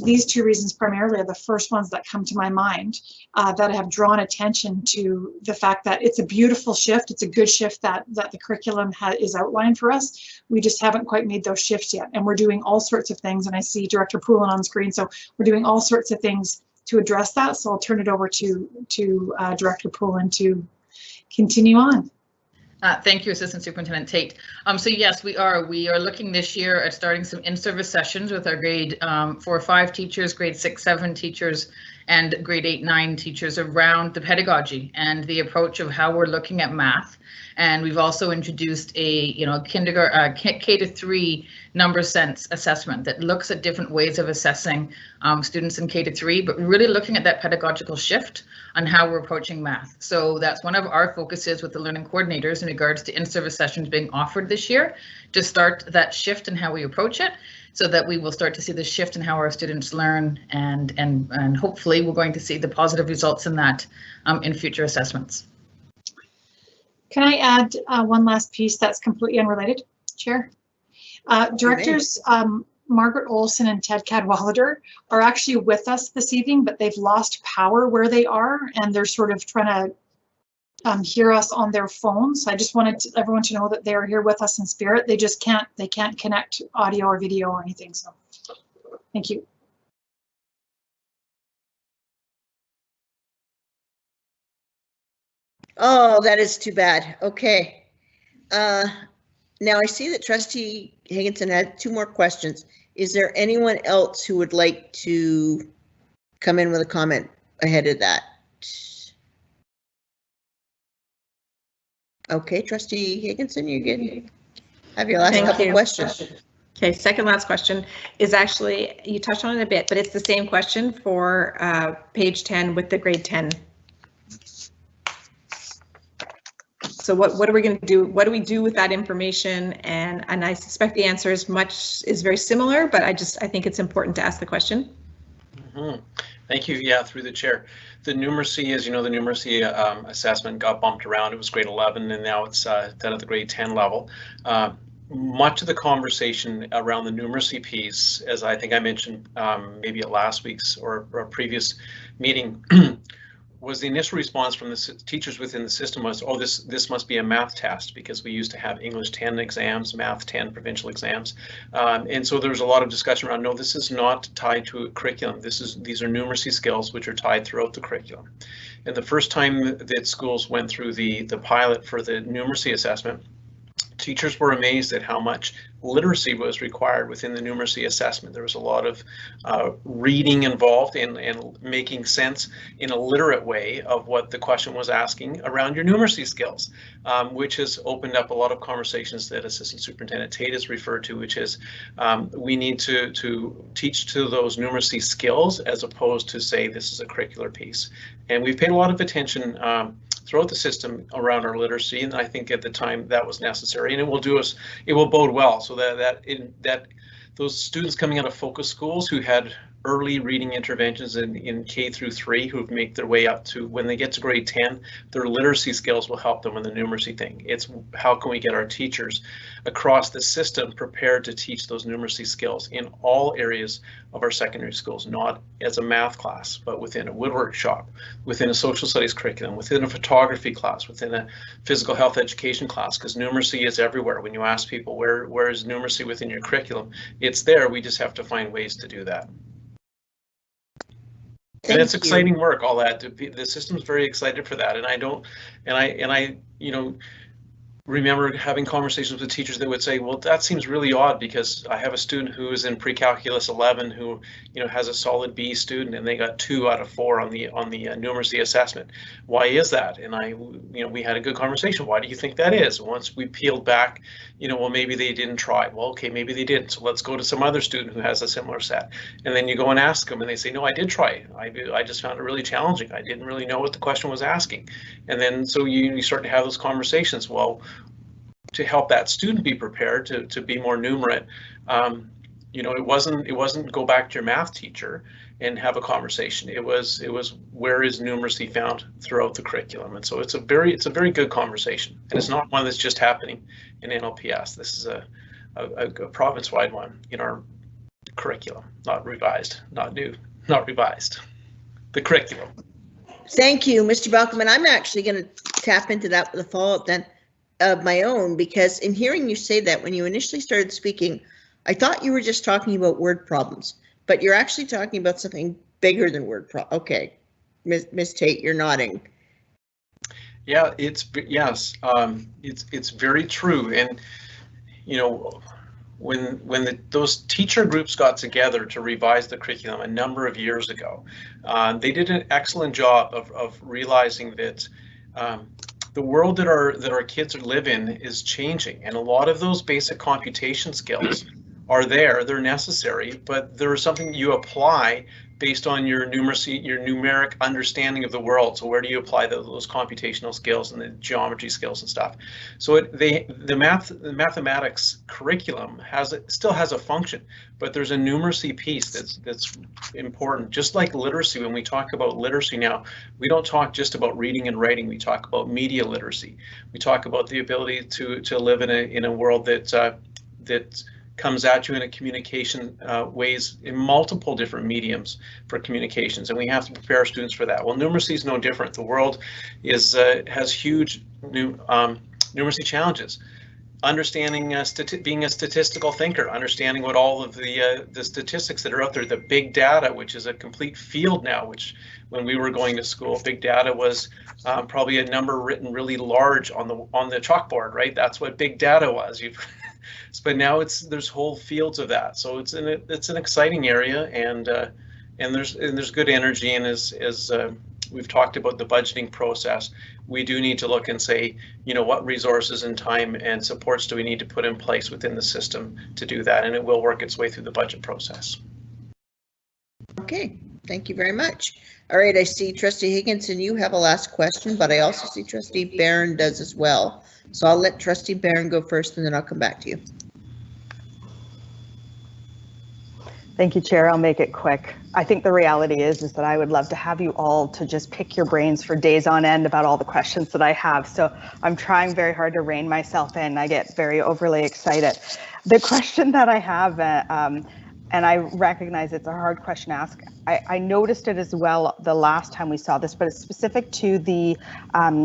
these two reasons primarily are the first ones that come to my mind that have drawn attention to the fact that it's a beautiful shift. It's a good shift that the curriculum is outlined for us. We just haven't quite made those shifts yet. And we're doing all sorts of things. And I see Director Poulin on screen. So we're doing all sorts of things to address that. So I'll turn it over to Director Poulin to continue on. Thank you, Assistant Superintendent Tate. So yes, we are looking this year at starting some in-service sessions with our grade 4-5 teachers, grade 6-7 teachers, and grade 8-9 teachers around the pedagogy and the approach of how we're looking at math. And we've also introduced a kindergarten K-3 number sense assessment that looks at different ways of assessing students in K-3, but really looking at that pedagogical shift on how we're approaching math. So that's one of our focuses with the learning coordinators in regards to in-service sessions being offered this year, to start that shift in how we approach it, so that we will start to see the shift in how our students learn, and hopefully we're going to see the positive results in that in future assessments. Can I add one last piece that's completely unrelated, Chair? Directors Margaret Olson and Ted Cadwallader are actually with us this evening, but they've lost power where they are, and they're sort of trying to hear us on their phones. I just wanted everyone to know that they are here with us in spirit. They just can't connect audio or video or anything. So thank you. Oh, that is too bad. Okay. Now I see that Trustee Higginson had 2 more questions. Is there anyone else who would like to come in with a comment ahead of that? Okay, Trustee Higginson, you can have your last couple questions. Okay, second last question is actually, you touched on it a bit, but it's the same question for page 10 with the grade 10. So what are we going to do? What do we do with that information? And I suspect the answer is very similar, but I think it's important to ask the question. Mm-hmm. Thank you. Yeah, through the chair. The numeracy, as you know, the numeracy assessment got bumped around. It was grade 11 and now it's done at the grade 10 level. Much of the conversation around the numeracy piece, as I think I mentioned maybe at last week's or previous meeting, was the initial response from the teachers within the system was, oh, this must be a math test, because we used to have English 10 exams, Math 10 provincial exams. And so there was a lot of discussion around, no, this is not tied to a curriculum. These are numeracy skills which are tied throughout the curriculum. And the first time that schools went through the pilot for the numeracy assessment, Teachers were amazed at how much literacy was required within the numeracy assessment. There was a lot of reading involved and making sense in a literate way of what the question was asking around your numeracy skills, which has opened up a lot of conversations that Assistant Superintendent Tate has referred to, which is we need to teach to those numeracy skills as opposed to say this is a curricular piece. And we've paid a lot of attention throughout the system around our literacy, and I think at the time that was necessary, and it will bode well so that those students coming out of focus schools who had early reading interventions in K through 3 who make their way up to when they get to grade 10, their literacy skills will help them in the numeracy thing. It's how can we get our teachers across the system prepared to teach those numeracy skills in all areas of our secondary schools, not as a math class, but within a woodwork shop, within a social studies curriculum, within a photography class, within a physical health education class, because numeracy is everywhere. When you ask people where is numeracy within your curriculum, it's there. We just have to find ways to do that. And it's exciting work, all that. The system's very excited for that, and I remember having conversations with teachers that would say, well, that seems really odd because I have a student who is in pre-calculus 11 who has a solid B student and they got 2 out of 4 on the numeracy assessment. Why is that? And we had a good conversation. Why do you think that is? Once we peeled back, well, maybe they didn't try. Well, okay, maybe they didn't. So let's go to some other student who has a similar set. And then you go and ask them and they say, no, I did try. I just found it really challenging. I didn't really know what the question was asking. And then so you start to have those conversations. Well, to help that student be prepared to be more numerate, it wasn't go back to your math teacher and have a conversation. It was where is numeracy found throughout the curriculum, and so it's a very good conversation, and it's not one that's just happening in NLPS. This is a province-wide one in our curriculum, not revised, not new, not revised. The curriculum. Thank you, Mr. Balcom, and I'm actually going to tap into that with a follow-up then of my own, because in hearing you say that when you initially started speaking, I thought you were just talking about word problems, but you're actually talking about something bigger than word problem. Okay, Ms. Tate, you're nodding. Yeah, it's very true, and when those teacher groups got together to revise the curriculum a number of years ago, they did an excellent job of realizing that the world that our kids live in is changing, and a lot of those basic computation skills are there. They're necessary, but there's something you apply based on your numeracy, your numeric understanding of the world. So where do you apply those computational skills and the geometry skills and stuff? So the mathematics curriculum still has a function, but there's a numeracy piece that's important. Just like literacy, when we talk about literacy now, we don't talk just about reading and writing. We talk about media literacy. We talk about the ability to live in a world that comes at you in a communication ways in multiple different mediums for communications, and we have to prepare students for that. Well, numeracy is no different. The world has huge numeracy challenges. Understanding being a statistical thinker, understanding what all of the statistics that are out there, the big data, which is a complete field now, which when we were going to school, big data was probably a number written really large on the chalkboard, right? That's what big data was. But now there's whole fields of that, so it's an exciting area, and there's good energy, and as we've talked about the budgeting process, we do need to look and say, what resources and time and supports do we need to put in place within the system to do that, and it will work its way through the budget process. Okay, thank you very much. All right, I see Trustee Higginson, you have a last question, but I also see Trustee Barron does as well. So I'll let Trustee Barron go first, and then I'll come back to you. Thank you, Chair. I'll make it quick. I think the reality is that I would love to have you all to just pick your brains for days on end about all the questions that I have. So I'm trying very hard to rein myself in. I get very overly excited. The question that I have, and I recognize it's a hard question to ask. I noticed it as well the last time we saw this, but it's specific to the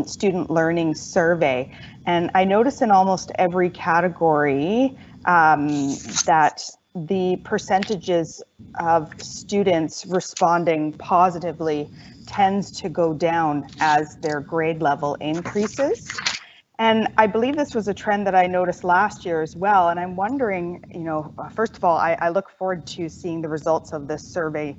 student learning survey. And I noticed in almost every category that the percentages of students responding positively tends to go down as their grade level increases. And I believe this was a trend that I noticed last year as well. And I'm wondering, first of all, I look forward to seeing the results of this survey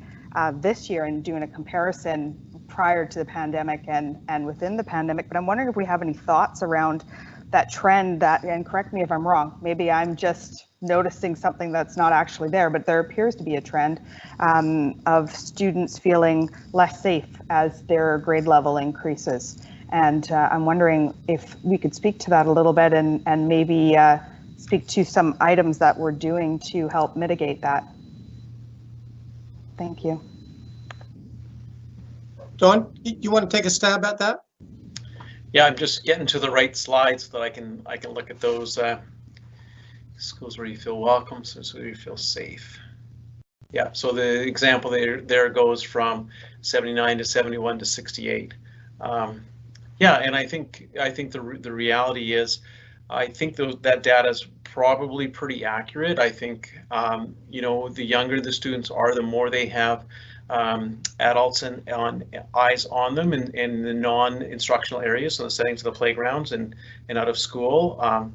this year and doing a comparison prior to the pandemic and within the pandemic. But I'm wondering if we have any thoughts around that trend and correct me if I'm wrong, maybe I'm just noticing something that's not actually there, but there appears to be a trend of students feeling less safe as their grade level increases. And I'm wondering if we could speak to that a little bit and maybe speak to some items that we're doing to help mitigate that. Thank you. Don, you want to take a stab at that? Yeah, I'm just getting to the right slide so that I can look at those schools where you feel welcome, so where you feel safe. Yeah, so the example there goes from 79 to 71 to 68. Yeah, and I think the reality is, I think that data is probably pretty accurate. I think the younger the students are, the more they have adults eyes on them in the non-instructional areas, so the settings of the playgrounds and out of school.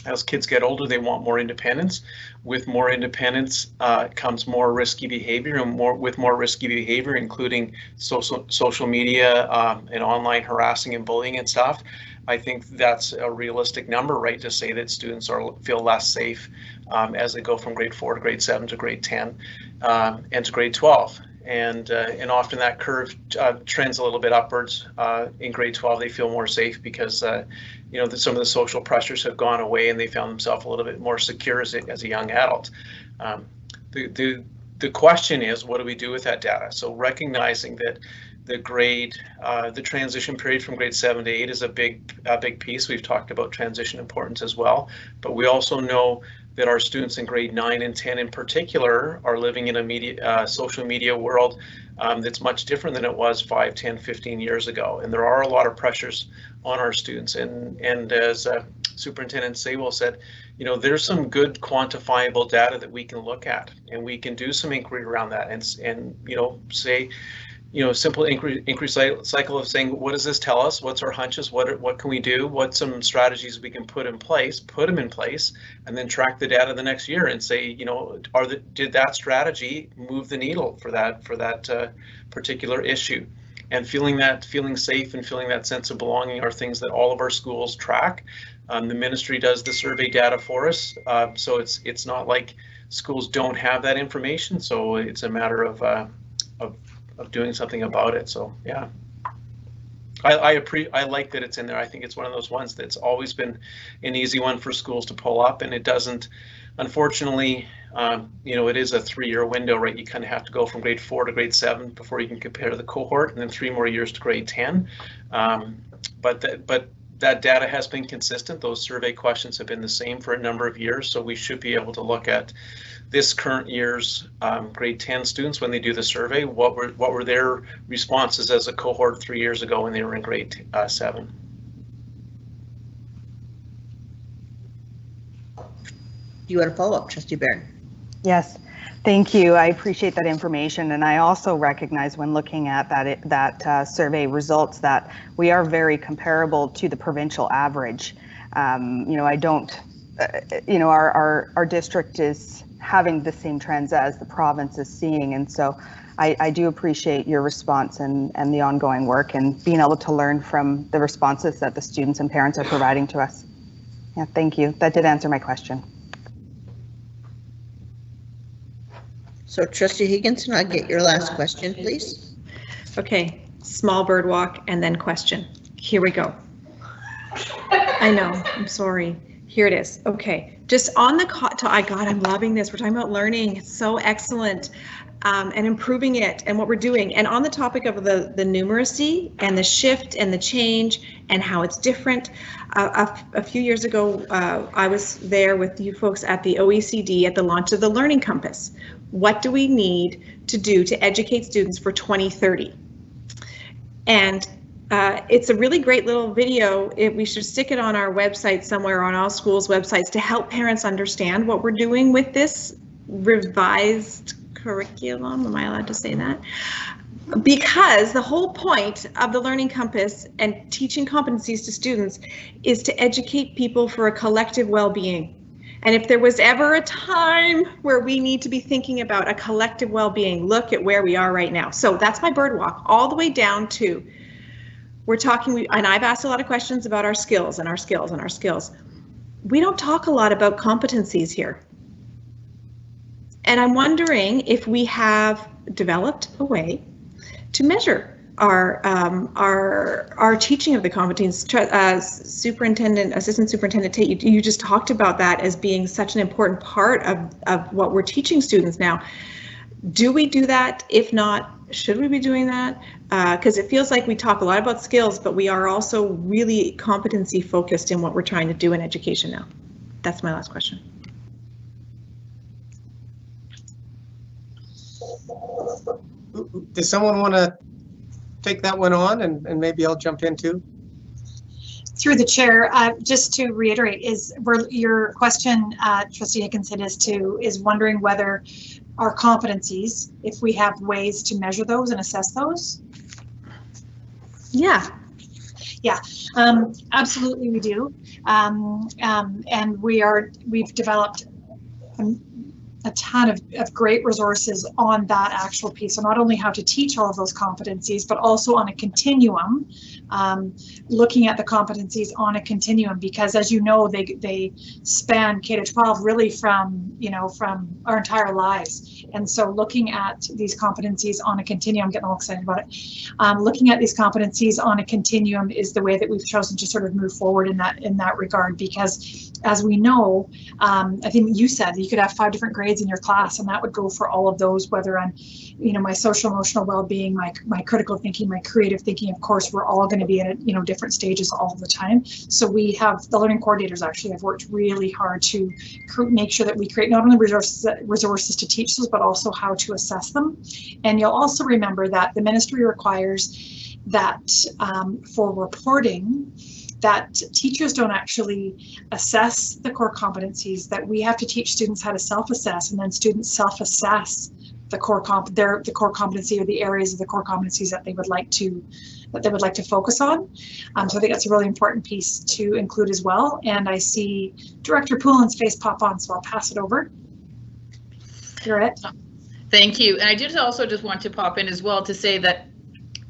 As kids get older, they want more independence. With more independence comes more risky behavior, and with more risky behavior, including social media and online harassing and bullying and stuff. I think that's a realistic number, right, to say that students feel less safe as they go from grade 4 to grade 7 to grade 10 and to grade 12. And often that curve trends a little bit upwards. In grade 12, they feel more safe because some of the social pressures have gone away and they found themselves a little bit more secure as a young adult. The question is, what do we do with that data? So recognizing that the transition period from grade 7 to 8 is a big piece. We've talked about transition importance as well, but we also know that our students in grade 9 and 10 in particular are living in a social media world that's much different than it was 5, 10, 15 years ago. And there are a lot of pressures on our students. And as Superintendent Saywell said, there's some good quantifiable data that we can look at, and we can do some inquiry around that and say, simple inquiry cycle of saying, what does this tell us? What's our hunches? What can we do? What's some strategies we can put them in place, and then track the data the next year and say, did that strategy move the needle for that particular issue? And feeling safe and feeling that sense of belonging are things that all of our schools track. The ministry does the survey data for us, so it's not like schools don't have that information. So it's a matter of doing something about it. So yeah, I like that it's in there. I think it's one of those ones that's always been an easy one for schools to pull up, and it doesn't, unfortunately, it is a 3-year window, right? You kind of have to go from grade 4 to grade 7 before you can compare the cohort, and then 3 more years to grade 10. But that data has been consistent. Those survey questions have been the same for a number of years, so we should be able to look at this current year's grade 10 students when they do the survey. What were their responses as a cohort 3 years ago when they were in grade 7? Do you want to follow up, Trustee Barron? Yes, thank you. I appreciate that information, and I also recognize when looking at that survey results that we are very comparable to the provincial average. I don't, our district is having the same trends as the province is seeing, and so I do appreciate your response and the ongoing work and being able to learn from the responses that the students and parents are providing to us. Yeah, thank you. That did answer my question. So Trustee Higginson, I'll get your last question, please. Okay, small bird walk and then question. Here we go. I know, I'm sorry. Here it is. Okay, just on the God, I'm loving this. We're talking about learning. It's so excellent, and improving it and what we're doing. And on the topic of the numeracy and the shift and the change and how it's different, a few years ago, I was there with you folks at the OECD at the launch of the Learning Compass. What do we need to do to educate students for 2030? And it's a really great little video. We should stick it on our website somewhere, on all schools' websites, to help parents understand what we're doing with this revised curriculum. Am I allowed to say that? Because the whole point of the Learning Compass and teaching competencies to students is to educate people for a collective well-being. And if there was ever a time where we need to be thinking about a collective well-being, look at where we are right now. So that's my bird walk, all the way down to, we're talking, and I've asked a lot of questions about our skills and our skills and our skills. We don't talk a lot about competencies here. And I'm wondering if we have developed a way to measure our teaching of the competencies. Assistant Superintendent Tate, you just talked about that as being such an important part of what we're teaching students now. Do we do that? If not, should we be doing that? Because it feels like we talk a lot about skills, but we are also really competency focused in what we're trying to do in education now. That's my last question. Does someone want to take that one on, and maybe I'll jump in too? Through the chair, just to reiterate, your question, Trustee Hickinson, is wondering whether our competencies, if we have ways to measure those and assess those? Yeah. Yeah, absolutely we do. And we've developed a ton of great resources on that actual piece. So not only how to teach all of those competencies, but also on a continuum, looking at the competencies on a continuum, because as you know, they span K-12 really from our entire lives. And so looking at these competencies on a continuum, I'm getting all excited about it. Looking at these competencies on a continuum is the way that we've chosen to sort of move forward in that regard, because as we know, I think you said that you could have 5 different grades in your class, and that would go for all of those, whether on, my social emotional well-being, my critical thinking, my creative thinking. Of course, we're all going to be at different stages all the time. So we have, the learning coordinators actually have worked really hard to make sure that we create not only resources to teach those, but also how to assess them. And you'll also remember that the ministry requires that for reporting, that teachers don't actually assess the core competencies, that we have to teach students how to self-assess, and then students self-assess the core competency or the areas of the core competencies that they would like to focus on. So I think that's a really important piece to include as well. And I see Director Poulin's face pop on, so I'll pass it over. You're it. Thank you. And I did also just want to pop in as well to say that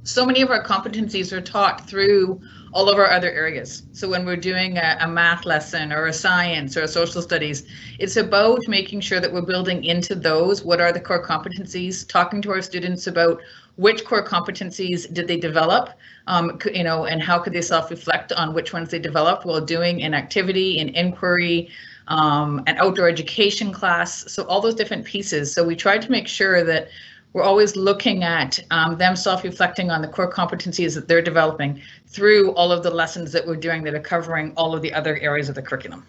so many of our competencies are taught through all of our other areas. So when we're doing a math lesson or a science or a social studies, it's about making sure that we're building into those what are the core competencies, talking to our students about which core competencies did they develop, and how could they self-reflect on which ones they developed while doing an activity, an inquiry, an outdoor education class. So all those different pieces. So we tried to make sure that we're always looking at them self-reflecting on the core competencies that they're developing through all of the lessons that we're doing that are covering all of the other areas of the curriculum.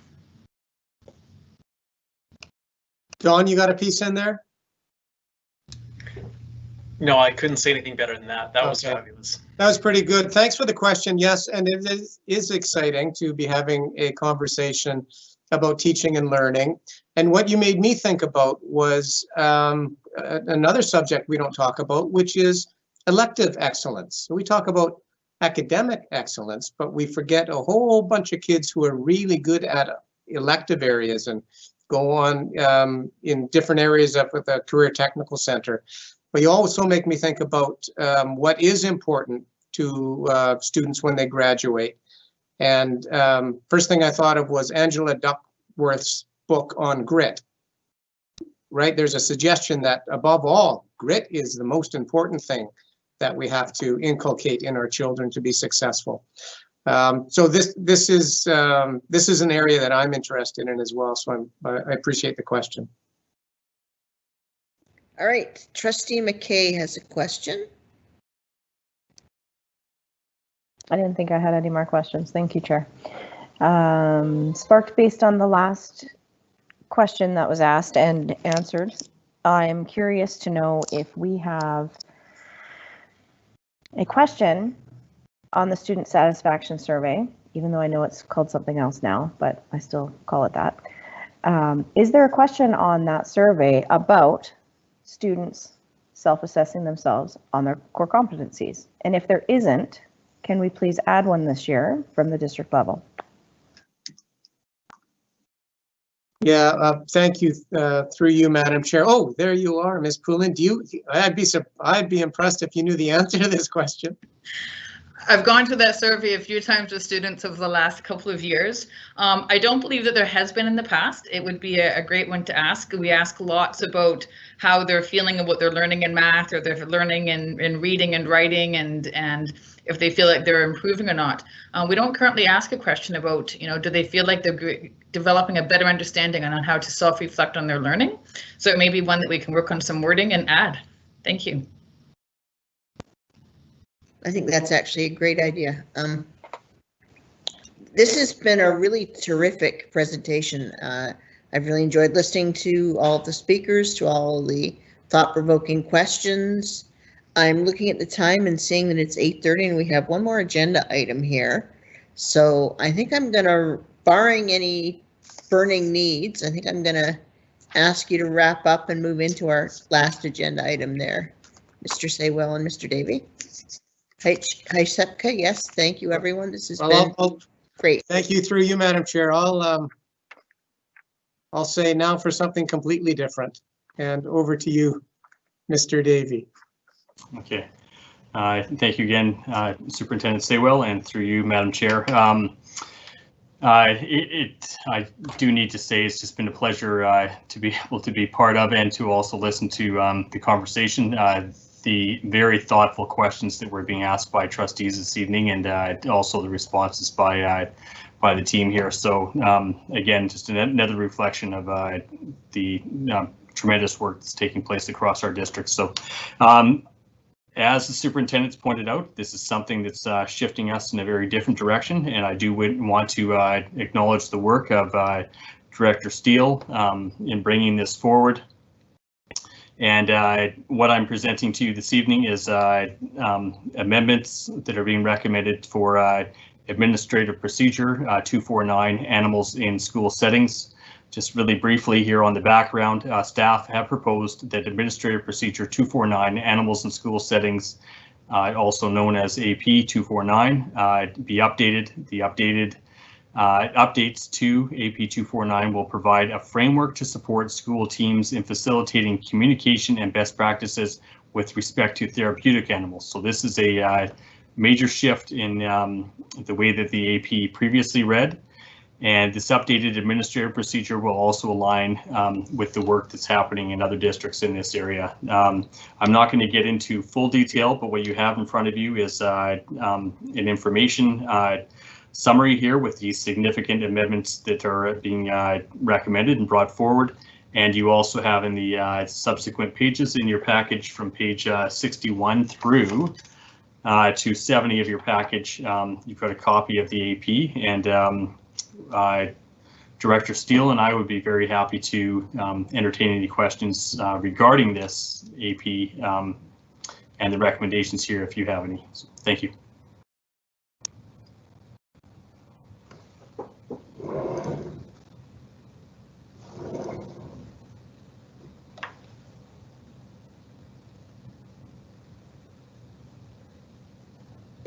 Don, you got a piece in there? No, I couldn't say anything better than that. That was fabulous. That was pretty good. Thanks for the question. Yes, and it is exciting to be having a conversation about teaching and learning. And what you made me think about was another subject we don't talk about, which is elective excellence. So we talk about academic excellence, but we forget a whole bunch of kids who are really good at elective areas and go on in different areas up with a career technical center. But you also make me think about what is important to students when they graduate. And first thing I thought of was Angela Duckworth's book on grit. Right? There's a suggestion that above all, grit is the most important thing that we have to inculcate in our children to be successful. So this is an area that I'm interested in as well. So I appreciate the question. All right, Trustee McKay has a question. I didn't think I had any more questions. Thank you, Chair. Sparked based on the last question that was asked and answered, I'm curious to know if we have a question on the student satisfaction survey, even though I know it's called something else now, but I still call it that. Is there a question on that survey about students' self-assessing themselves on their core competencies? And if there isn't, can we please add one this year from the district level? Yeah, thank you, through you, Madam Chair. Oh, there you are, Ms. Poulin. I'd be impressed if you knew the answer to this question. I've gone through that survey a few times with students over the last couple of years. I don't believe that there has been in the past. It would be a great one to ask. We ask lots about how they're feeling about their learning in math, or their learning in reading and writing, and if they feel like they're improving or not. We don't currently ask a question about, do they feel like they're developing a better understanding on how to self-reflect on their learning. So it may be one that we can work on some wording and add. Thank you. I think that's actually a great idea. This has been a really terrific presentation. I've really enjoyed listening to all of the speakers, to all the thought-provoking questions. I'm looking at the time and seeing that it's 8:30 and we have one more agenda item here. So I think I'm gonna, barring any burning needs, I think I'm gonna ask you to wrap up and move into our last agenda item there. Mr. Saywell and Mr. Davey. Hi, Sepka. Yes, thank you, everyone. This has been great. Thank you, through you, Madam Chair. I'll say now for something completely different. And over to you, Mr. Davey. Okay. Thank you again, Superintendent Saywell, and through you, Madam Chair. I do need to say it's just been a pleasure to be able to be part of, and to also listen to the conversation. The very thoughtful questions that were being asked by trustees this evening, and also the responses by the team here. So again, just another reflection of the tremendous work that's taking place across our district. So as the superintendent's pointed out, this is something that's shifting us in a very different direction, and I do want to acknowledge the work of Director Steele in bringing this forward. And what I'm presenting to you this evening is amendments that are being recommended for Administrative Procedure 249, Animals in School Settings. Just really briefly here on the background, staff have proposed that Administrative Procedure 249, Animals in School Settings, also known as AP 249, be updated. The updated updates to AP 249 will provide a framework to support school teams in facilitating communication and best practices with respect to therapeutic animals. So this is a major shift in the way that the AP previously read. And this updated administrative procedure will also align with the work that's happening in other districts in this area. I'm not going to get into full detail, but what you have in front of you is an information summary here with the significant amendments that are being recommended and brought forward. And you also have in the subsequent pages in your package from page 61 through to 70 of your package, you've got a copy of the AP, and Director Steele and I would be very happy to entertain any questions regarding this AP and the recommendations here if you have any. So, thank you.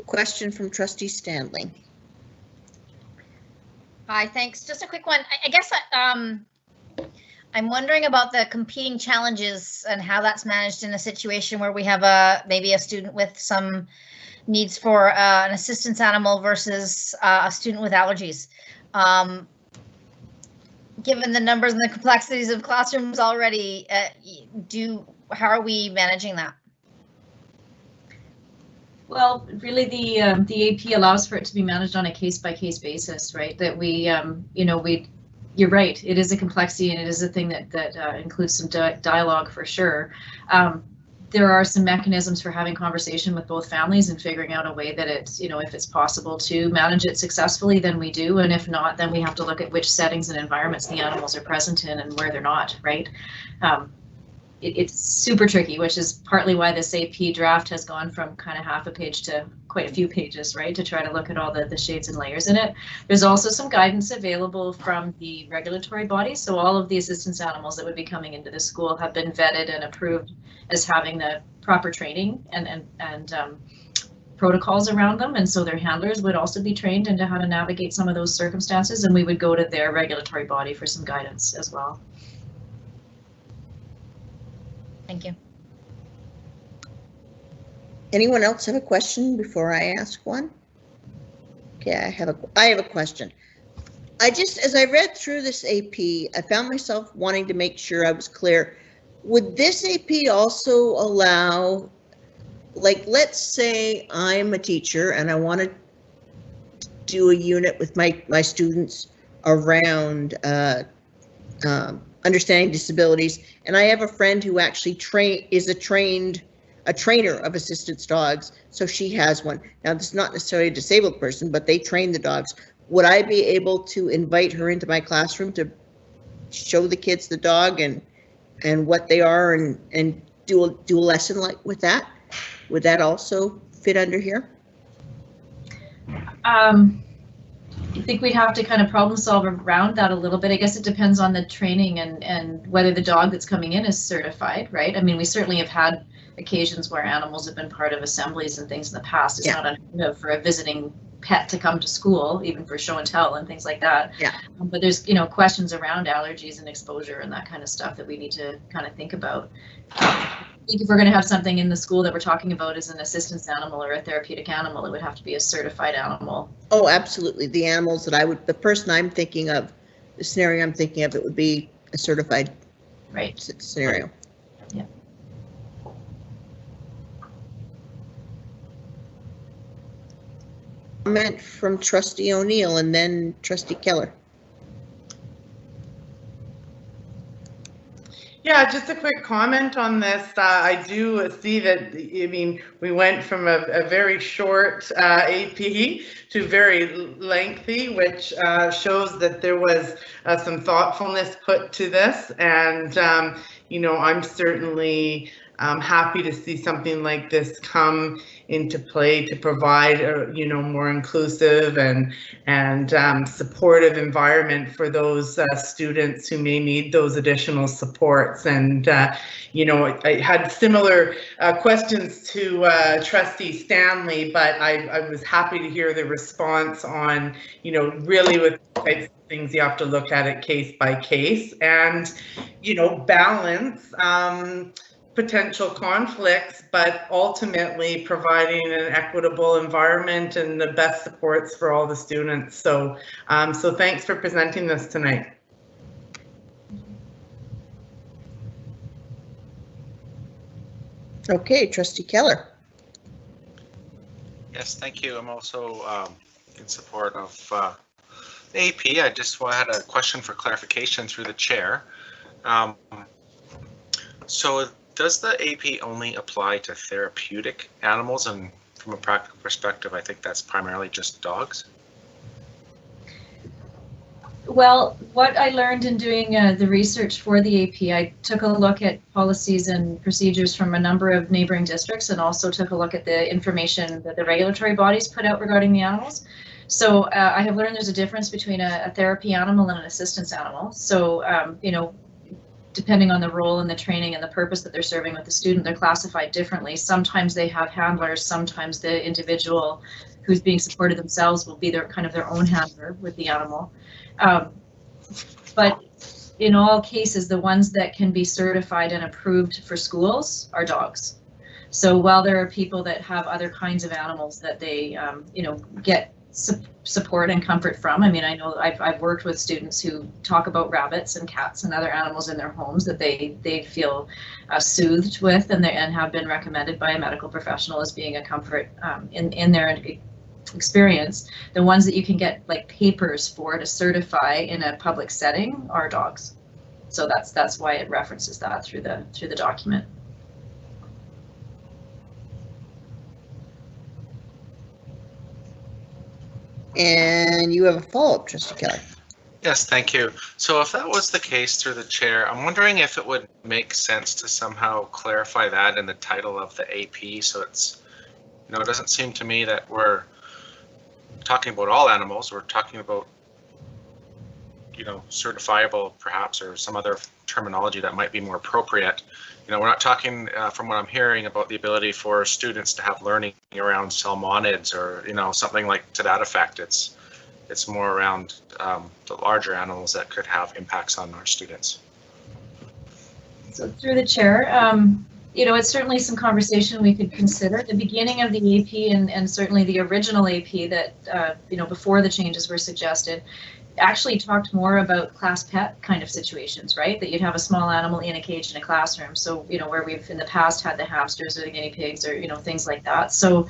Question from Trustee Standling. Hi, thanks. Just a quick one. I guess I'm wondering about the competing challenges and how that's managed in a situation where we have maybe a student with some needs for an assistance animal versus a student with allergies. Given the numbers and the complexities of classrooms already, how are we managing that? Well, really, the AP allows for it to be managed on a case-by-case basis, right? That you're right. It is a complexity, and it is a thing that includes some dialogue for sure. There are some mechanisms for having conversation with both families and figuring out a way that it's, if it's possible to manage it successfully, then we do, and if not, then we have to look at which settings and environments the animals are present in and where they're not, right? it's super tricky, which is partly why this AP draft has gone from kind of half a page to quite a few pages, right, to try to look at all the shades and layers in it. There's also some guidance available from the regulatory bodies. So all of the assistance animals that would be coming into the school have been vetted and approved as having the proper training and protocols around them. And so their handlers would also be trained into how to navigate some of those circumstances. And we would go to their regulatory body for some guidance as well. Thank you. Anyone else have a question before I ask one? Okay, I have a question. As I read through this AP, I found myself wanting to make sure I was clear. Would this AP also allow, like, let's say I'm a teacher and I want to do a unit with my students around understanding disabilities, and I have a friend who actually is a trainer of assistance dogs, so she has one. Now, this is not necessarily a disabled person, but they train the dogs. Would I be able to invite her into my classroom to show the kids the dog and what they are and do a lesson like with that? Would that also fit under here? I think we'd have to kind of problem solve around that a little bit. I guess it depends on the training and whether the dog that's coming in is certified, right? I mean, we certainly have had occasions where animals have been part of assemblies and things in the past. It's not unheard of for a visiting pet to come to school, even for show and tell and things like that. Yeah. But there's, questions around allergies and exposure and that kind of stuff that we need to kind of think about. I think if we're going to have something in the school that we're talking about as an assistance animal or a therapeutic animal, it would have to be a certified animal. Oh, absolutely. The animals that the person I'm thinking of, the scenario I'm thinking of, it would be a certified scenario. Yeah. Comment from Trustee O'Neill and then Trustee Keller. Yeah, just a quick comment on this. I do see that, we went from a very short AP to very lengthy, which shows that there was some thoughtfulness put to this. And, I'm certainly happy to see something like this come into play to provide a more inclusive and supportive environment for those students who may need those additional supports. And I had similar questions to Trustee Stanley, but I was happy to hear the response on really with the types of things you have to look at it case by case and balance potential conflicts, but ultimately providing an equitable environment and the best supports for all the students. So, so thanks for presenting this tonight. Okay, Trustee Keller. Yes, thank you. I'm also in support of the AP. I just had a question for clarification through the chair. So does the AP only apply to therapeutic animals? And from a practical perspective, I think that's primarily just dogs. Well, what I learned in doing the research for the AP, I took a look at policies and procedures from a number of neighboring districts and also took a look at the information that the regulatory bodies put out regarding the animals. So I have learned there's a difference between a therapy animal and an assistance animal. So, depending on the role and the training and the purpose that they're serving with the student, they're classified differently. Sometimes they have handlers, sometimes the individual who's being supported themselves will be their own handler with the animal. But in all cases, the ones that can be certified and approved for schools are dogs. So while there are people that have other kinds of animals that they, get support and comfort from. I mean, I know I've worked with students who talk about rabbits and cats and other animals in their homes that they feel soothed with and have been recommended by a medical professional as being a comfort in their experience. The ones that you can get like papers for to certify in a public setting are dogs. So that's why it references that through the document. And you have a follow-up, Trustee Keller. Yes, thank you. So if that was the case through the chair, I'm wondering if it would make sense to somehow clarify that in the title of the AP. So it's, you know, it doesn't seem to me that we're talking about all animals. We're talking about, you know, certifiable perhaps, or some other terminology that might be more appropriate. You know, we're not talking, from what I'm hearing, about the ability for students to have learning around salmonids or, you know, something like to that effect. It's more around the larger animals that could have impacts on our students. So through the chair, you know, it's certainly some conversation we could consider. At the beginning of the AP and certainly the original AP that, you know, before the changes were suggested, actually talked more about class pet kind of situations, right? That you'd have a small animal in a cage in a classroom. So, you know, where we've in the past had the hamsters or the guinea pigs or, you know, things like that. So,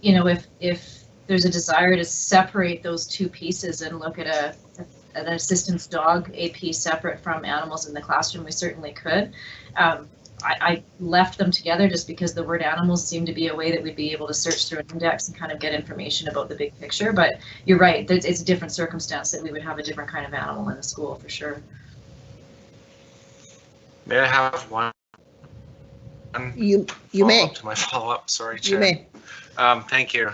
you know, if there's a desire to separate those two pieces and look at an assistance dog AP separate from animals in the classroom, we certainly could. I left them together just because the word animals seemed to be a way that we'd be able to search through an index and kind of get information about the big picture. But you're right, it's a different circumstance that we would have a different kind of animal in the school for sure. May I have one? You may. To my follow-up, sorry, Chair. You may. Thank you.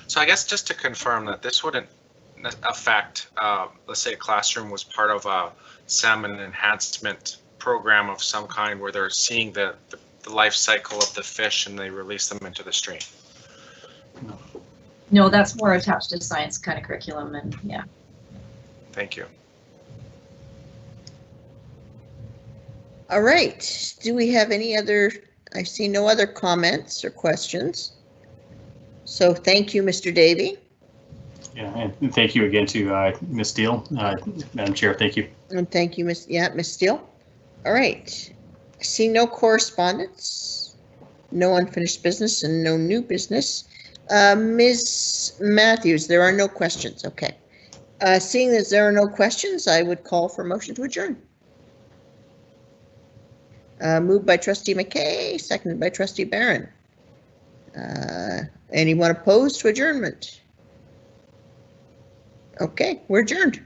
So I guess just to confirm that this wouldn't affect, let's say a classroom was part of a salmon enhancement program of some kind where they're seeing the life cycle of the fish and they release them into the stream. No, that's more attached to science kind of curriculum, and yeah. Thank you. All right. Do we have any other? I see no other comments or questions. So thank you, Mr. Davey. Yeah, and thank you again to Ms. Steele, Madam Chair. Thank you. And thank you, Ms. Steele. All right. I see no correspondence, no unfinished business, and no new business. Ms. Matthews, there are no questions. Okay. Seeing as there are no questions, I would call for a motion to adjourn. Moved by Trustee McKay, seconded by Trustee Barron. Anyone opposed to adjournment? Okay, we're adjourned.